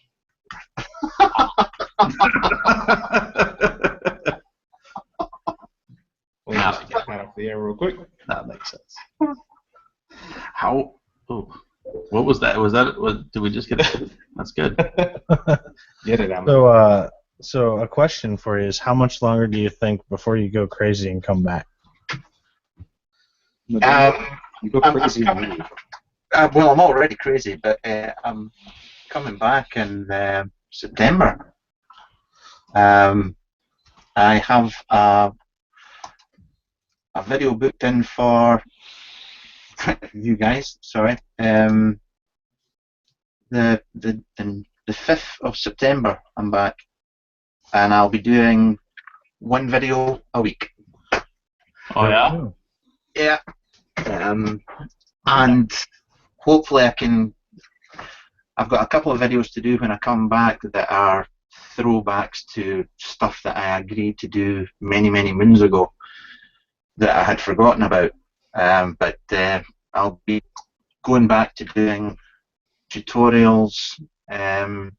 We'll just get that off the air real quick. That makes sense. How? Oh, what was that? Did we just get it? That's good. Get it out. So a question for you is, how much longer do you think before you go crazy and come back? You go crazy. Well, I'm already crazy, but I'm coming back in September. I have a video booked in for you guys. Sorry, the 5th of September. I'm back, and I'll be doing one video a week. Oh yeah. Yeah. And hopefully I've got a couple of videos to do when I come back that are throwbacks to stuff that I agreed to do many, many moons ago that I had forgotten about. But I'll be going back to doing tutorials and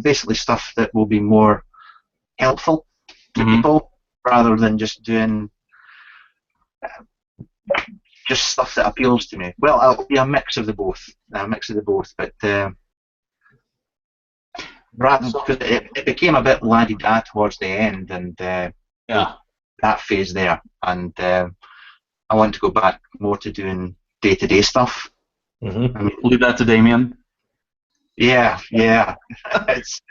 basically stuff that will be more helpful to people rather than just doing just stuff that appeals to me. Well, I'll be a mix of the both. But rather because it became a bit la-di-da towards the end, and that phase there, and I want to go back more to doing day-to-day stuff. I mean, leave that to Damien. Yeah. It's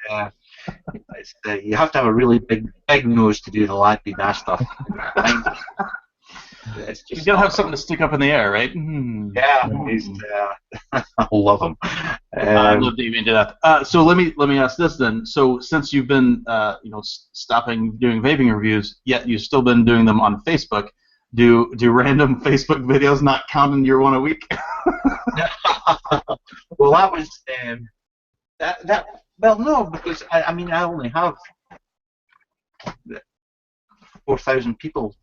you have to have a really big nose to do the la-di-da stuff. You gotta have something to stick up in the air, right? Yeah, I love them. I love Damien to death. So let me ask this then. So since you've been stopping doing vaping reviews, yet you've still been doing them on Facebook, do random Facebook videos not count in your one a week? Well, that was well, no, because I mean I only have 4,000 people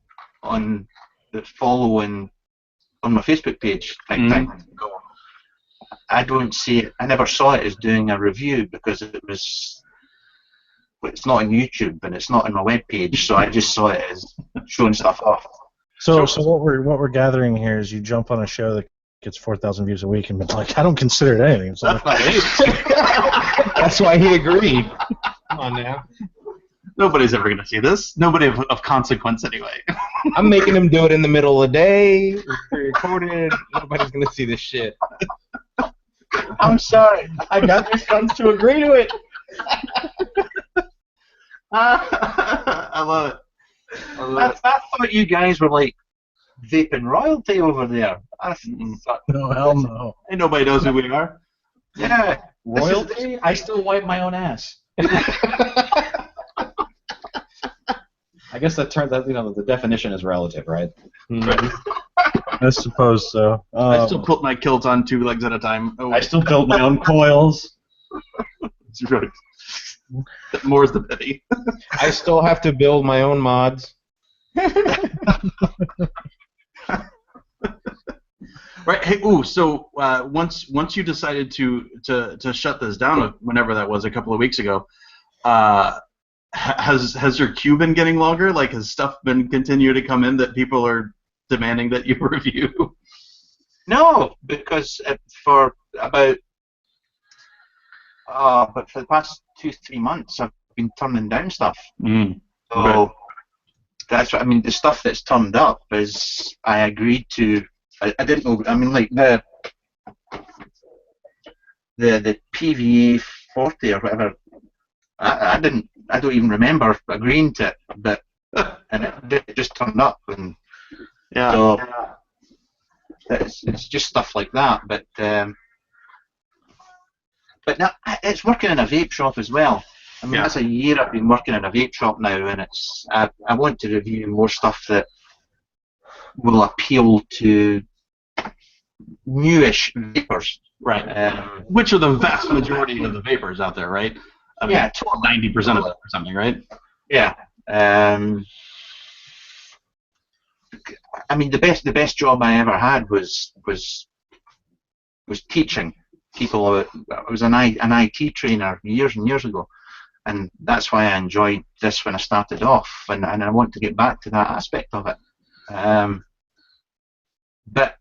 that follow on my Facebook page. Time ago. I don't see it. I never saw it as doing a review because it's not on YouTube and it's not on my web page. So I just saw it as showing stuff off. So what we're gathering here is you jump on a show that gets 4,000 views a week and been like, I don't consider it anything. So That's why he agreed. Come on now. Nobody's ever gonna see this. Nobody of consequence, anyway. I'm making him do it in the middle of the day. It's pre-recorded. Nobody's gonna see this shit. I'm sorry. I got these cunts to agree to it. I love it. I thought you guys were like vaping royalty over there. no, hell no. Ain't nobody knows who we are. Yeah. Royalty? I still wipe my own ass. I guess that turns out, the definition is relative, right? I suppose so. I still put my kilt on 2 legs at a time. Oh, I still build my own coils. That's right. More's the pity. I still have to build my own mods. Right. Hey. Ooh. So once you decided to shut this down, whenever that was, a couple of weeks ago, has your queue been getting longer? Like, has stuff been continue to come in that people are demanding that you review? No, because for about but for the past 2-3 months, I've been turning down stuff. Mm. So Right. that's what I mean. The stuff that's turned up is I agreed to. I didn't know. I mean, like the PVA 40 or whatever. I didn't. I don't even remember agreeing to it, but and it just turned up, and Yeah. so it's just stuff like that. But now it's working in a vape shop as well. I mean, Yeah. that's a year I've been working in a vape shop now, and it's I want to review more stuff that will appeal to newish vapors. Right. Which are the vast majority of the vapors out there, right? I mean, Yeah, totally. 90% of them or something, right? Yeah. I mean, the best job I ever had was teaching people. I was an IT trainer years and years ago, and that's why I enjoyed this when I started off, and I want to get back to that aspect of it. But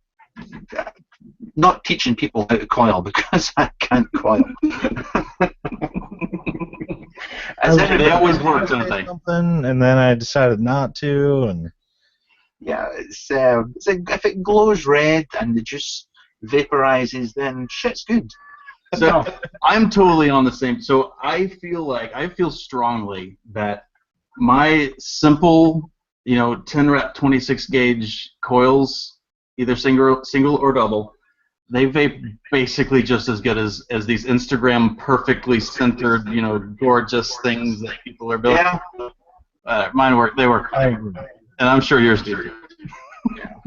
not teaching people how to coil, because I can't coil. They always work, don't they? Something, and then I decided not to, and Yeah, it's if it glows red and the juice vaporizes, then shit's good. So I'm totally on the same. So I feel strongly that my simple, 10 rep 26 gauge coils, either single or double, they vape basically just as good as these Instagram perfectly centered, gorgeous things that people are building. Yeah. Mine work. They work. I agree. And I'm sure yours do.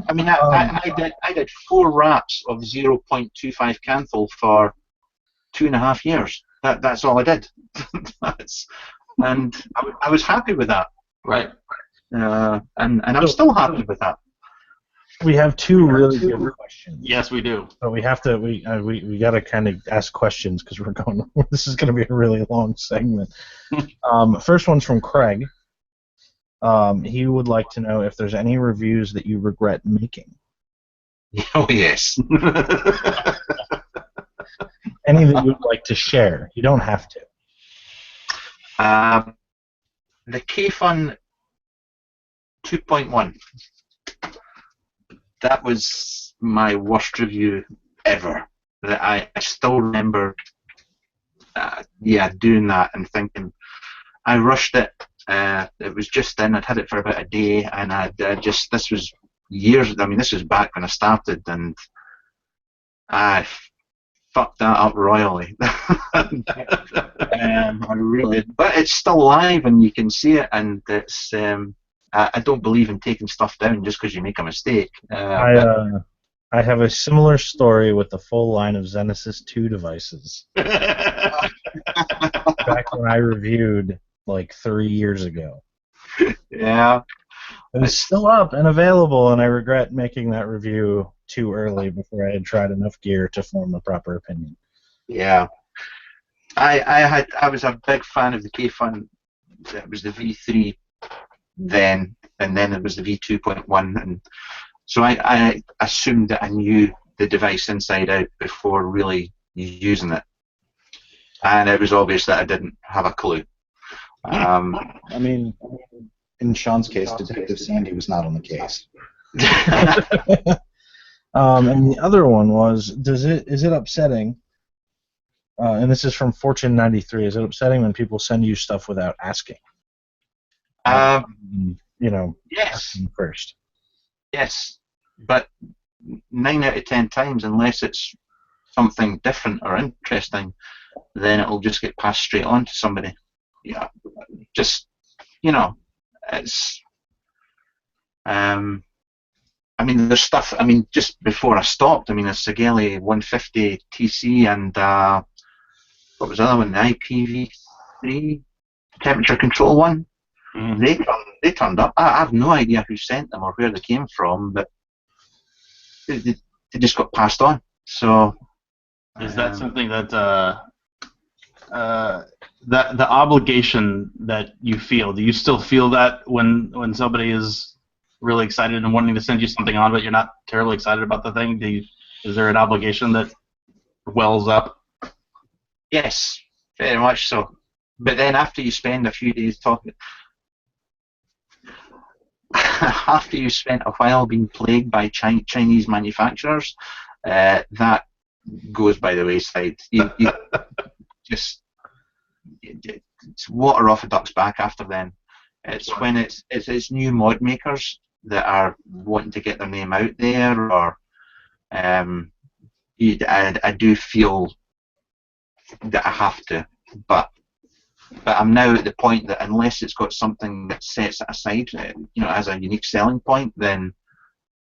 I mean, I did 4 wraps of 0.25 canthal for 2.5 years. That's all I did. And I was happy with that. Right. And I'm still happy with that. We have 2 really good questions. Yes, we do. But we have to we got to kind of ask questions because we're going. This is going to be a really long segment. First one's from Craig. He would like to know if there's any reviews that you regret making. Oh yes. Any that you'd like to share. You don't have to. The K-Fun 2.1. That was my worst review ever. That I still remember. Doing that and thinking I rushed it. It was just in. I'd had it for about a day, and this was years. I mean, this was back when I started, and I fucked that up royally. I really, but it's still live, and you can see it, and it's. I don't believe in taking stuff down just because you make a mistake. I have a similar story with the full line of Genesis 2 devices. Back when I reviewed like 3 years ago. Yeah. It's still up and available, and I regret making that review too early before I had tried enough gear to form a proper opinion. Yeah. I was a big fan of the K-Fun. It was the V3 then, and then it was the V2.1, and so I assumed that I knew the device inside out before really using it, and it was obvious that I didn't have a clue. I mean, in Sean's case, Detective Sandy was not on the case. And the other one was, is it upsetting? And this is from Fortune 93. Is it upsetting when people send you stuff without asking? Yes. Asking first. Yes, but 9 out of 10 times, unless it's something different or interesting, then it'll just get passed straight on to somebody. Yeah, just it's. I mean, there's stuff. I mean, just before I stopped, I mean, a Segele 150 TC and what was the other one? The 3 temperature control one. They turned up. I have no idea who sent them or where they came from, but they just got passed on. So is that something that the obligation that you feel? Do you still feel that when somebody is really excited and wanting to send you something on, but you're not terribly excited about the thing? Is there an obligation that wells up? yes, very much so. But then after you spend a few days talking, after you spent a while being plagued by Chinese manufacturers, that goes by the wayside. You just it's water off a duck's back after then. It's when it's new mod makers that are wanting to get their name out there, or I do feel that I have to, but I'm now at the point that unless it's got something that sets it aside, as a unique selling point, then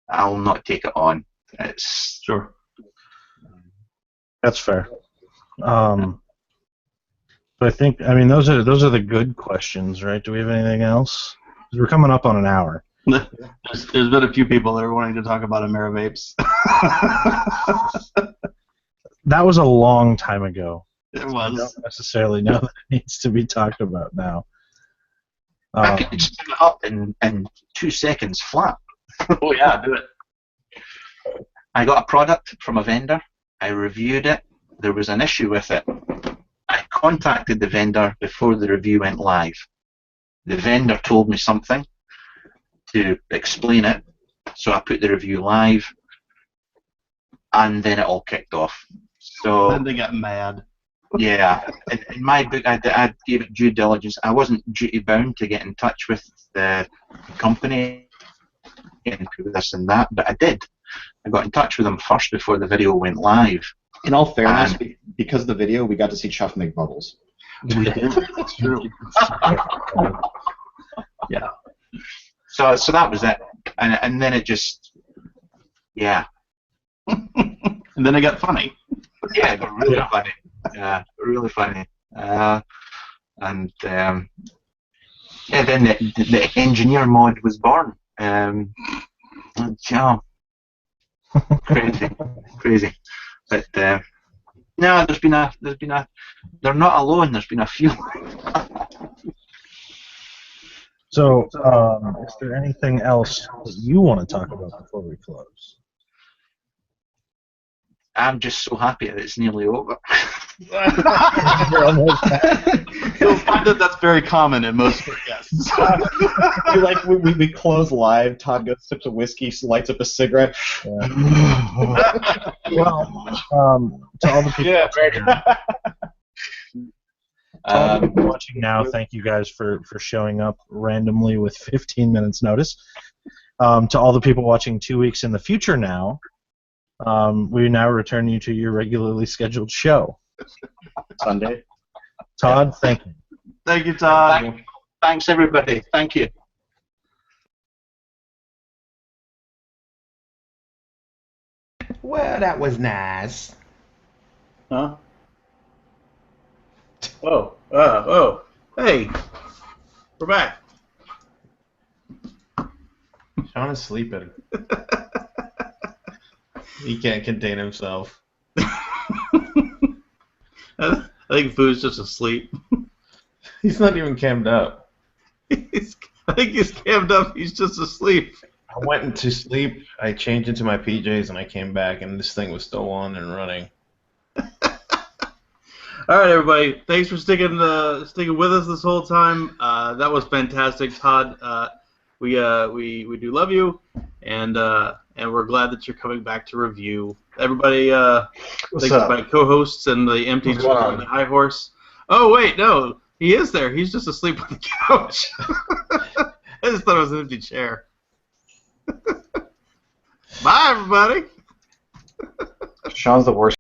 I'll not take it on. It's sure. That's fair. So I think, those are the good questions, right? Do we have anything else? 'Cause we're coming up on an hour. There's been a few people that are wanting to talk about AmeriVapes. That was a long time ago. It was. I don't necessarily know that it needs to be talked about now. I could spin it up in 2 seconds flat. Oh yeah, do it. I got a product from a vendor. I reviewed it. There was an issue with it. I contacted the vendor before the review went live. The vendor told me something to explain it, so I put the review live, and then it all kicked off. So then they got mad. Yeah, in my book, I gave it due diligence. I wasn't duty bound to get in touch with the company and this and that, but I did. I got in touch with them first before the video went live. In all fairness, because of the video, we got to see Chuff make bubbles. We did. That's true. Yeah. So that was it, and then it just, yeah. And then it got funny. Yeah, it got really funny. Yeah, really funny. And then the engineer mod was born. Crazy. But no, there's been a. They're not alone. There's been a few. So, is there anything else that you want to talk about before we close? I'm just so happy that it's nearly over. You're almost back. You'll find that that's very common in most podcasts. we close live, Todd goes, sips a whiskey, lights up a cigarette. Yeah. Well, to all the people watching now, thank you guys for showing up randomly with 15 minutes notice. To all the people watching 2 weeks in the future now, we now return you to your regularly scheduled show. Sunday. Todd, thank you. Thank you, Todd. Thanks, everybody. Thank you. Well, that was nice. Huh? Oh. Hey. We're back. Sean is sleeping. He can't contain himself. I think Foo's just asleep. He's not even cammed up. I think he's cammed up. He's just asleep. I went into sleep, I changed into my PJs, and I came back, and this thing was still on and running. All right, everybody. Thanks for sticking with us this whole time. That was fantastic, Todd. We do love you, and we're glad that you're coming back to review. Everybody, thanks to my co-hosts and the empty chair and the high horse. Oh wait, no, he is there. He's just asleep on the couch. I just thought it was an empty chair. Bye, everybody. Sean's the worst.